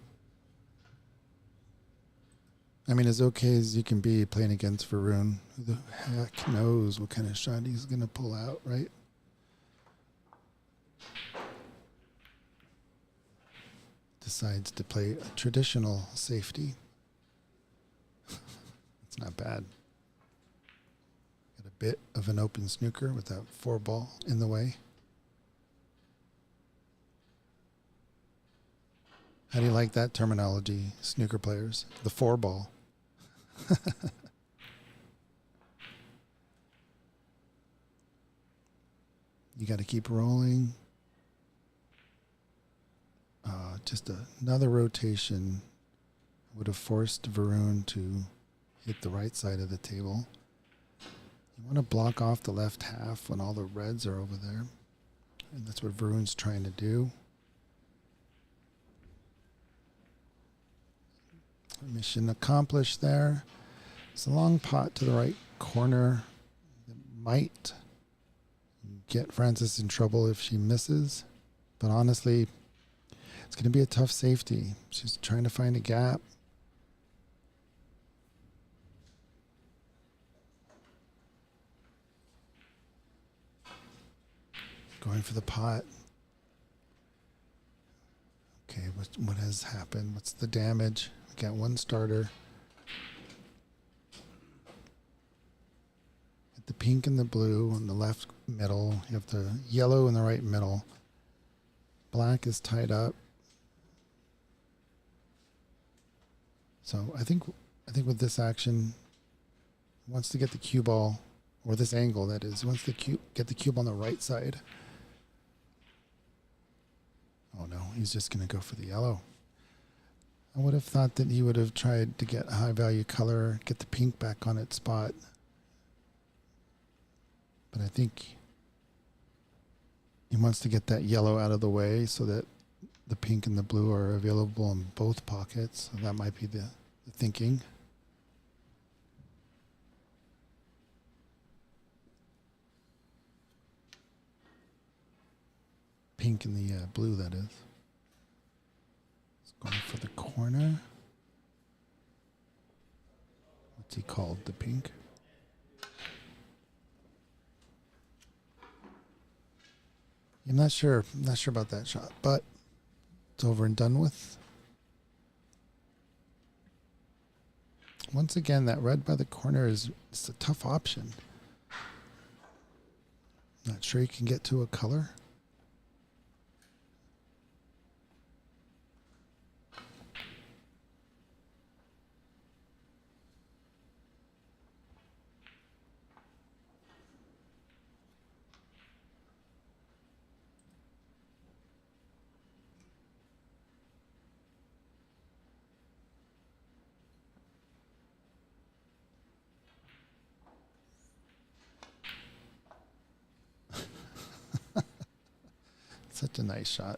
I mean, as okay as you can be playing against Verun. Who the heck knows what kind of shot he's going to pull out, right? decides to play a traditional safety. It's not bad. Got a bit of an open snooker with that 4-ball in the way. How do you like that terminology, snooker players? The 4-ball. You got to keep rolling. Just another rotation would have forced Verun to hit the right side of the table. You want to block off the left half when all the reds are over there. And that's what Verun's trying to do. Mission accomplished there. It's a long pot to the right corner that might get Frances in trouble if she misses. But honestly, it's going to be a tough safety. She's trying to find a gap. Going for the pot. Okay, what has happened? What's the damage? We got one starter. The pink and the blue in the left middle. You have the yellow in the right middle. Black is tied up. So I think with this action, he wants to get the cue ball, or this angle that is, he wants to get the cube on the right side. Oh no, he's just going to go for the yellow. I would have thought that he would have tried to get a high value color, get the pink back on its spot. But I think he wants to get that yellow out of the way so that the pink and the blue are available in both pockets. So that might be the thinking. Pink and the blue, that is. It's going for the corner. What's he called? The pink? I'm not sure about that shot, but it's over and done with. Once again, that red by the corner is a tough option. Not sure you can get to a color. Such a nice shot.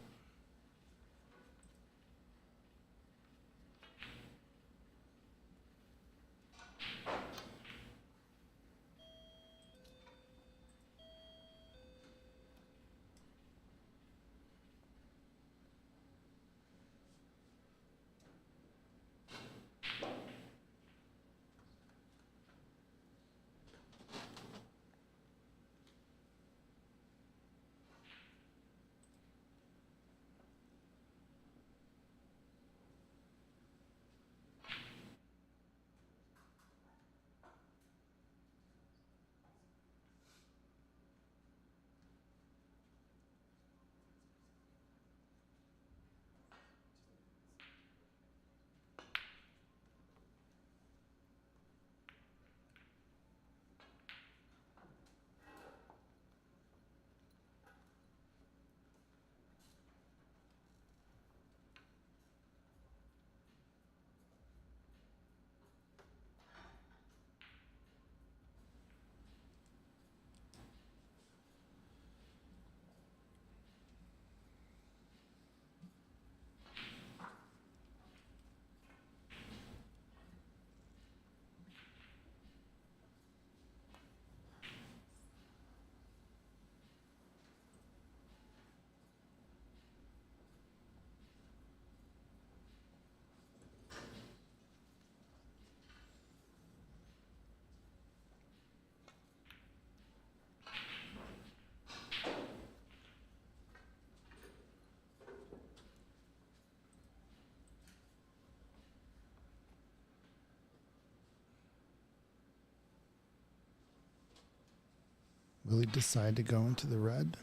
Will he decide to go into the red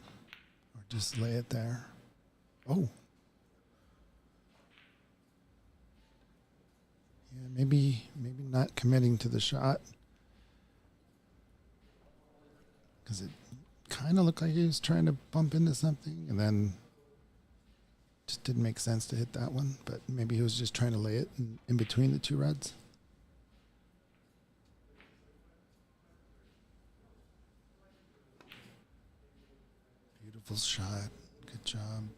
or just lay it there? Oh. Yeah, maybe not committing to the shot. Because it kind of looked like he was trying to bump into something, and then just didn't make sense to hit that one. But maybe he was just trying to lay it in between the two reds. Beautiful shot. Good job.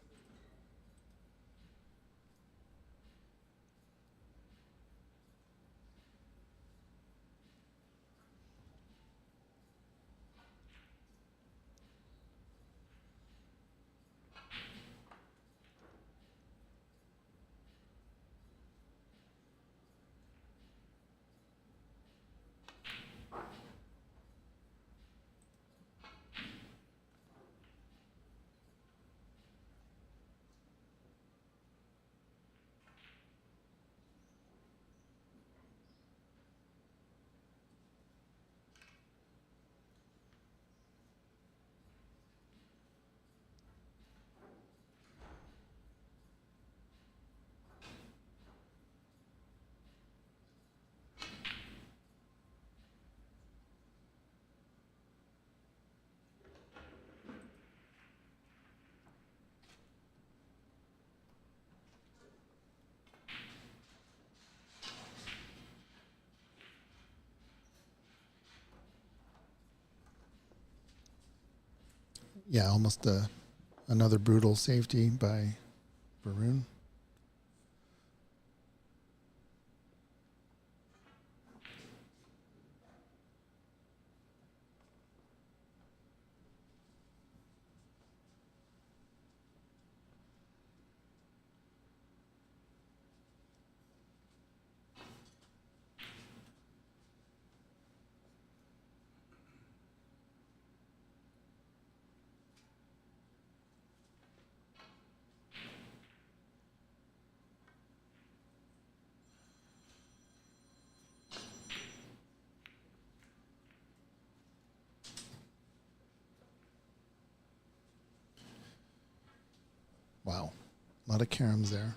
Yeah, almost another brutal safety by Verun. Wow, a lot of caroms there.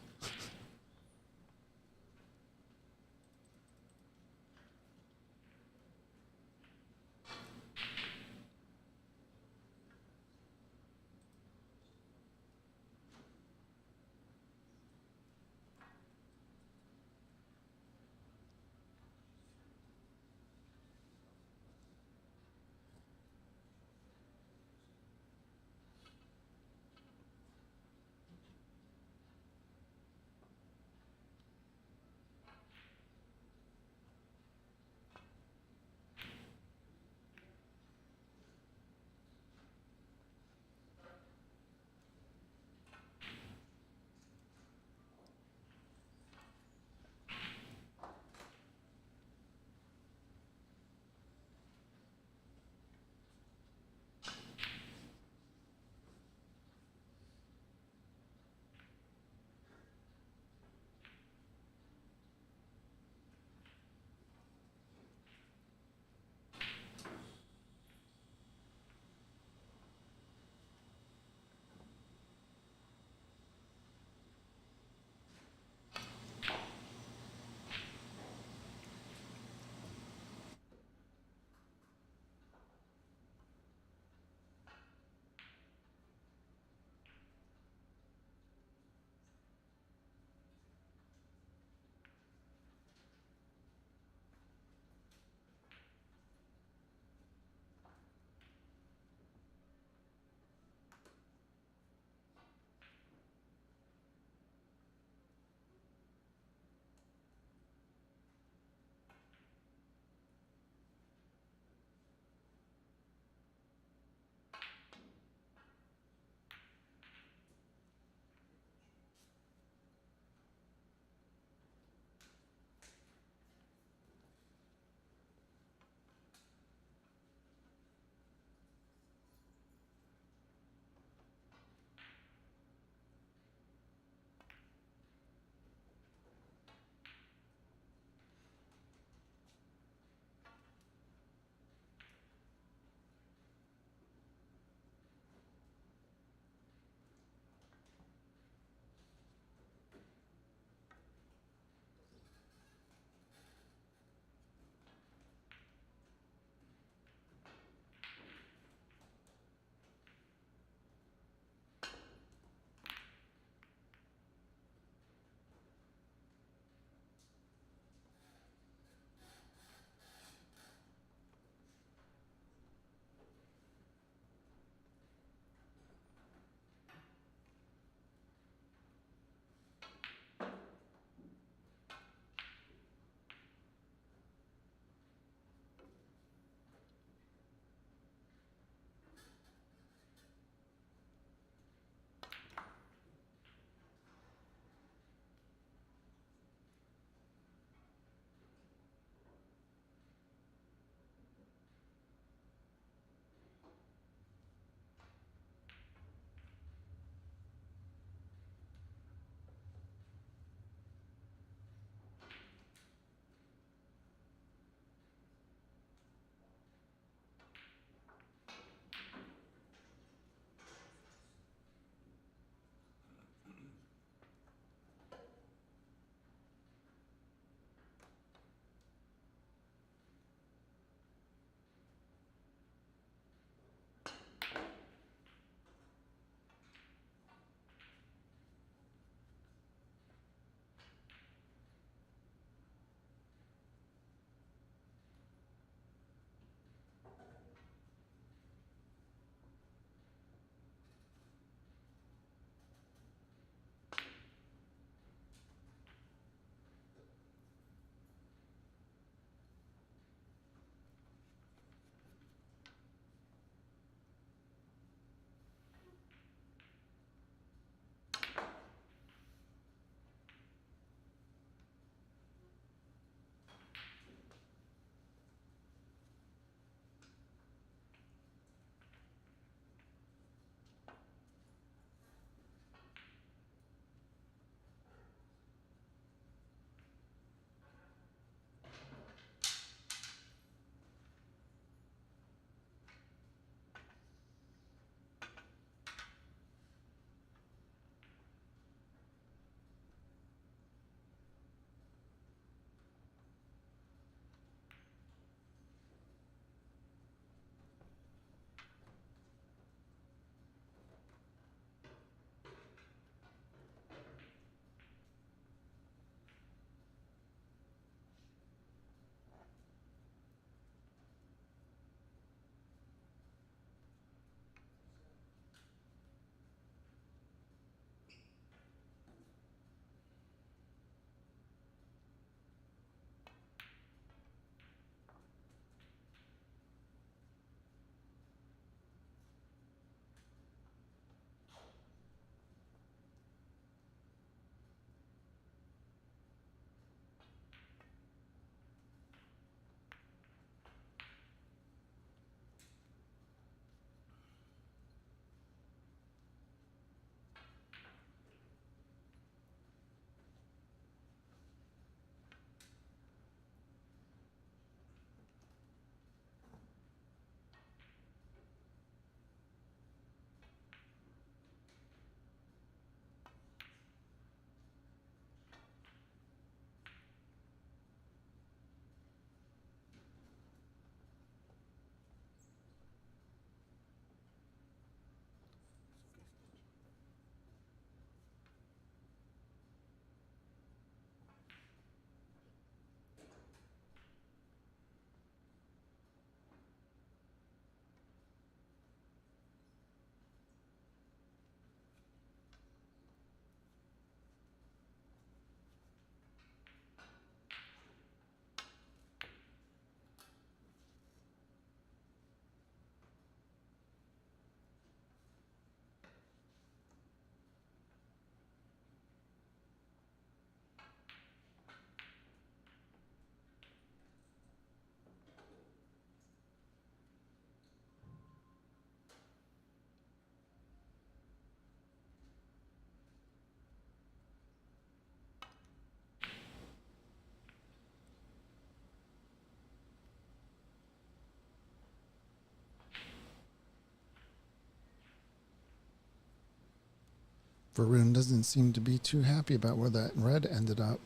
Verun doesn't seem to be too happy about where that red ended up.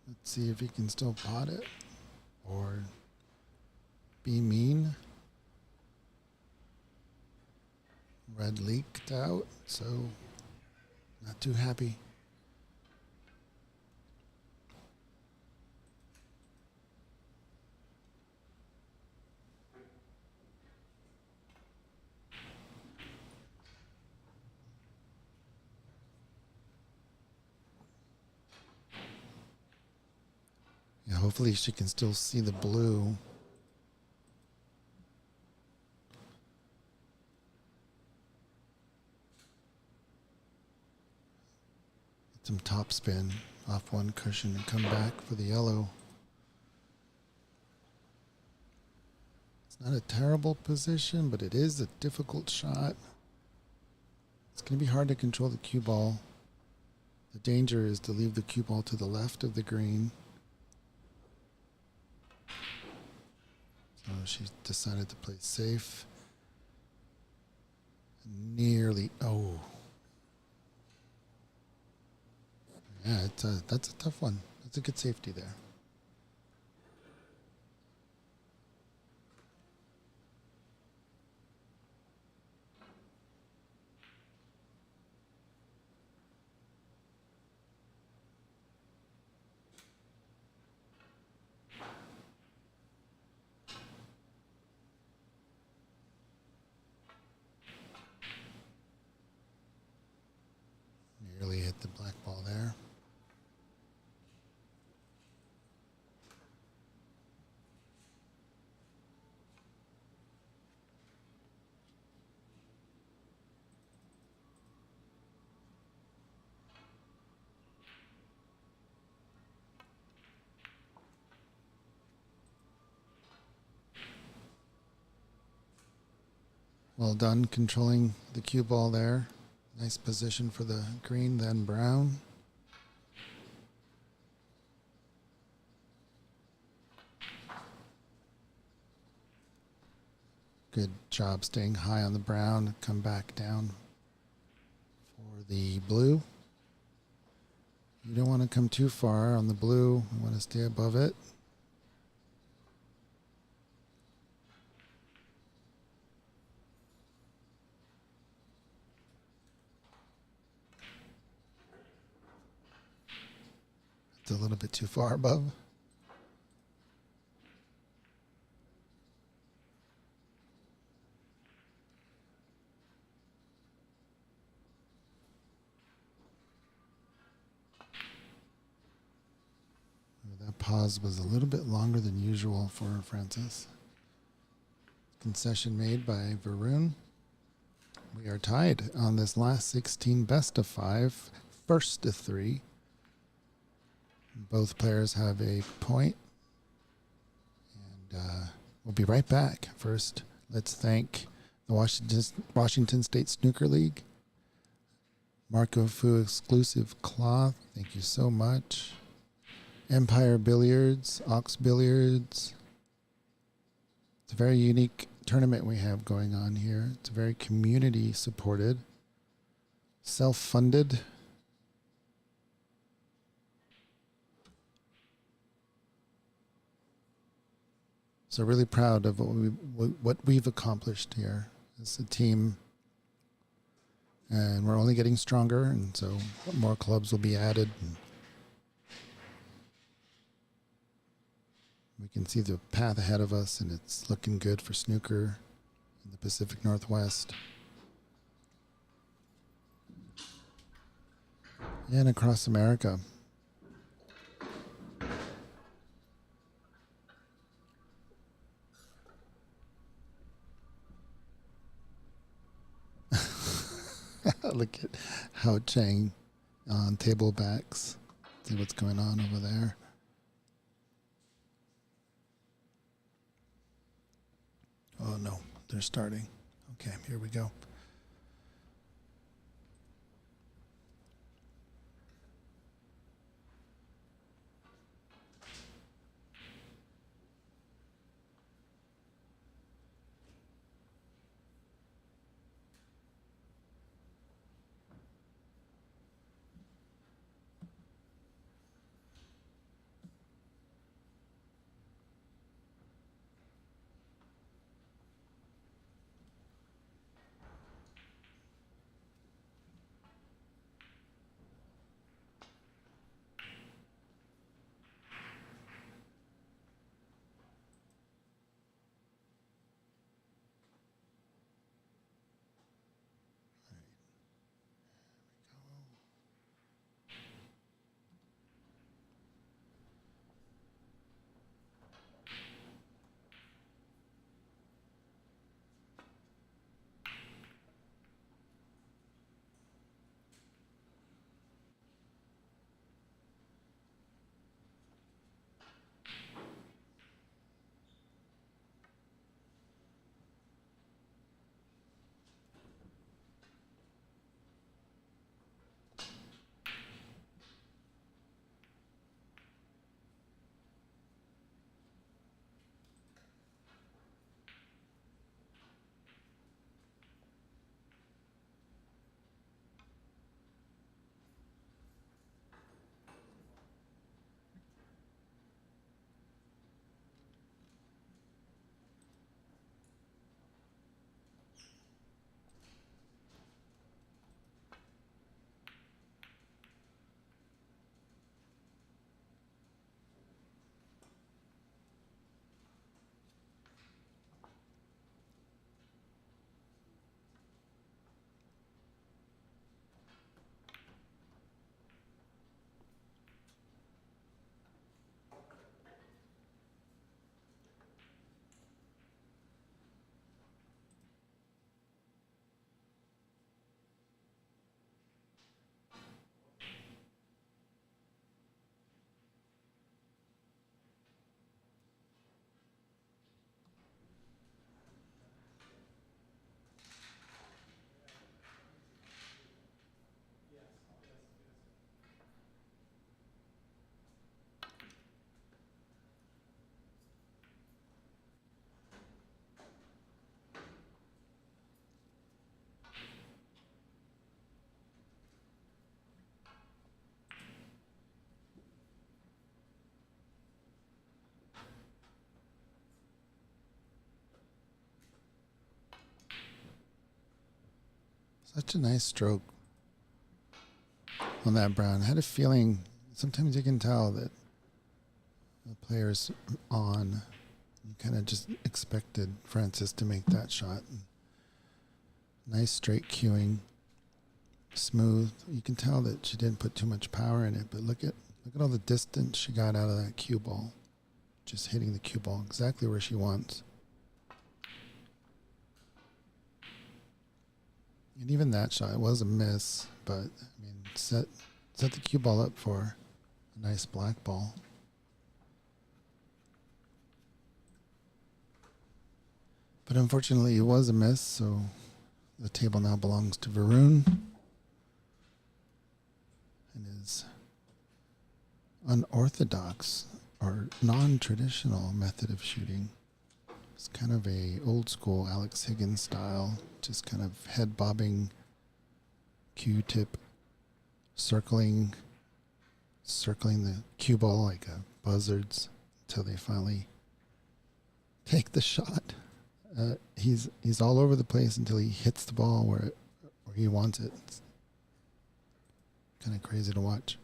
Let's see if he can still pot it or be mean. Red leaked out, so not too happy. Yeah, hopefully she can still see the blue. Get some top spin off one cushion and come back for the yellow. It's not a terrible position, but it is a difficult shot. It's going to be hard to control the cue ball. The danger is to leave the cue ball to the left of the green. So she decided to play safe. Nearly, oh. Yeah, that's a tough one. That's a good safety there. Nearly hit the black ball there. Well done controlling the cue ball there. Nice position for the green, then brown. Good job staying high on the brown. Come back down for the blue. You don't want to come too far on the blue. You want to stay above it. It's a little bit too far above. That pause was a little bit longer than usual for Francis. Concession made by Verun. We are tied on this last 16 best of 5, first to 3. Both players have a point. And we'll be right back. First, let's thank the Washington State Snooker League. Marco Fu exclusive cloth. Thank you so much. Empire Billiards, Ox Billiards. It's a very unique tournament we have going on here. It's very community supported, self-funded. So really proud of what we've accomplished here as a team. And we're only getting stronger, and so more clubs will be added. We can see the path ahead of us, and it's looking good for snooker in the Pacific Northwest. And across America. Look at how Chang on table backs. See what's going on over there. Oh no, they're starting. Okay, here we go. Such a nice stroke on that brown. I had a feeling sometimes you can tell that the player's on. You kind of just expected Francis to make that shot. Nice straight cueing, smooth. You can tell that she didn't put too much power in it, but look at all the distance she got out of that cue ball. Just hitting the cue ball exactly where she wants. And even that shot, it was a miss, but I mean, set the cue ball up for a nice black ball. But unfortunately, it was a miss, so the table now belongs to Verun and his unorthodox or non-traditional method of shooting. It's kind of a old school Alex Higgins style, just kind of head bobbing, Q-tip, circling the cue ball like a buzzards until they finally take the shot. He's all over the place until he hits the ball where he wants it. It's kind of crazy to watch.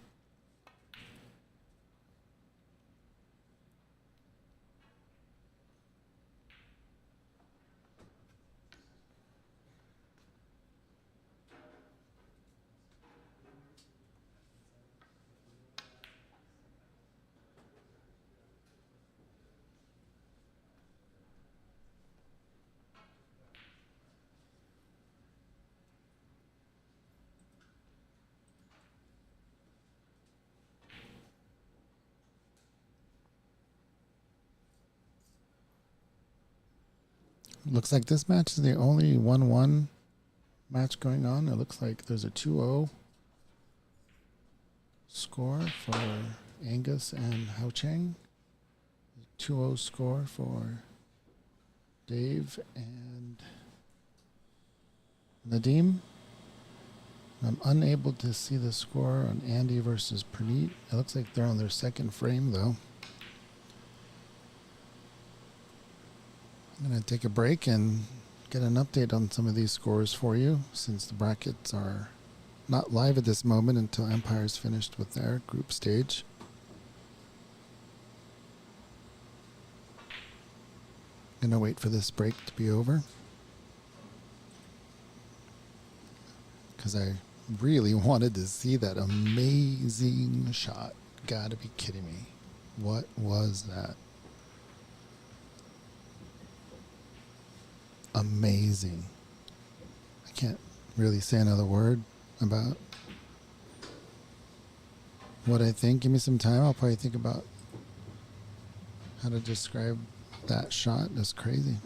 Looks like this match is the only 1-1 match going on. It looks like there's a 2-0 score for Angus and Chang. 2-0 score for Dave and Nadim. I'm unable to see the score on Andy versus Praneet. It looks like they're on their second frame though. I'm going to take a break and get an update on some of these scores for you, since the brackets are not live at this moment until Empire's finished with their group stage. I'm going to wait for this break to be over, because I really wanted to see that amazing shot. Gotta be kidding me. What was that? Amazing. I can't really say another word about what I think. Give me some time. I'll probably think about how to describe that shot. That's crazy.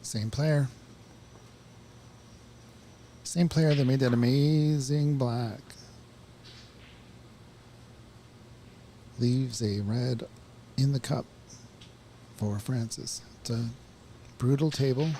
Same player. Same player that made that amazing black. Leaves a red in the cup for Francis. It's a brutal table.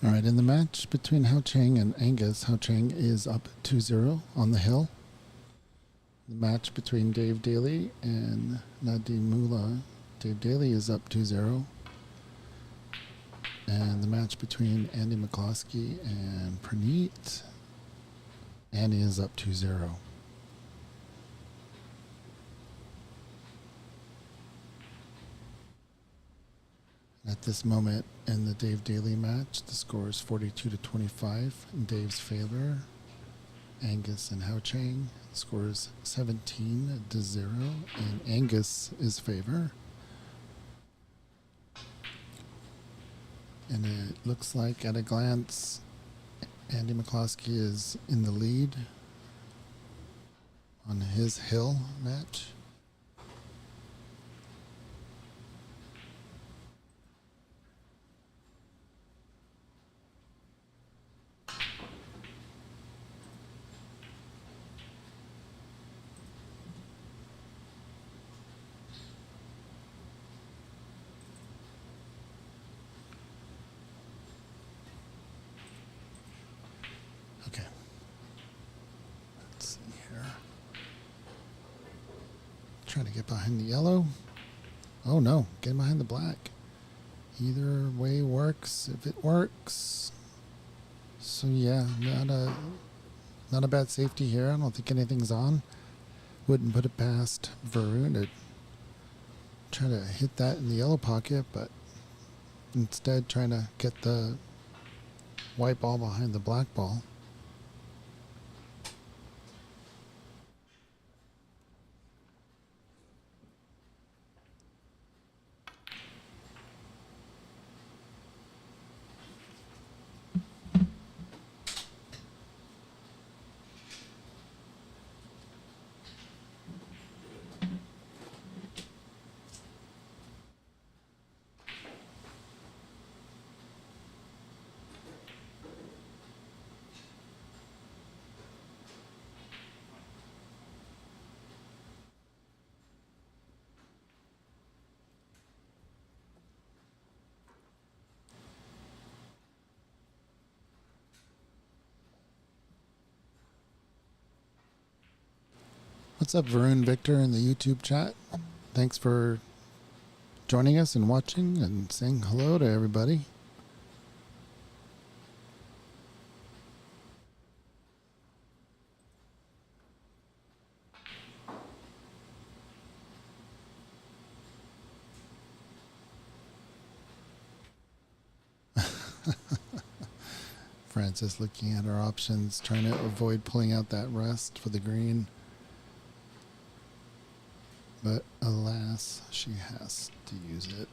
All right, in the match between Hao Chang and Angus, Hao Chang is up 2-0 on the hill. The match between Dave Daly and Nadim Mullah, Dave Daly is up 2-0. And the match between Andy McCloskey and Praneet, Andy is up 2-0. At this moment in the Dave Daly match, the score is 42-25 in Dave's favor. Angus and Hao Chang, the score is 17-0 in Angus's favor. And it looks like at a glance, Andy McCloskey is in the lead on his hill match. Okay. Let's see here. Trying to get behind the yellow. Oh no, get behind the black. Either way works if it works. So yeah, not a bad safety here. I don't think anything's on. Wouldn't put it past Verun to try to hit that in the yellow pocket, but instead trying to get the white ball behind the black ball. What's up, Verun Victor in the YouTube chat? Thanks for joining us and watching and saying hello to everybody. Francis looking at our options, trying to avoid pulling out that rest for the green. But alas, she has to use it.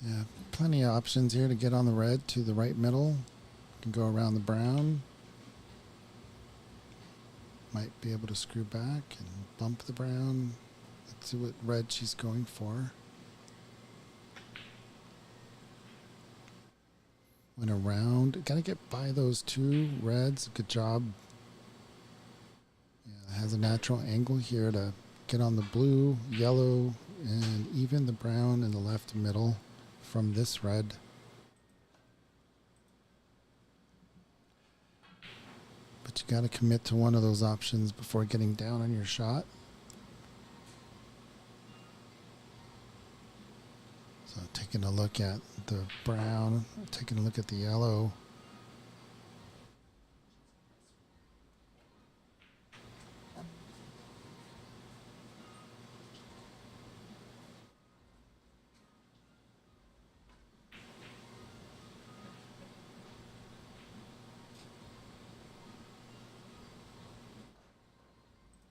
Yeah, plenty of options here to get on the red to the right middle. Can go around the brown. Might be able to screw back and bump the brown. Let's see what red she's going for. Went around. Gotta get by those two reds. Good job. Yeah, it has a natural angle here to get on the blue, yellow, and even the brown in the left middle from this red. But you gotta commit to one of those options before getting down on your shot. So taking a look at the brown, taking a look at the yellow.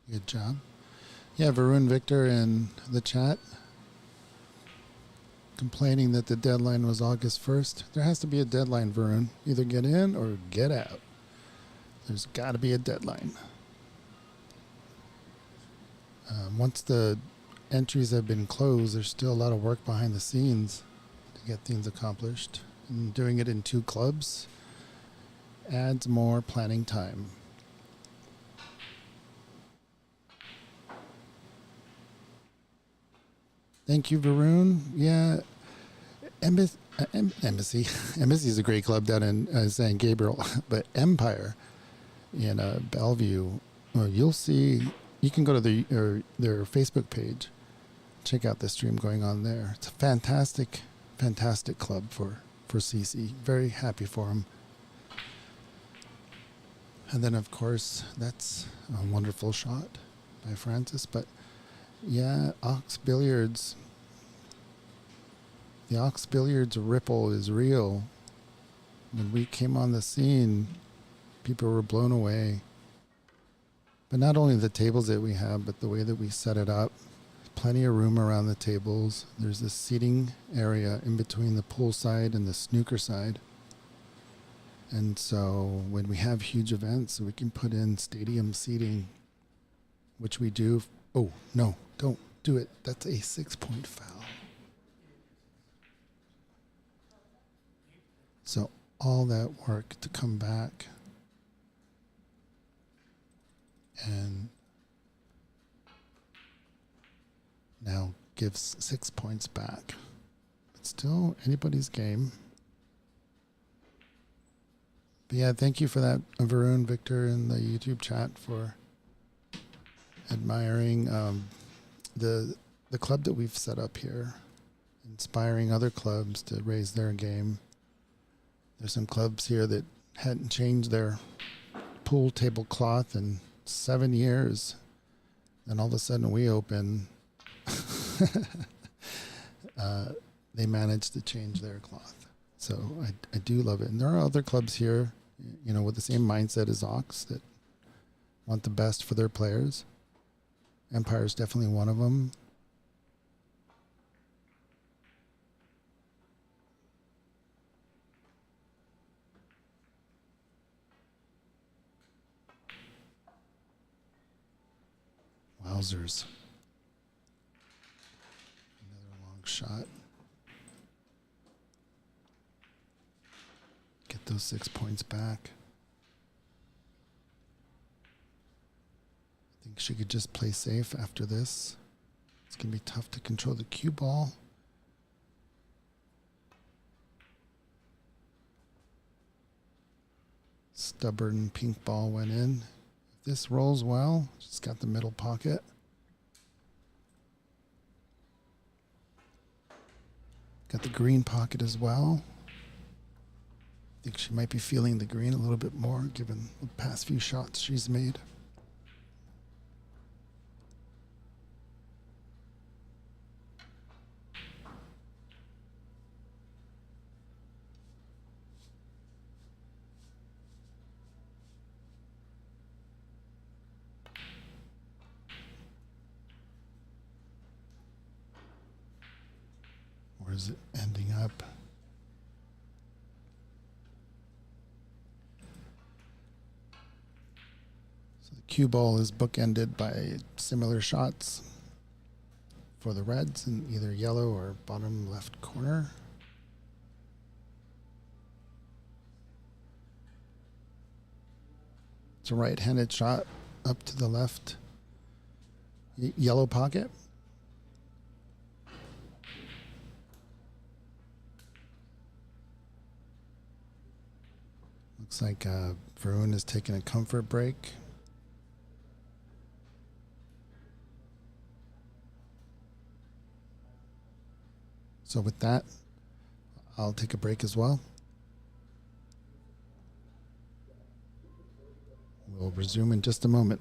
Good job. Yeah, Verun Victor in the chat complaining that the deadline was August 1st. There has to be a deadline, Verun. Either get in or get out. There's got to be a deadline. Once the entries have been closed, there's still a lot of work behind the scenes to get things accomplished. And doing it in 2 clubs adds more planning time. Thank you, Verun. Yeah, Embassy. Embassy is a great club down in San Gabriel, but Empire in Bellevue, well, you'll see. You can go to their Facebook page, check out the stream going on there. It's a fantastic, fantastic club for CC. Very happy for him. And then, of course, that's a wonderful shot by Francis. But yeah, Ox Billiards. The Ox Billiards ripple is real. When we came on the scene, people were blown away. But not only the tables that we have, but the way that we set it up. Plenty of room around the tables. There's this seating area in between the pool side and the snooker side. And so when we have huge events, we can put in stadium seating, which we do. Oh, no, don't do it. That's a 6-point foul. So all that work to come back and now gives 6 points back. But still anybody's game. But yeah, thank you for that, Verun, Victor, in the YouTube chat for admiring the club that we've set up here, inspiring other clubs to raise their game. There's some clubs here that hadn't changed their pool tablecloth in 7 years. Then all of a sudden we open, they managed to change their cloth. So I do love it. And there are other clubs here, you know, with the same mindset as Ox that want the best for their players. Empire is definitely one of them. Wowzers. Another long shot. Get those 6 points back. I think she could just play safe after this. It's going to be tough to control the cue ball. Stubborn pink ball went in. If this rolls well, she's got the middle pocket. Got the green pocket as well. I think she might be feeling the green a little bit more given the past few shots she's made. Where is it ending up? So the cue ball is bookended by similar shots for the Reds in either yellow or bottom left corner. It's a right-handed shot up to the left yellow pocket. Looks like Verun is taking a comfort break. So with that, I'll take a break as well. We'll resume in just a moment.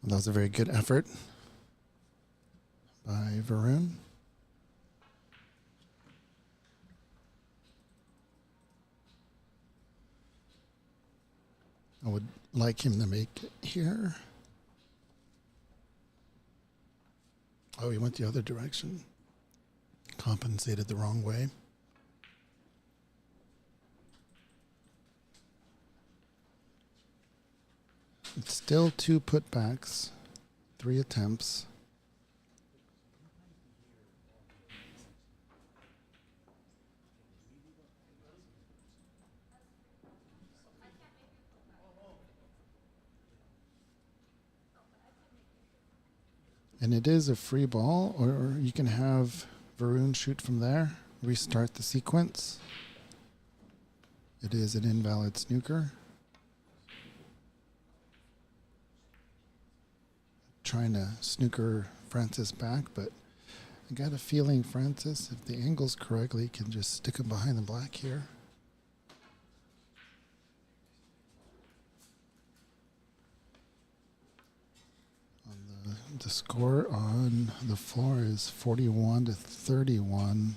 That was a very good effort by Verun. I would like him to make it here. Oh, he went the other direction. Compensated the wrong way. It's still 2 putbacks, 3 attempts. And it is a free ball, or you can have Verun shoot from there, restart the sequence. It is an invalid snooker. Trying to snooker Francis back, but I got a feeling Francis, if the angle's correctly, can just stick him behind the black here. The score on the floor is 41-31.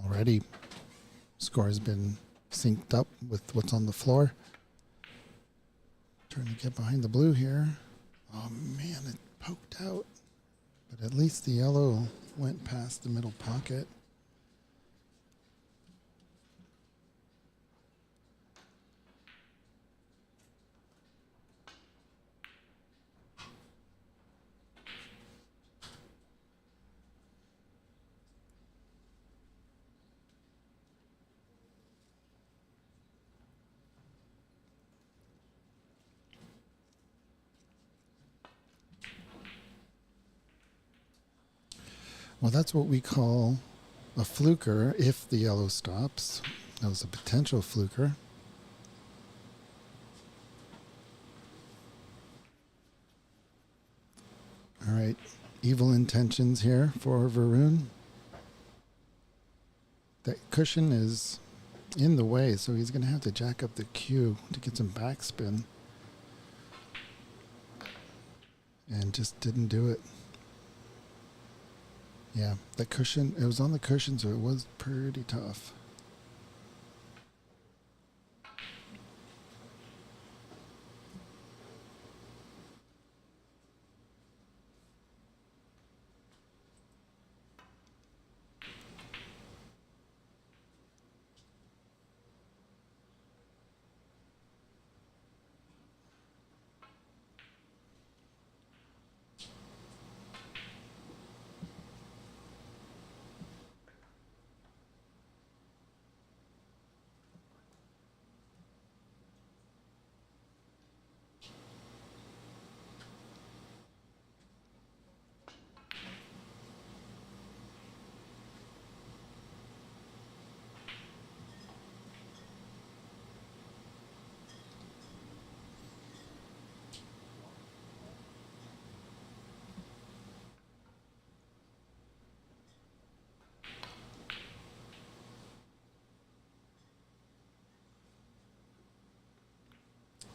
Already, score has been synced up with what's on the floor. Trying to get behind the blue here. Oh man, it poked out. But at least the yellow went past the middle pocket. Well, that's what we call a fluker if the yellow stops. That was a potential fluker. All right, evil intentions here for Verun. That cushion is in the way, so he's going to have to jack up the cue to get some backspin. And just didn't do it. Yeah, that cushion, it was on the cushion, so it was pretty tough.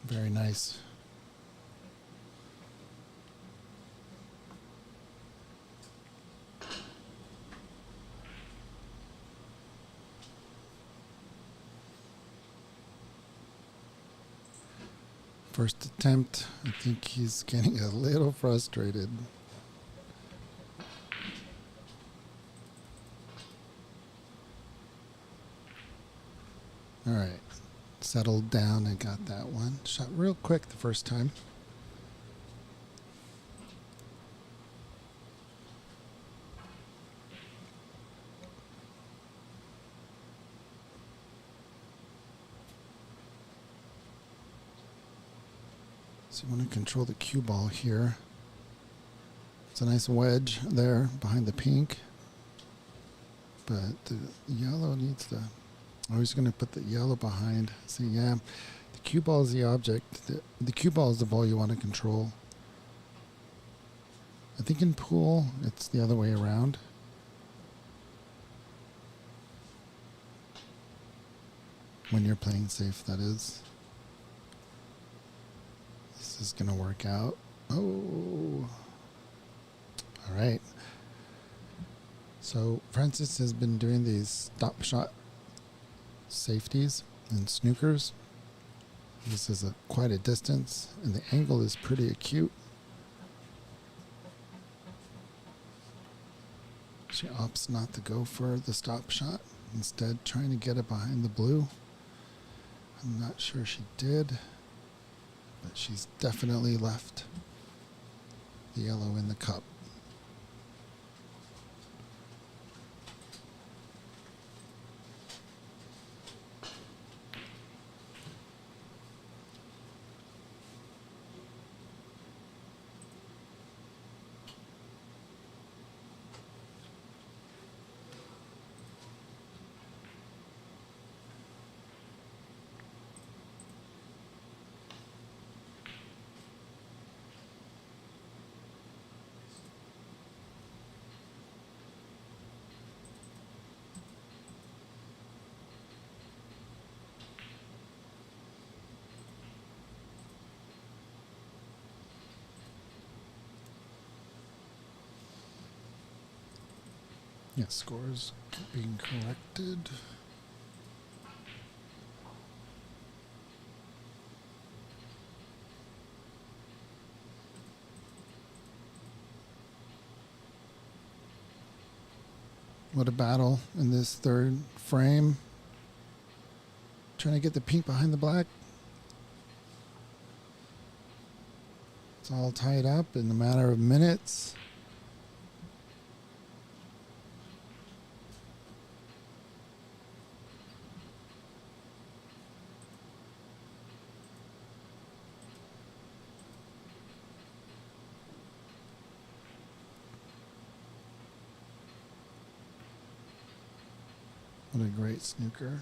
Very nice. First attempt, I think he's getting a little frustrated. All right, settled down and got that one. Shot real quick the first time. So you want to control the cue ball here. It's a nice wedge there behind the pink. But the yellow needs the... I was going to put the yellow behind. See, yeah, the cue ball is the object. The cue ball is the ball you want to control. I think in pool, it's the other way around. When you're playing safe, that is. This is going to work out. Oh. All right. So Francis has been doing these stop shot safeties and snookers. This is quite a distance, and the angle is pretty acute. She opts not to go for the stop shot, instead trying to get it behind the blue. I'm not sure she did, but she's definitely left the yellow in the cup. Yes, scores being corrected. What a battle in this third frame. Trying to get the pink behind the black. It's all tied up in a matter of minutes. What a great snooker.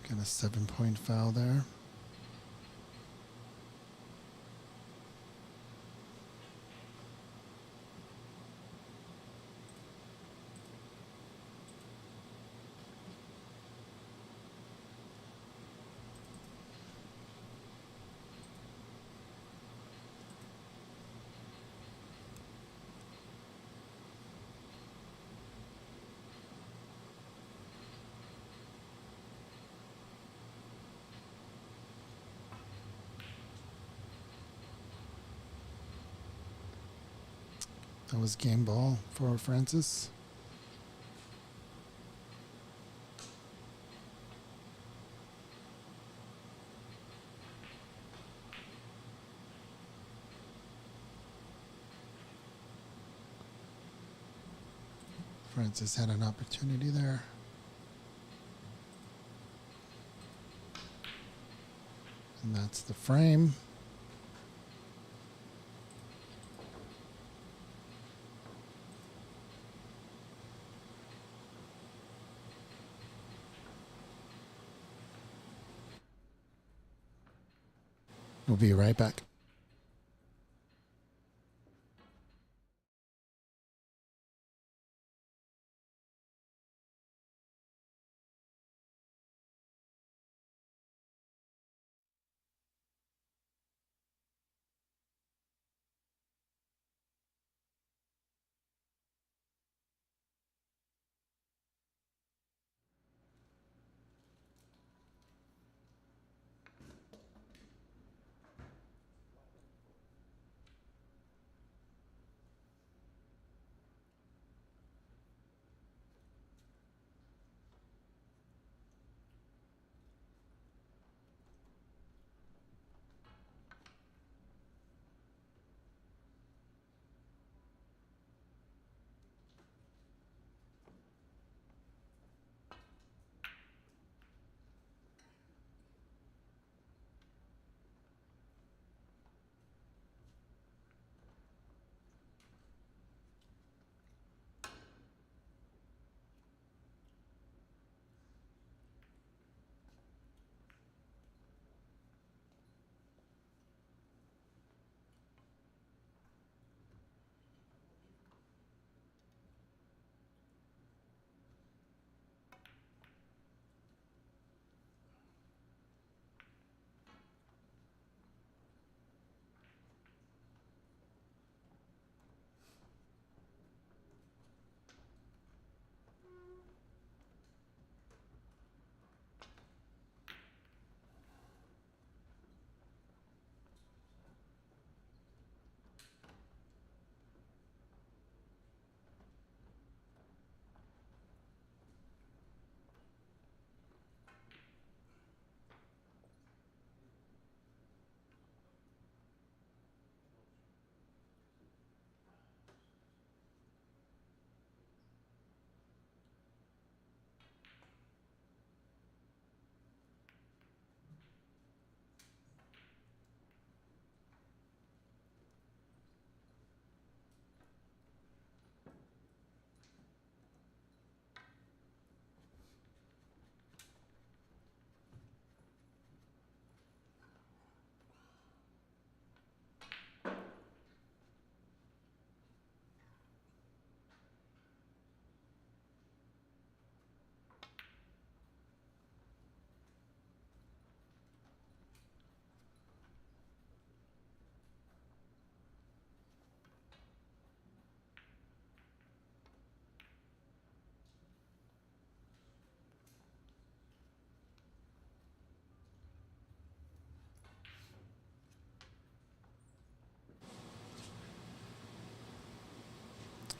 Got a 7-point foul there. That was game ball for Francis. Francis had an opportunity there. And that's the frame. We'll be right back.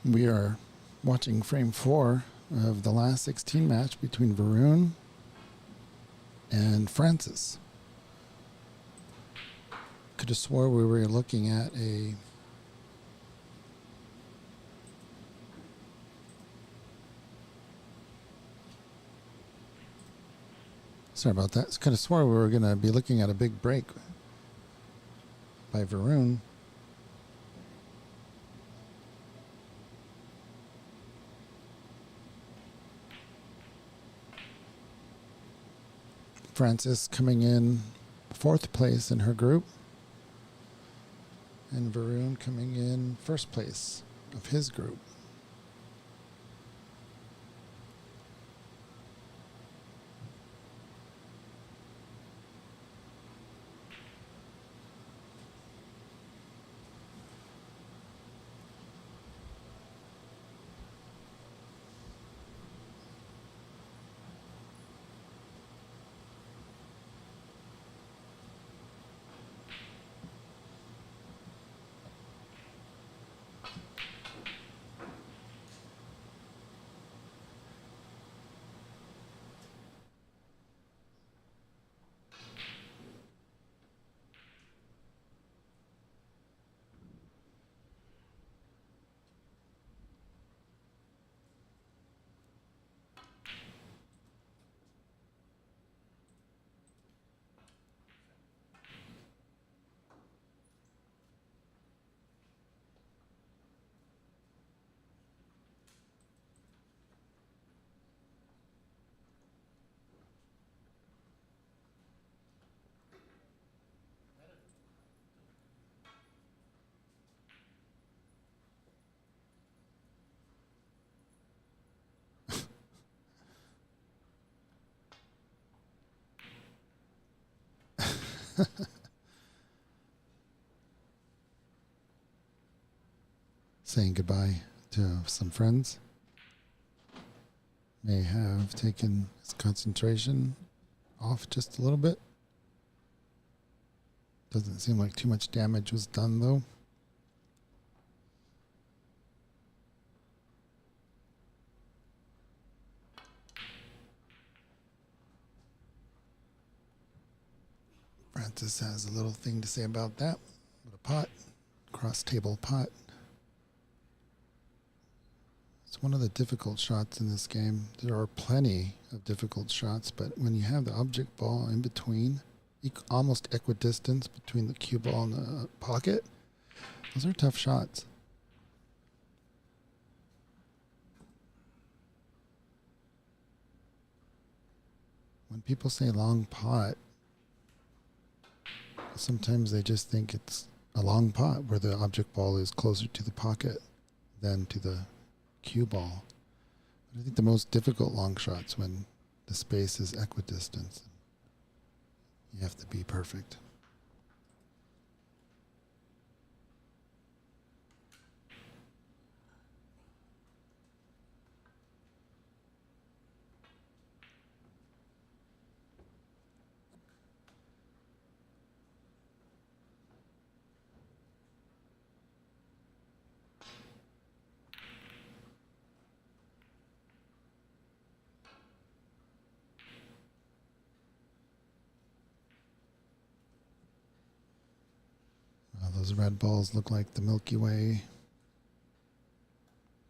We are watching frame 4 of the last 16 match between Verun and Francis. Could have swore we were looking at a sorry about that. Could have swore we were going to be looking at a big break by Verun. Francis coming in 4th place in her group, and Verun coming in 1st place of his group. Saying goodbye to some friends. May have taken his concentration off just a little bit. Doesn't seem like too much damage was done though. Francis has a little thing to say about that. With a pot, cross table pot. It's one of the difficult shots in this game. There are plenty of difficult shots, but when you have the object ball in between, almost equidistance between the cue ball and the pocket, those are tough shots. When people say long pot, sometimes they just think it's a long pot where the object ball is closer to the pocket than to the cue ball. But I think the most difficult long shots when the space is equidistant. You have to be perfect. Those red balls look like the Milky Way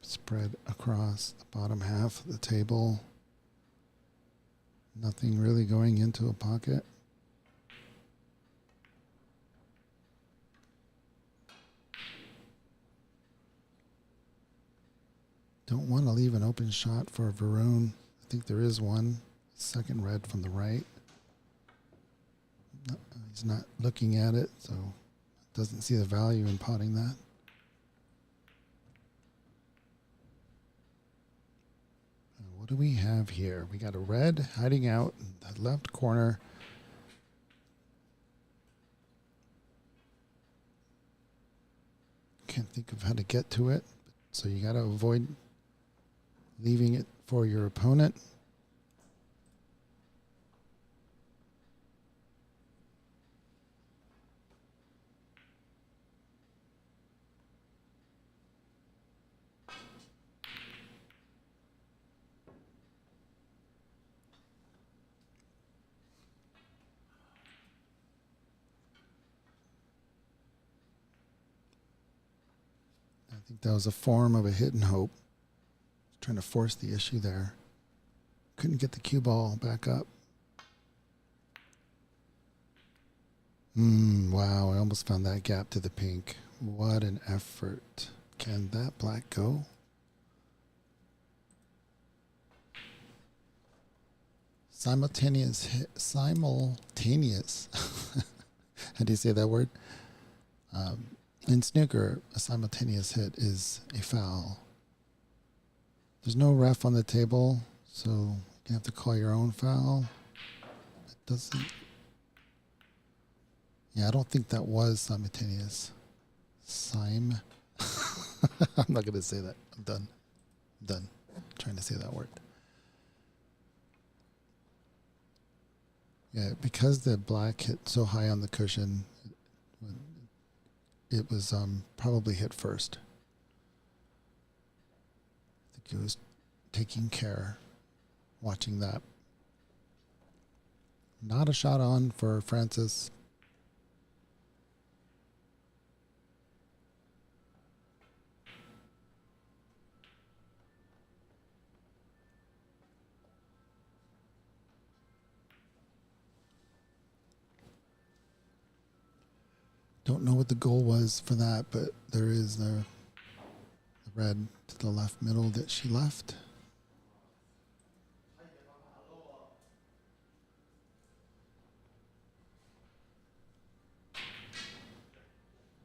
spread across the bottom half of the table. Nothing really going into a pocket. Don't want to leave an open shot for Verun. I think there is one. Second red from the right. No, he's not looking at it, so doesn't see the value in potting that. What do we have here? We got a red hiding out in the left corner. Can't think of how to get to it, so you got to avoid leaving it for your opponent. think that was a form of a hit and hope. Trying to force the issue there. Couldn't get the cue ball back up. Wow, I almost found that gap to the pink. What an effort. Can that black go? Simultaneous hit. Simultaneous. How do you say that word? In snooker, a simultaneous hit is a foul. There's no ref on the table, so you have to call your own foul. It doesn't. Yeah, I don't think that was simultaneous. I'm not going to say that. I'm done. Trying to say that word. Yeah, because the black hit so high on the cushion, it was probably hit first. I think he was taking care, watching that. Not a shot on for Francis. Don't know what the goal was for that, but there is the red to the left middle that she left.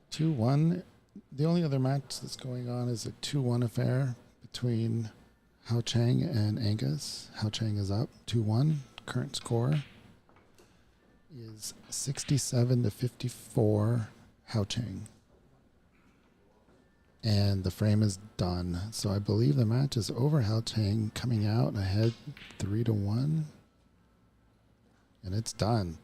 Two one. The only other match that's going on is a 2-1 affair between Hao Chang and Angus. Hao Chang is up 2-1. Current score is 67-54 Hao Chang. And the frame is done. So I believe the match is over. Hao Chang coming out ahead 3-1. And it's done.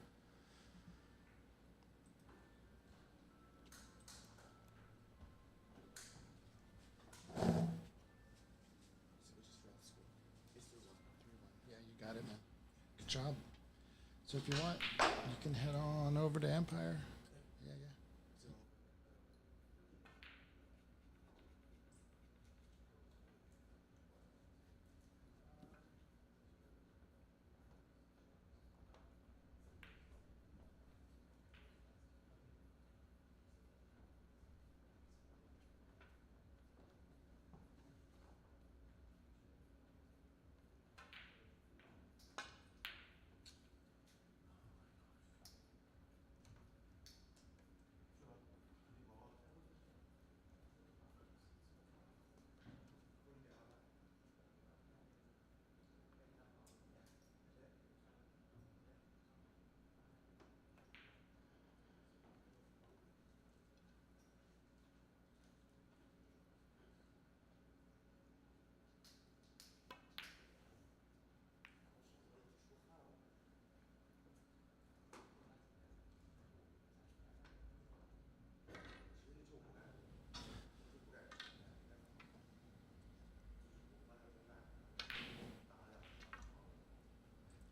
Yeah, you got it, man. Good job. So if you want, you can head on over to Empire. Yeah, yeah.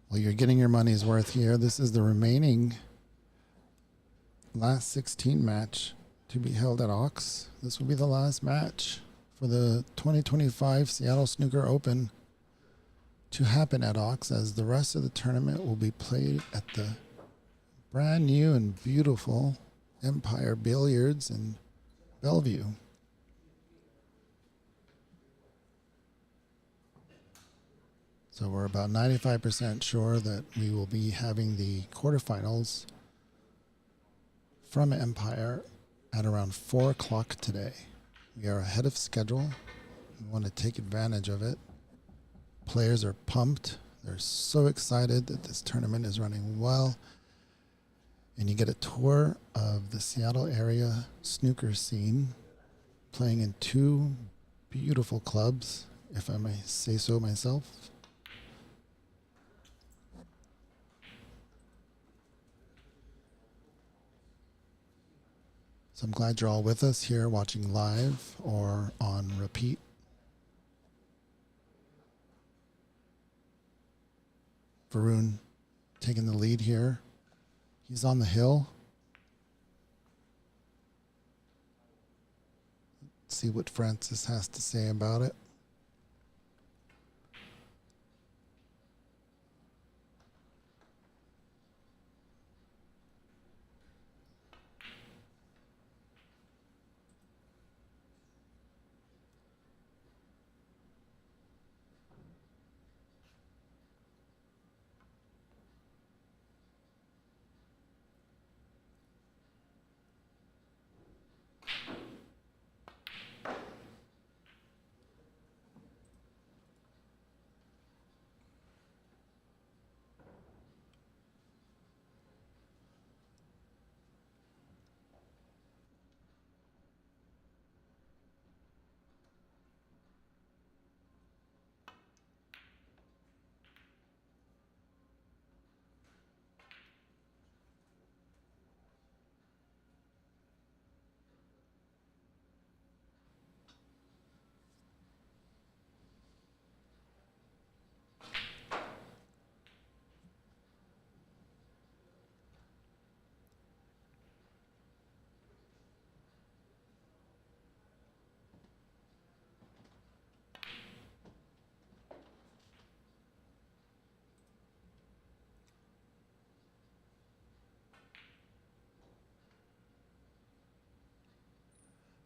Well, you're getting your money's worth here. This is the remaining last 16 match to be held at Ox. This will be the last match for the 2025 Seattle Snooker Open to happen at Ox, as the rest of the tournament will be played at the brand new and beautiful Empire Billiards in Bellevue. So we're about 95% sure that we will be having the quarterfinals from Empire at around 4 o'clock today. We are ahead of schedule. We want to take advantage of it. Players are pumped. They're so excited that this tournament is running well. And you get a tour of the Seattle area snooker scene, playing in 2 beautiful clubs, if I may say so myself. So I'm glad you're all with us here watching live or on repeat. Verun taking the lead here. He's on the hill. Let's see what Francis has to say about it.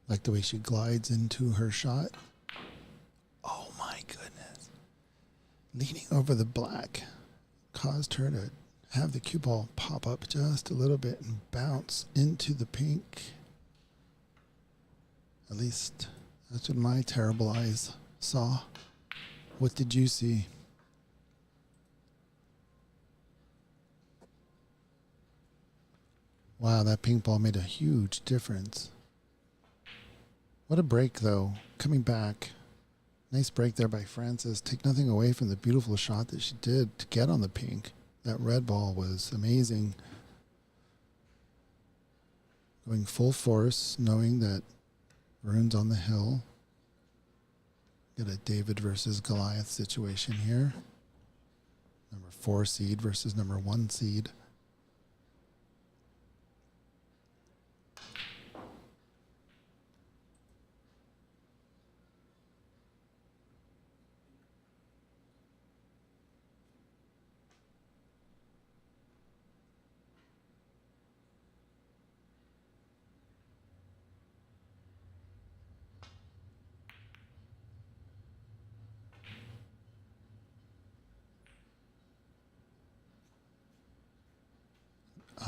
Like the way she glides into her shot. Oh my goodness. Leaning over the black caused her to have the cue ball pop up just a little bit and bounce into the pink. At least that's what my terrible eyes saw. What did you see? Wow, that pink ball made a huge difference. What a break, though. Coming back. Nice break there by Francis. Take nothing away from the beautiful shot that she did to get on the pink. That red ball was amazing. Going full force, knowing that Verun's on the hill. Got a David versus Goliath situation here. Number 4 seed versus number 1 seed.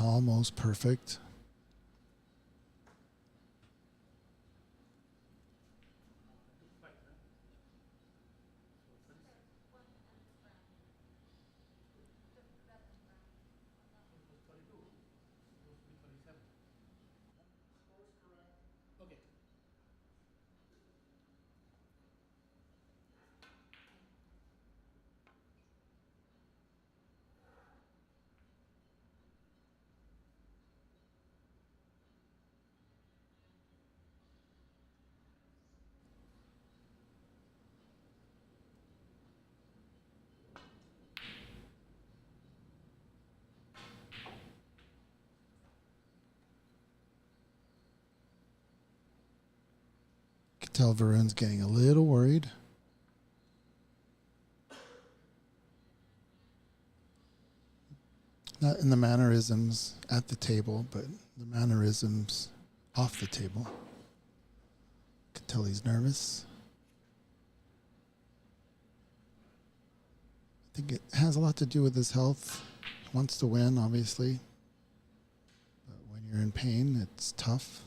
Almost perfect. Can tell Verun's getting a little worried. Not in the mannerisms at the table, but the mannerisms off the table. Can tell he's nervous. I think it has a lot to do with his health. He wants to win, obviously. But when you're in pain, it's tough.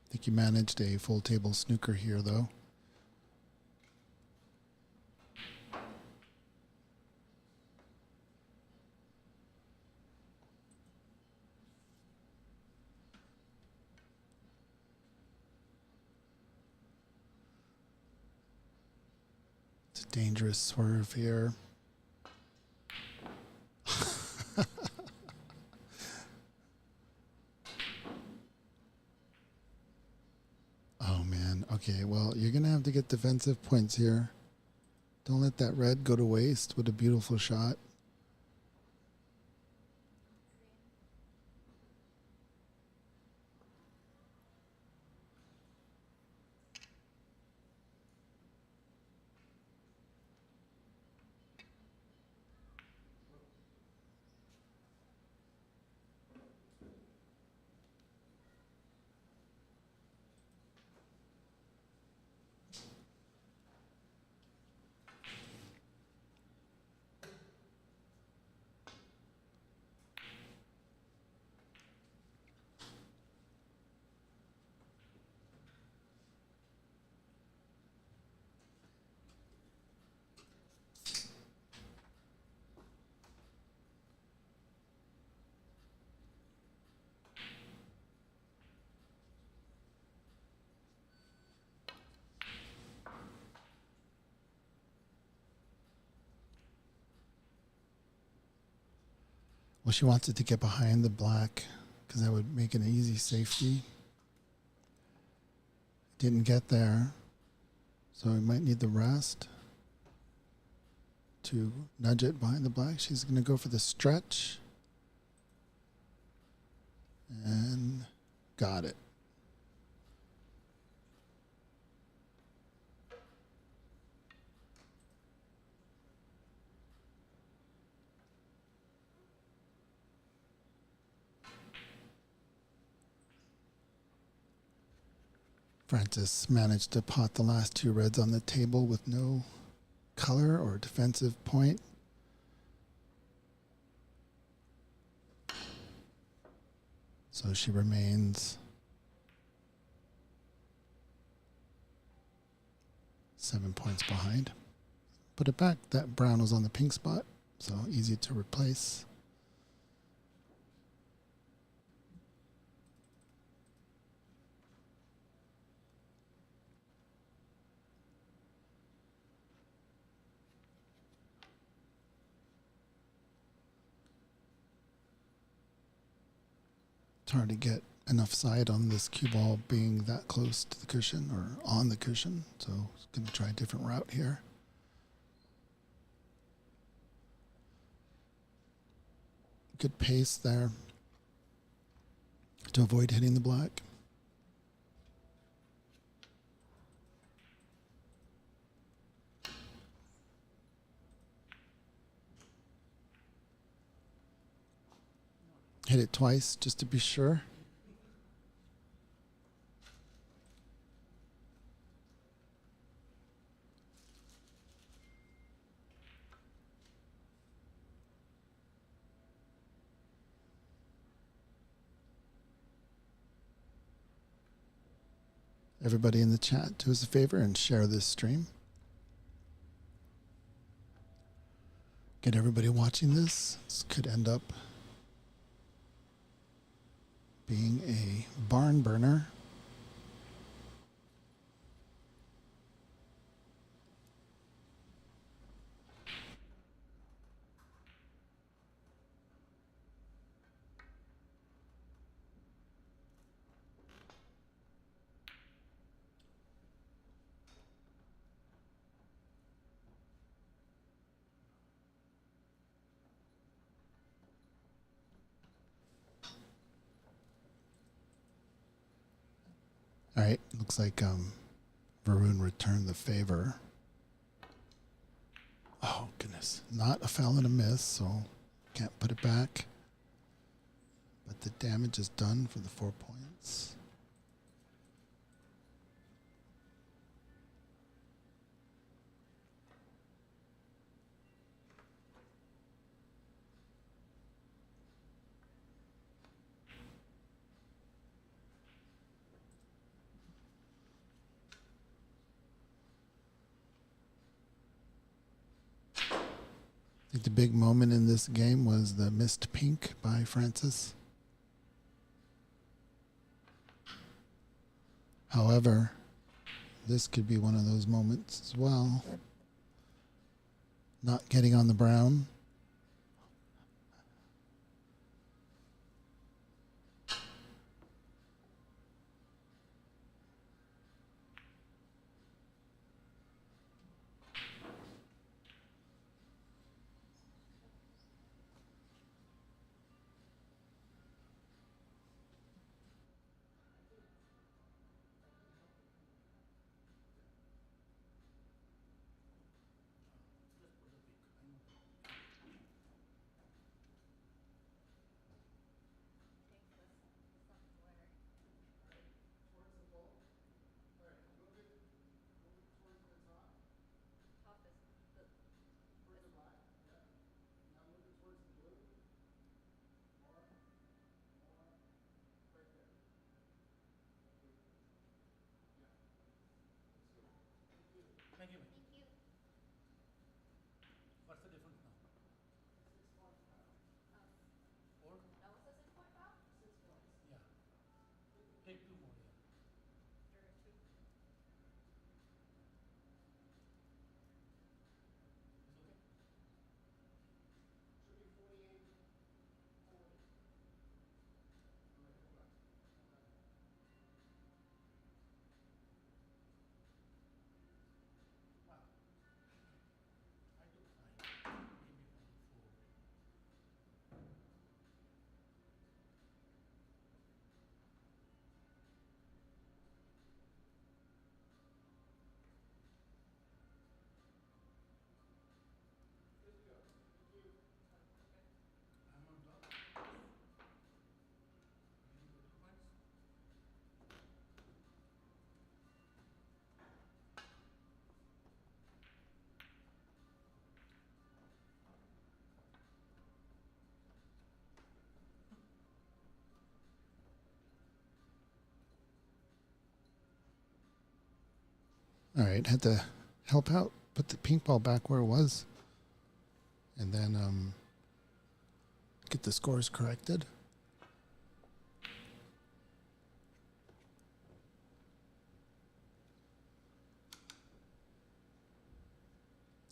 I think he managed a full table snooker here, though. It's a dangerous swerve here. Oh man, okay, well, you're gonna have to get defensive points here. Don't let that red go to waste with a beautiful shot. Well, she wants it to get behind the black because that would make an easy safety. Didn't get there, so we might need the rest to nudge it behind the black. She's going to go for the stretch. And got it. Francis managed to pot the last two reds on the table with no color or defensive point. So she remains 7 points behind. Put it back. That brown was on the pink spot, so easy to replace. It's hard to get enough side on this cue ball being that close to the cushion or on the cushion, so it's going to try a different route here. Good pace there to avoid hitting the black. Hit it twice just to be sure. Everybody in the chat, do us a favor and share this stream. Get everybody watching this. This could end up being a barn burner. All right, looks like Verun returned the favor. Oh, goodness. Not a foul and a miss, so can't put it back. But the damage is done for the 4 points. I think the big moment in this game was the missed pink by Francis. However, this could be one of those moments as well. Not getting on the brown. All right, had to help out, put the pink ball back where it was, and then get the scores corrected.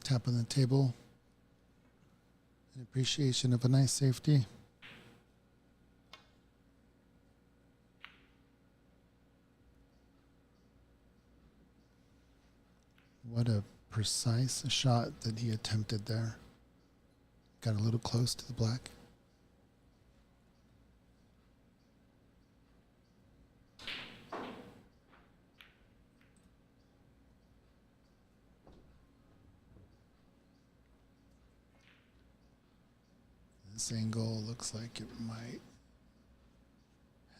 Tap on the table in appreciation of a nice safety. What a precise shot that he attempted there. Got a little close to the black. This angle looks like it might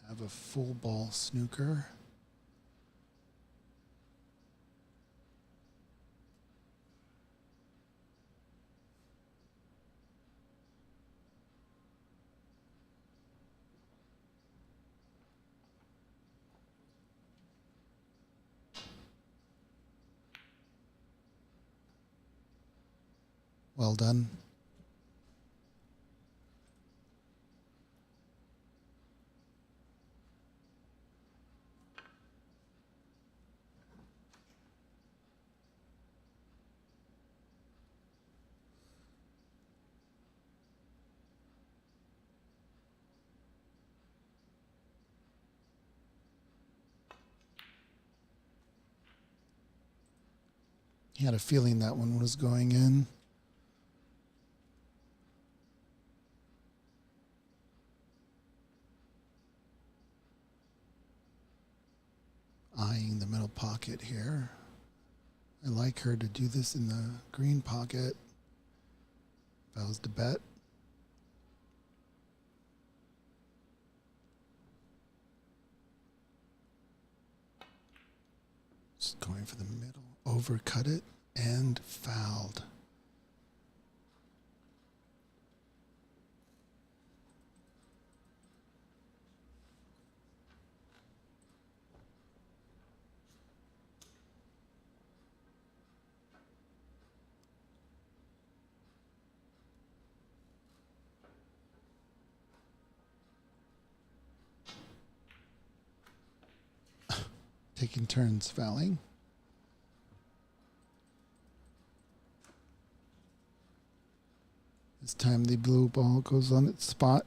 have a full ball snooker. Well done. He had a feeling that one was going in. Eyeing the middle pocket here. I like her to do this in the green pocket. If I was to bet. Just going for the middle. Overcut it and fouled. Taking turns fouling. This time the blue ball goes on its spot.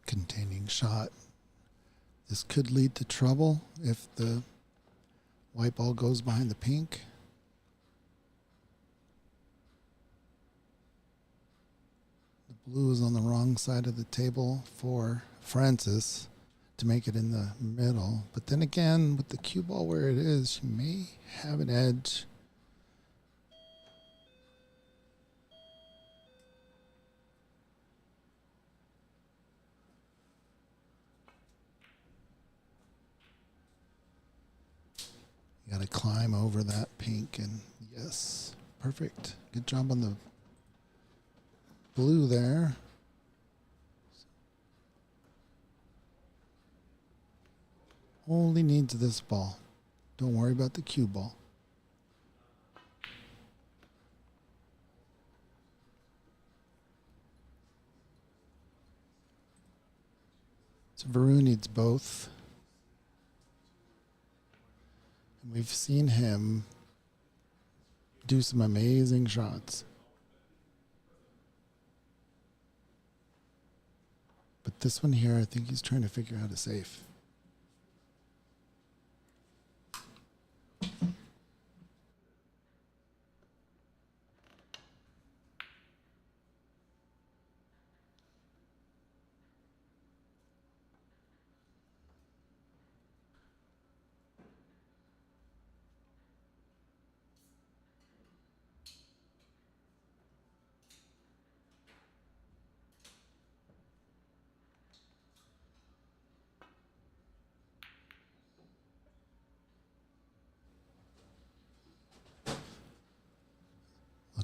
Containing shot. This could lead to trouble if the white ball goes behind the pink. The blue is on the wrong side of the table for Francis to make it in the middle. But then again, with the cue ball where it is, she may have an edge. You got to climb over that pink, and yes, perfect. Good job on the blue there. Only needs this ball. Don't worry about the cue ball. So Verun needs both. We've seen him do some amazing shots. But this one here, I think he's trying to figure out a safe.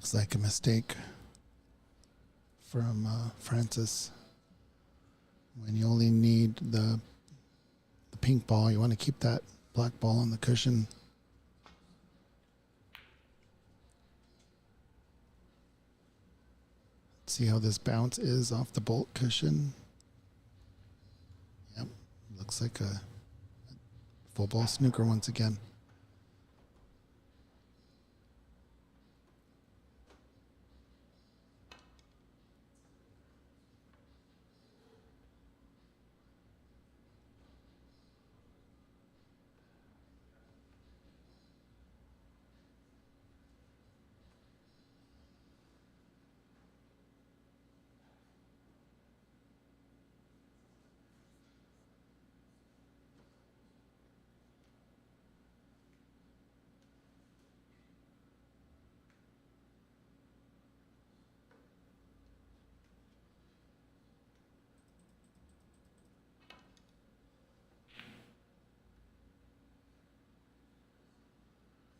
Looks like a mistake from Francis. When you only need the pink ball, you want to keep that black ball on the cushion. Let's see how this bounce is off the bolt cushion. Yep, looks like a full ball snooker once again.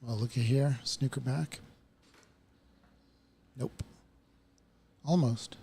Well, looky here, snooker back. Nope. Almost.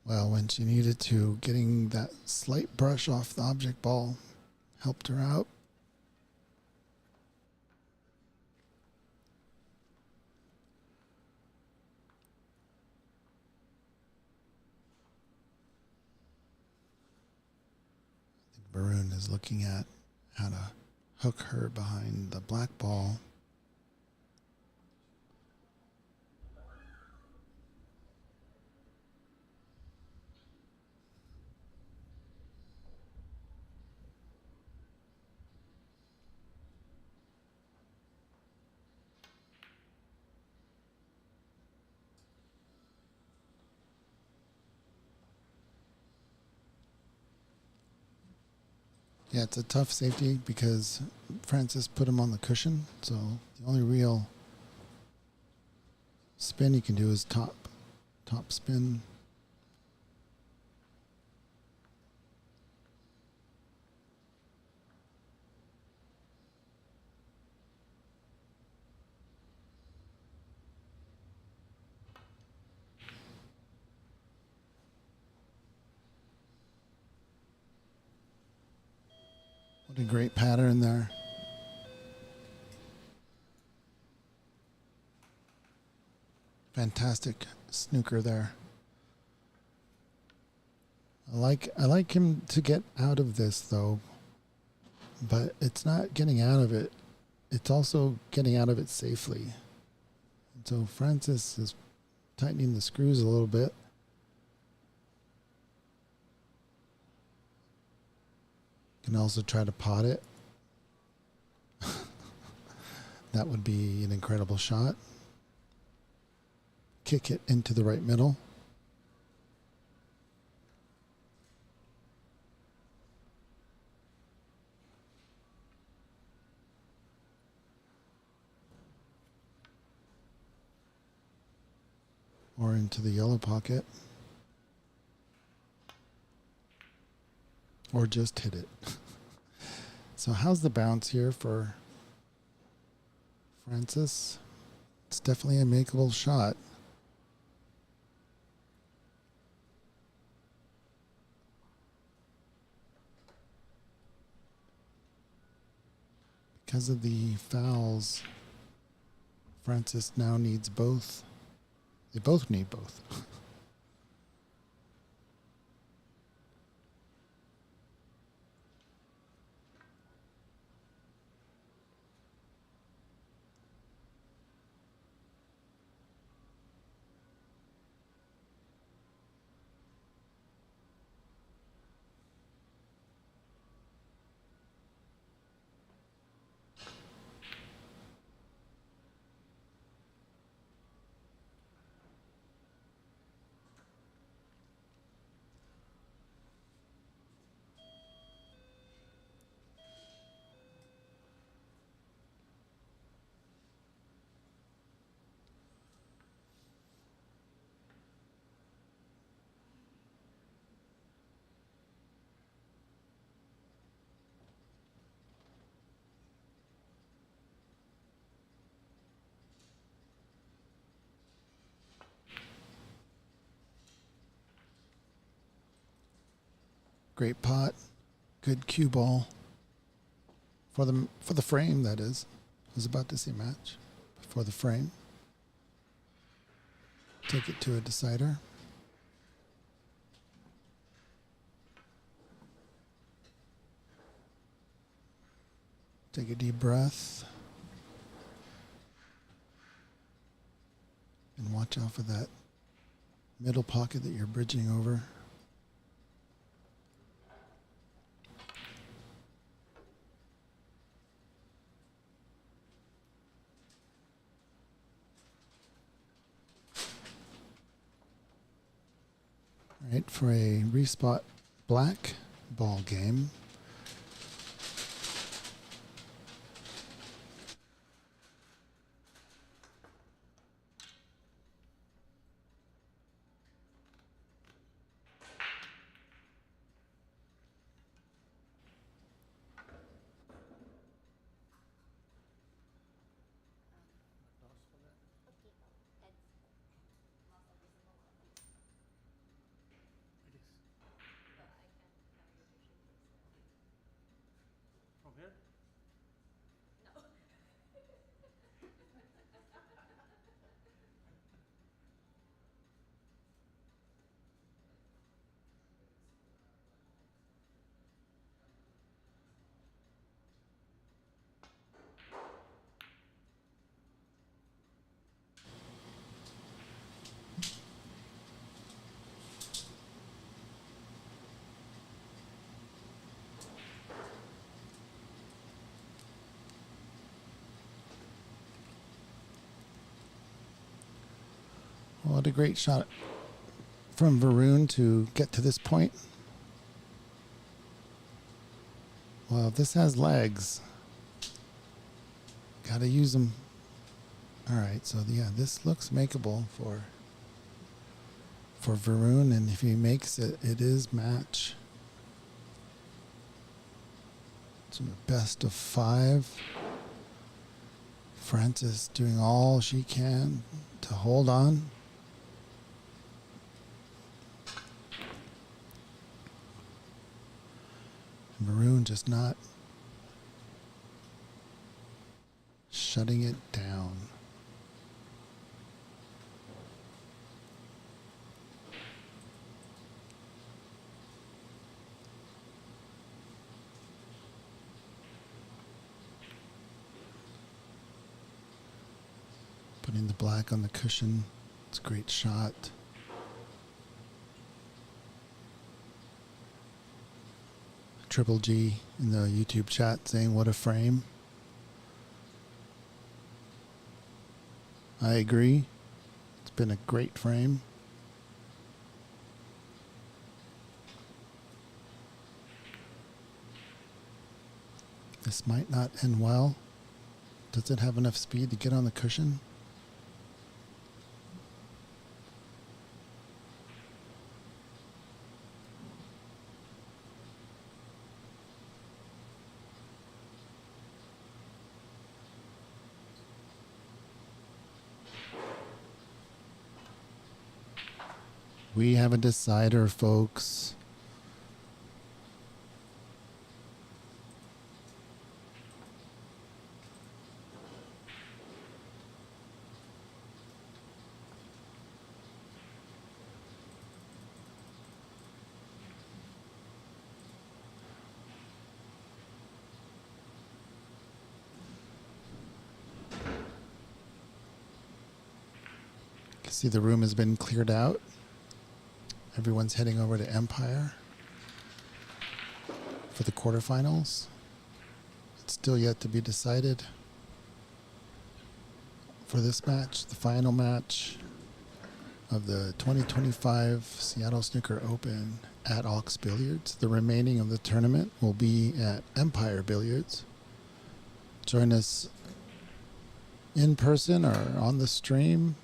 Well, when she needed to, getting that slight brush off the object ball helped her out. I think Verun is looking at how to hook her behind the black ball. Yeah, it's a tough safety because Francis put him on the cushion, so the only real spin you can do is top spin. What a great pattern there. Fantastic snooker there. I like him to get out of this though, but it's not getting out of it. It's also getting out of it safely. And so Francis is tightening the screws a little bit. Can also try to pot it. That would be an incredible shot. Kick it into the right middle. Or into the yellow pocket. Or just hit it. So how's the bounce here for Francis? It's definitely a makeable shot. Because of the fouls, Francis now needs both. They both need both. Great pot. Good cue ball. For the frame, that is. I was about to say match. For the frame. Take it to a decider. Take a deep breath. And watch out for that middle pocket that you're bridging over. All right, for a respot black ball game. From here? What a great shot from Verun to get to this point. Well, this has legs. Gotta use them. All right, so yeah, this looks makeable for Verun, and if he makes it, it is match. It's a best of 5. Frances doing all she can to hold on. Verun just not shutting it down. Putting the black on the cushion. It's a great shot. Triple G in the YouTube chat saying, what a frame. I agree. It's been a great frame. This might not end well. Does it have enough speed to get on the cushion? We have a decider, folks. You can see the room has been cleared out. Everyone's heading over to Empire for the quarterfinals. It's still yet to be decided for this match, the final match of the 2025 Seattle Snooker Open at Ox Billiards. The remaining of the tournament will be at Empire Billiards. Join us in person or on the stream.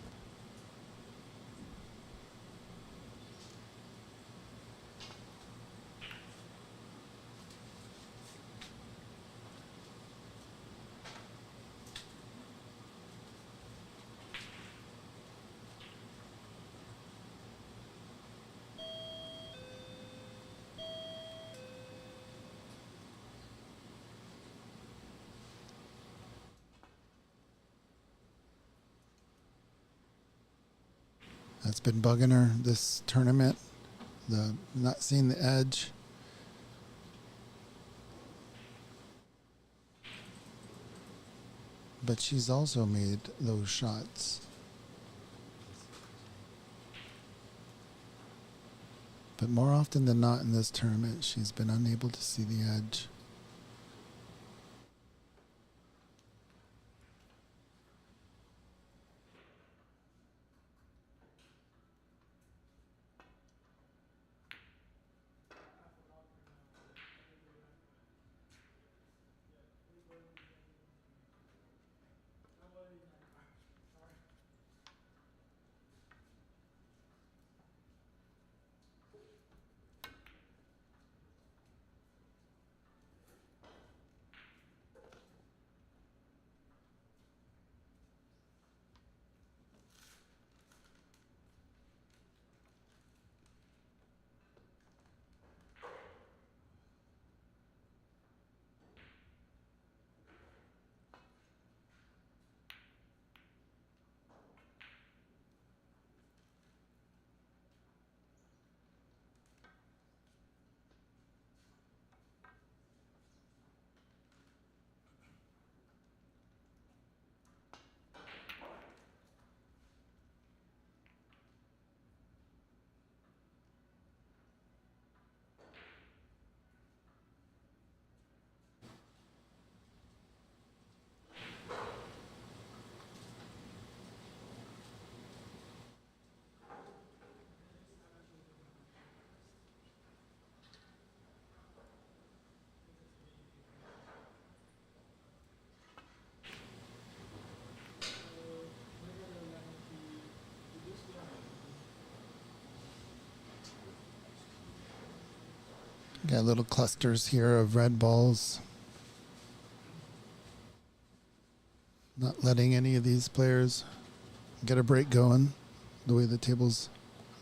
That's been bugging her this tournament. The not seeing the edge. But she's also made those shots. But more often than not in this tournament, she's been unable to see the edge. Got little clusters here of red balls. Not letting any of these players get a break going the way the table's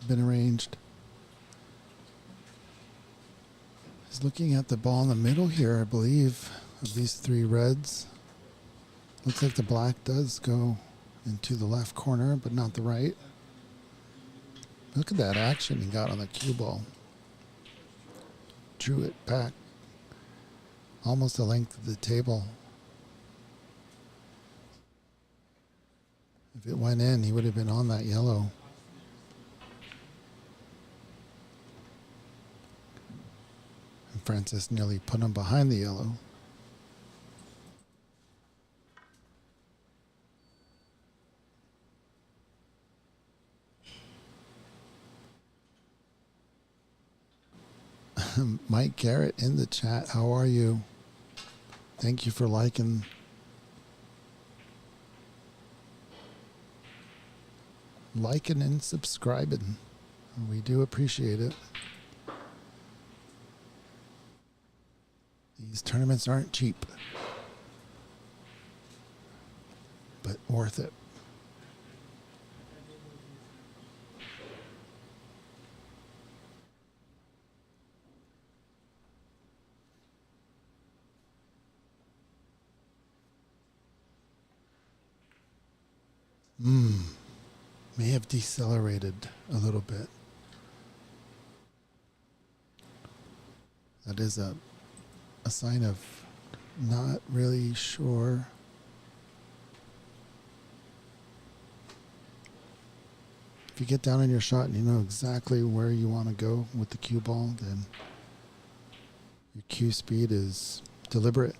been arranged. He's looking at the ball in the middle here, I believe, of these three reds. Looks like the black does go into the left corner, but not the right. Look at that action he got on the cue ball. Drew it back almost the length of the table. If it went in, he would have been on that yellow. And Francis nearly put him behind the yellow. Mike Garrett in the chat. How are you? Thank you for liking. Liking and subscribing. We do appreciate it. These tournaments aren't cheap, but worth it. May have decelerated a little bit. That is a sign of not really sure. If you get down on your shot and you know exactly where you want to go with the cue ball, then your cue speed is deliberate.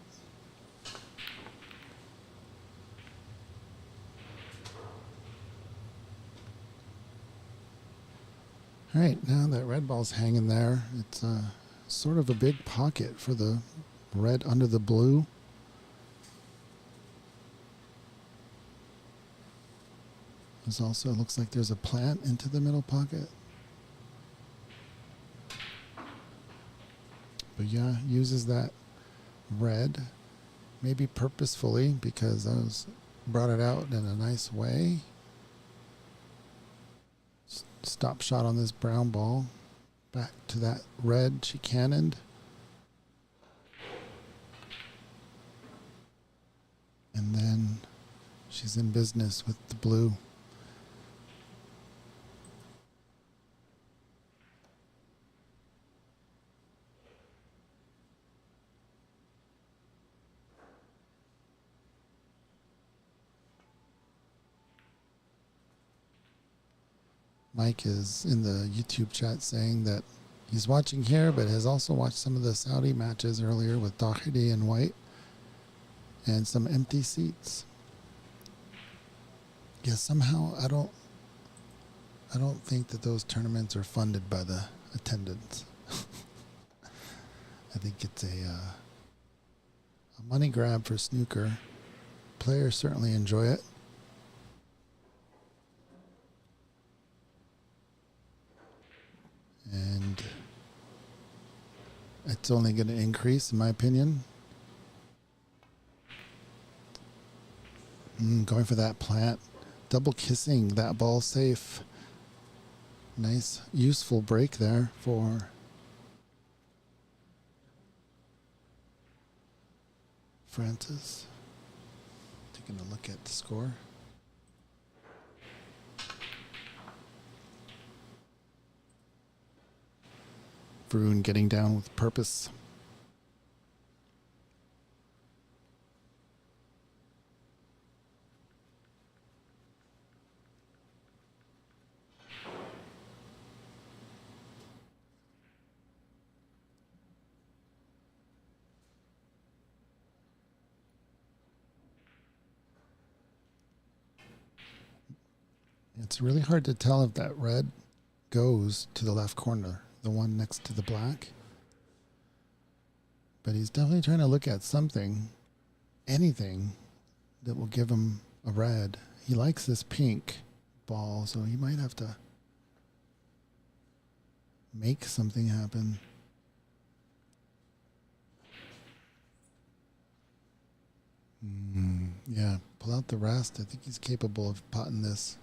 All right, now that red ball's hanging there, it's sort of a big pocket for the red under the blue. There's also, looks like there's a plant into the middle pocket. But yeah, uses that red, maybe purposefully, because those brought it out in a nice way. Stop shot on this brown ball. Back to that red she cannoned. And then she's in business with the blue. Mike is in the YouTube chat saying that he's watching here, but has also watched some of the Saudi matches earlier with Doherty and White and some empty seats. Yeah, somehow I don't think that those tournaments are funded by the attendance. I think it's a money grab for snooker. Players certainly enjoy it. And it's only going to increase, in my opinion. Going for that plant. Double kissing that ball safe. Nice, useful break there for Francis. Taking a look at the score. Verun getting down with purpose. It's really hard to tell if that red goes to the left corner, the one next to the black. But he's definitely trying to look at something, anything that will give him a red. He likes this pink ball, so he might have to make something happen. Yeah, pull out the rest. I think he's capable of potting this.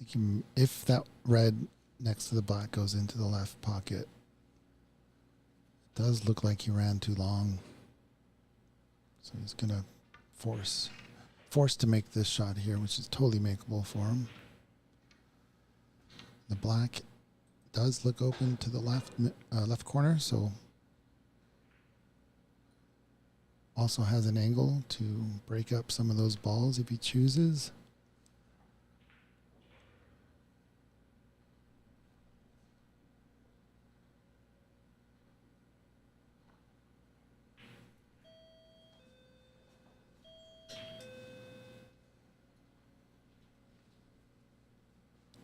I think if that red next to the black goes into the left pocket, it does look like he ran too long. So he's going to force to make this shot here, which is totally makeable for him. The black does look open to the left corner, so also has an angle to break up some of those balls if he chooses.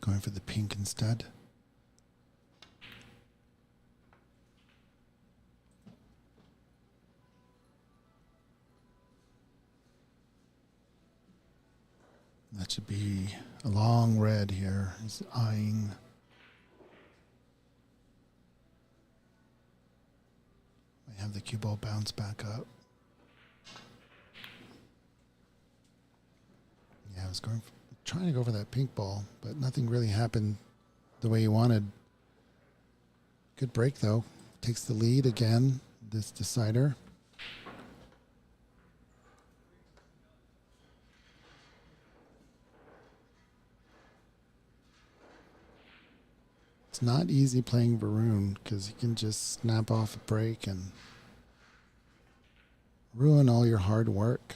Going for the pink instead. That should be a long red here. He's eyeing. Might have the cue ball bounce back up. Yeah, I was trying to go for that pink ball, but nothing really happened the way he wanted. Good break though. Takes the lead again, this decider. It's not easy playing Verun because you can just snap off a break and ruin all your hard work.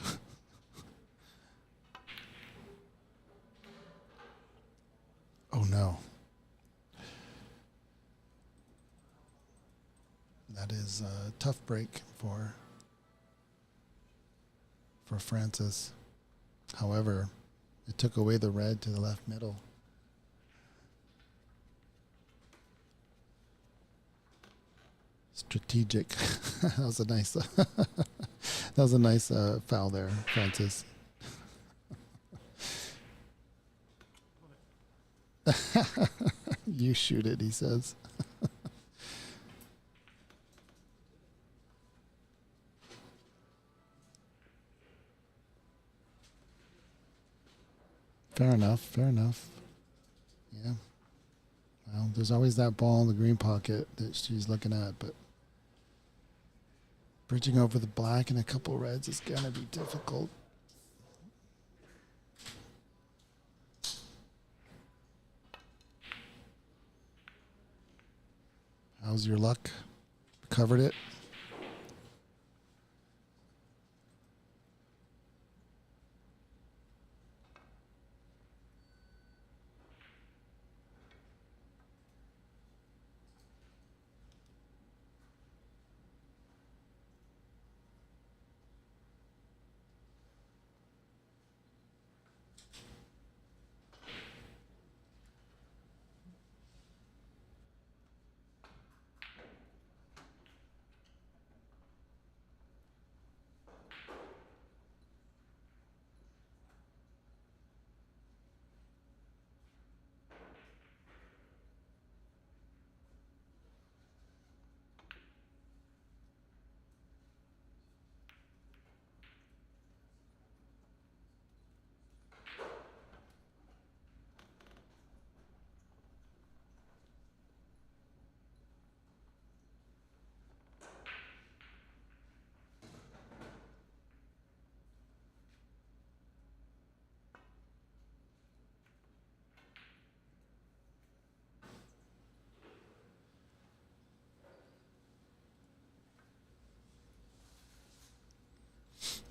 Oh no. That is a tough break for Francis. However, it took away the red to the left middle. Strategic. That was a nice foul there, Francis. You shoot it, he says. Fair enough, fair enough. Yeah. Well, there's always that ball in the green pocket that she's looking at, but bridging over the black and a couple reds is going to be difficult. How's your luck? Covered it?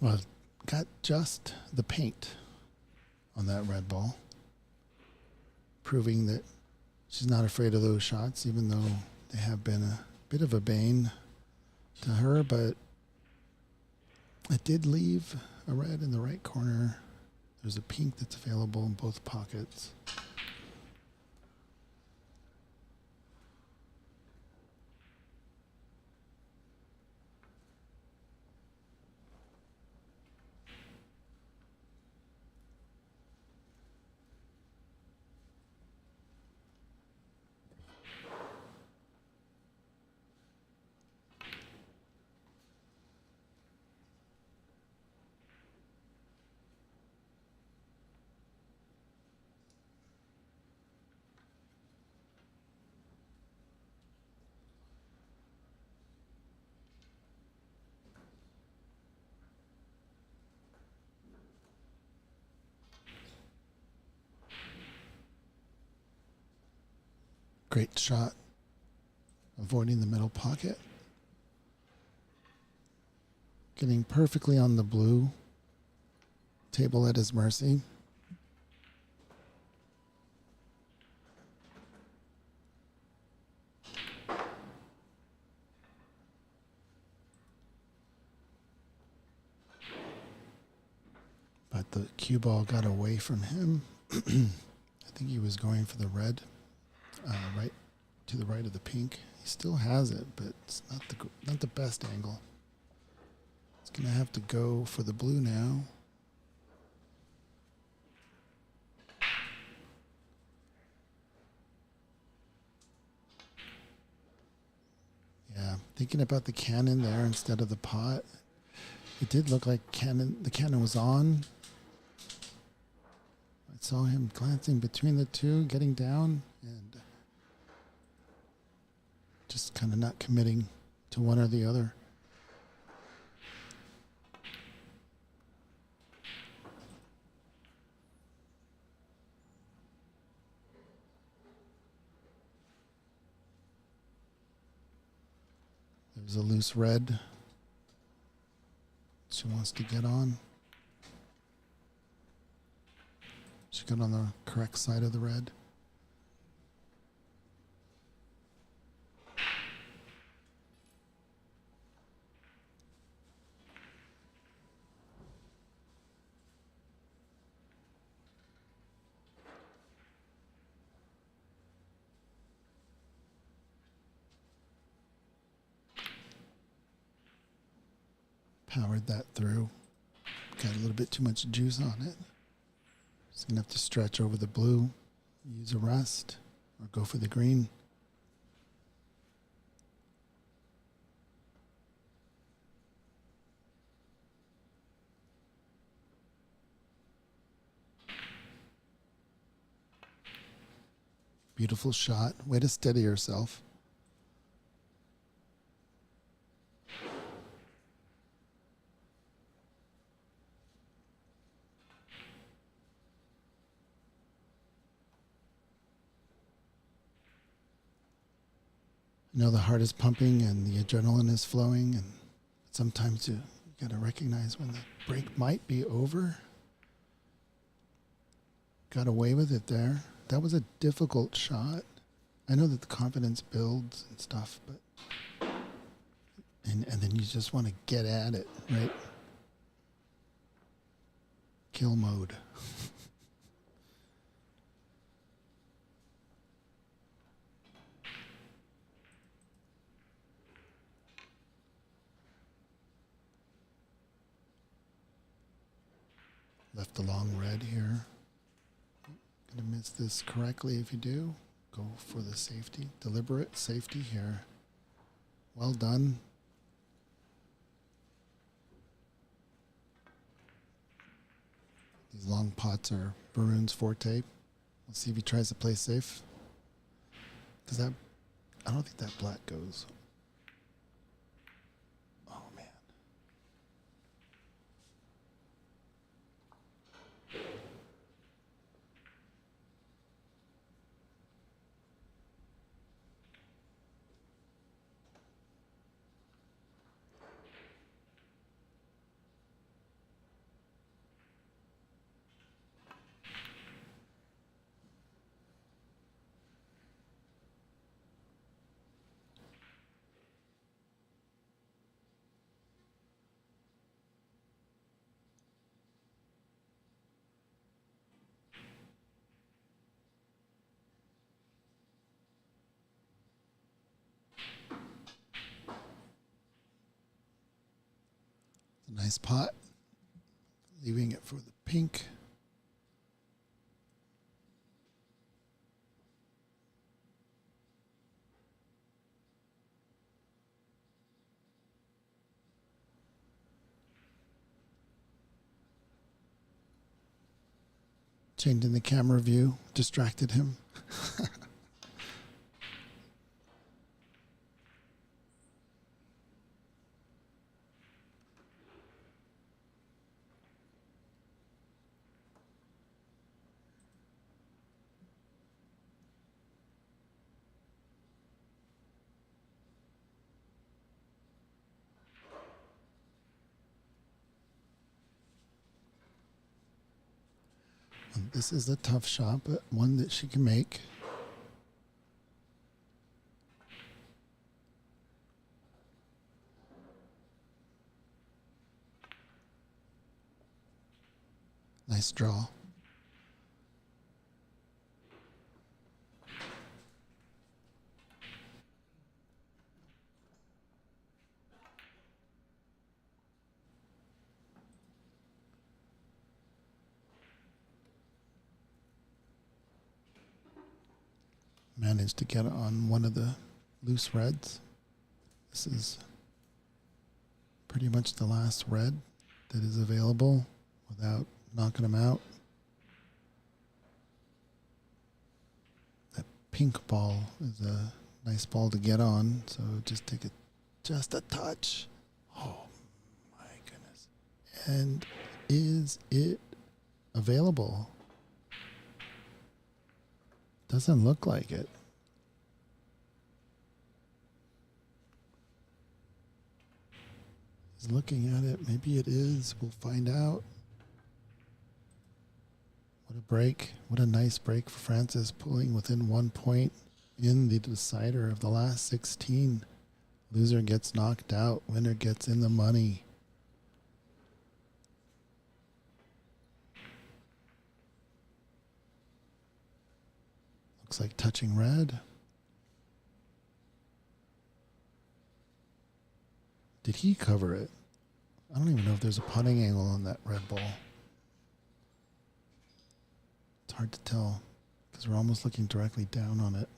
Well, got just the paint on that red ball, proving that she's not afraid of those shots, even though they have been a bit of a bane to her, but it did leave a red in the right corner. There's a pink that's available in both pockets. Great shot, avoiding the middle pocket. Getting perfectly on the blue. Table at his mercy. But the cue ball got away from him. I think he was going for the red. Right to the right of the pink. He still has it, but it's not the best angle. He's gonna have to go for the blue now. Yeah, thinking about the cannon there instead of the pot. It did look like the cannon was on. I saw him glancing between the two, getting down, and just kind of not committing to one or the other. There's a loose red she wants to get on. She got on the correct side of the red. Powered that through. Got a little bit too much juice on it. Just gonna have to stretch over the blue, use a rest, or go for the green. Beautiful shot. Way to steady yourself. I know the heart is pumping and the adrenaline is flowing, and sometimes you got to recognize when the break might be over. Got away with it there. That was a difficult shot. I know that the confidence builds and stuff, but and then you just want to get at it, right? Kill mode. Left the long red here. Gonna miss this correctly if you do. Go for the safety. Deliberate safety here. Well done. These long pots are Verun's forte. We'll see if he tries to play safe. Because I don't think that black goes. Oh, man. Nice pot. Leaving it for the pink. Changing the camera view distracted him. This is a tough shot, but one that she can make. Nice draw. Managed to get on one of the loose reds. This is pretty much the last red that is available without knocking them out. That pink ball is a nice ball to get on, so just take it just a touch. Oh my goodness. And is it available? Doesn't look like it. He's looking at it. Maybe it is. We'll find out. What a break. What a nice break for Francis, pulling within 1 point in the decider of the last 16. Loser gets knocked out. Winner gets in the money. Looks like touching red. Did he cover it? I don't even know if there's a putting angle on that red ball. It's hard to tell because we're almost looking directly down on it.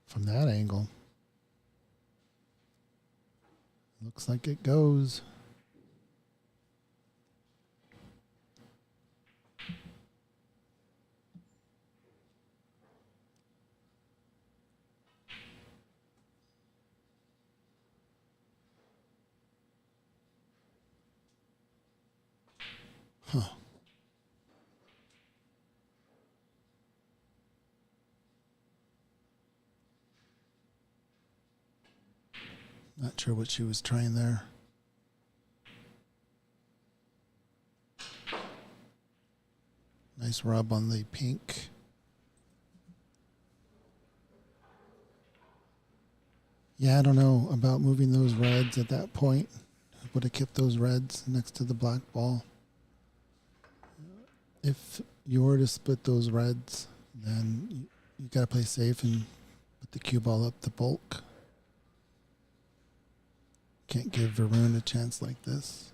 From that angle, looks like it goes. Huh. Not sure what she was trying there. Nice rub on the pink. Yeah, I don't know about moving those reds at that point. Would have kept those reds next to the black ball. If you were to split those reds, then you got to play safe and put the cue ball up the bulk. Can't give Verun a chance like this.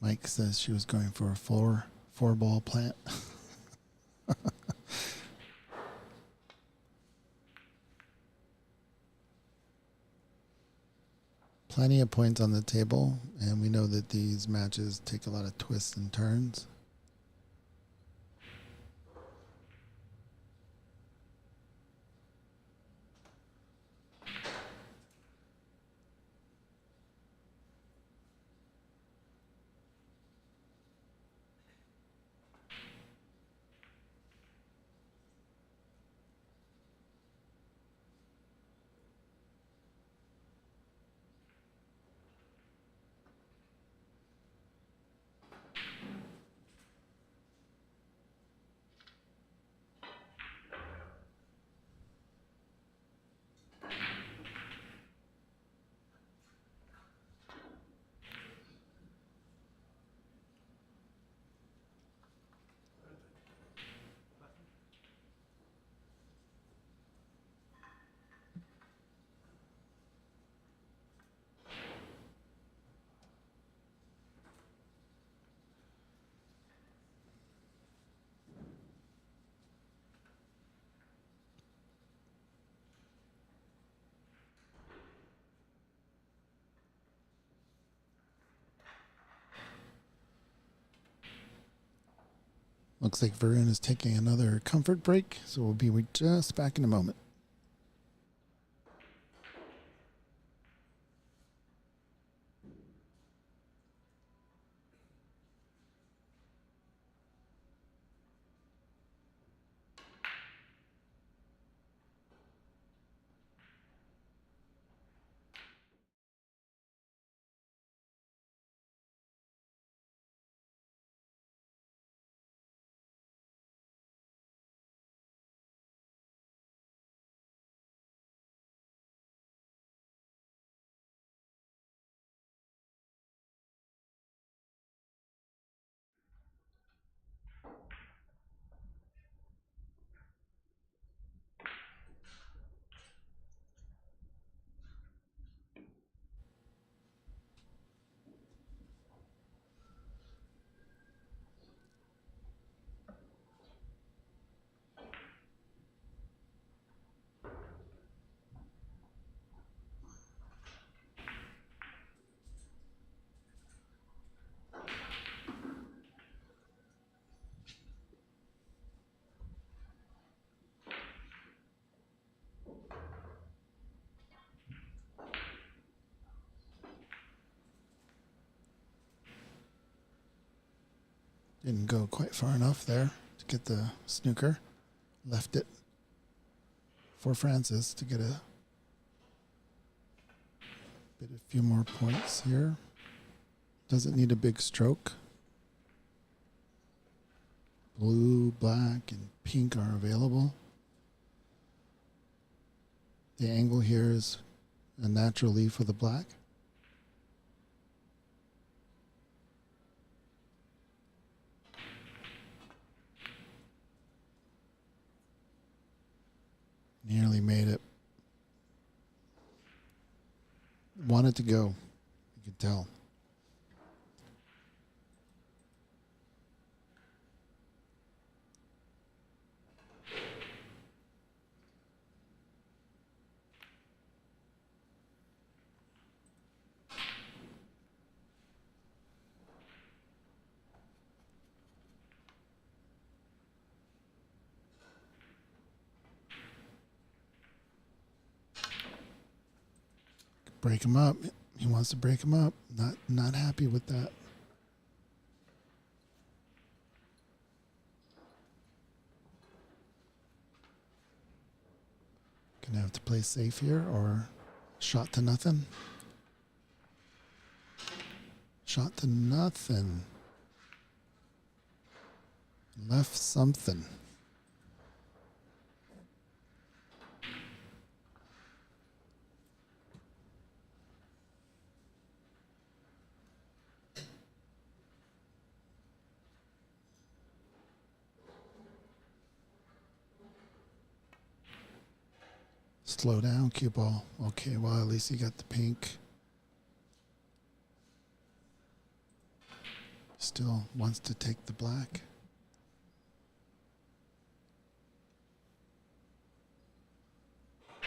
Mike says she was going for a four ball plant. Plenty of points on the table, and we know that these matches take a lot of twists and turns. Looks like Verun is taking another comfort break, so we'll be just back in a moment. Didn't go quite far enough there to get the snooker. Left it for Francis to get a few more points here. Doesn't need a big stroke. Blue, black, and pink are available. The angle here is a natural leaf for the black. Nearly made it. Wanted to go. You could tell. Break him up. He wants to break him up. Not happy with that. Gonna have to play safe here or shot to nothing. Shot to nothing. Left something. Slow down, cue ball. Okay, well, at least you got the pink. Still wants to take the black. I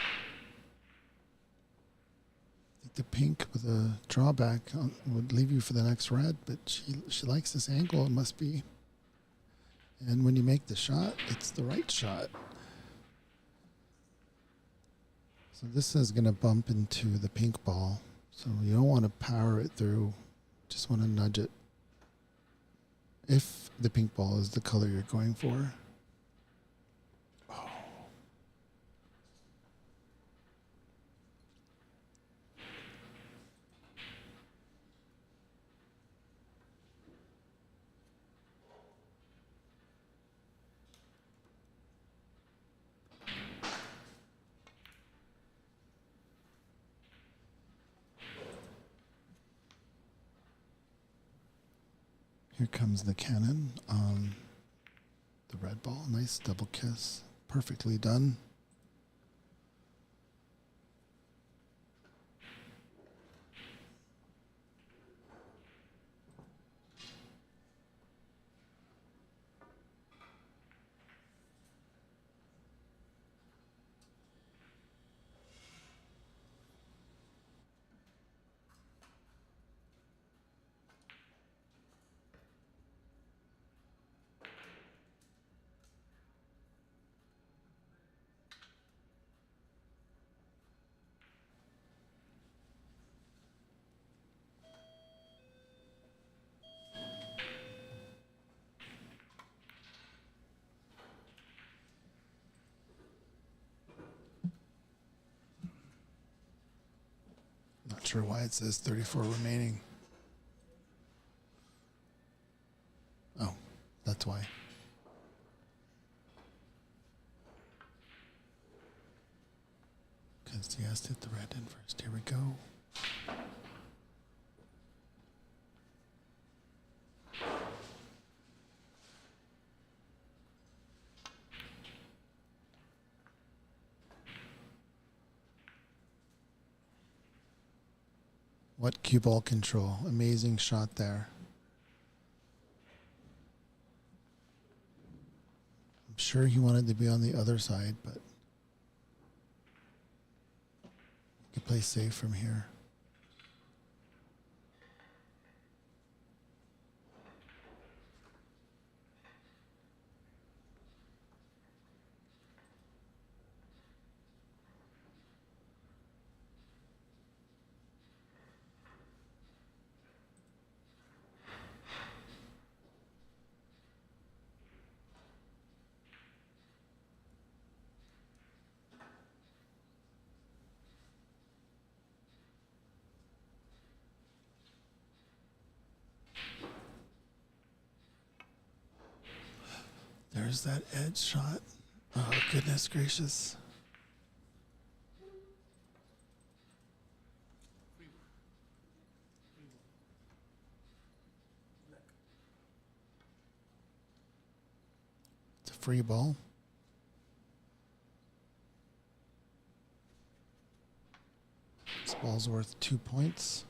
think the pink with a drawback would leave you for the next red, but she likes this angle, it must be. And when you make the shot, it's the right shot. So this is going to bump into the pink ball. So you don't want to power it through. Just want to nudge it. If the pink ball is the color you're going for. Oh. Here comes the cannon on the red ball. Nice double kiss. Perfectly done. sure why it says 34 remaining. Oh, that's why. Because he has to hit the red in first. Here we go. What cue ball control. Amazing shot there. I'm sure he wanted to be on the other side, but he could play safe from here. There's that edge shot. Oh, goodness gracious. It's a free ball. This ball's worth 2 points.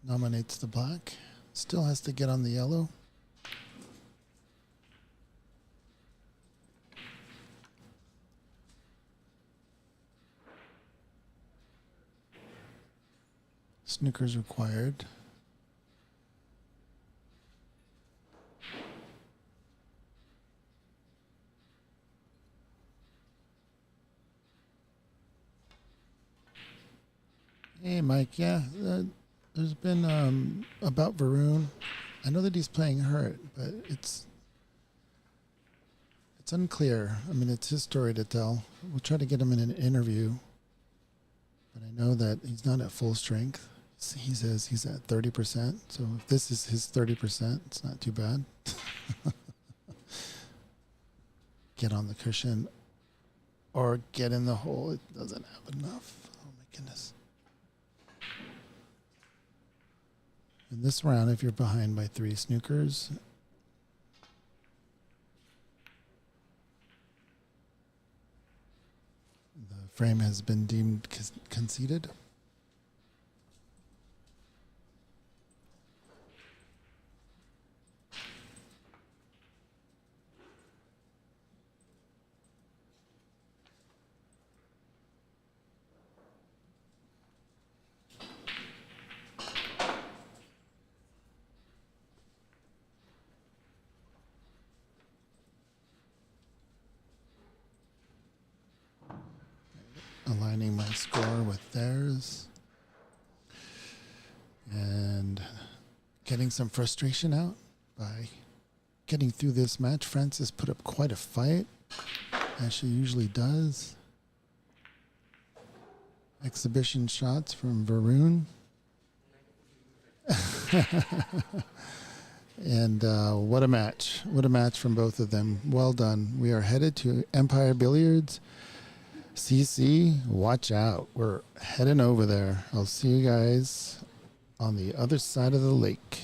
Nominates the black. Still has to get on the yellow. Snooker's required. Hey, Mike. Yeah, there's been about Verun. I know that he's playing hurt, but it's unclear. I mean, it's his story to tell. We'll try to get him in an interview, but I know that he's not at full strength. He says he's at 30%. So if this is his 30%, it's not too bad. Get on the cushion or get in the hole. It doesn't have enough. Oh my goodness. In this round, if you're behind by 3 snookers, the frame has been deemed conceded. Aligning my score with theirs and getting some frustration out by getting through this match. Frances put up quite a fight, as she usually does. Exhibition shots from Verun. And what a match. What a match from both of them. Well done. We are headed to Empire Billiards. CC, watch out. We're heading over there. I'll see you guys on the other side of the lake.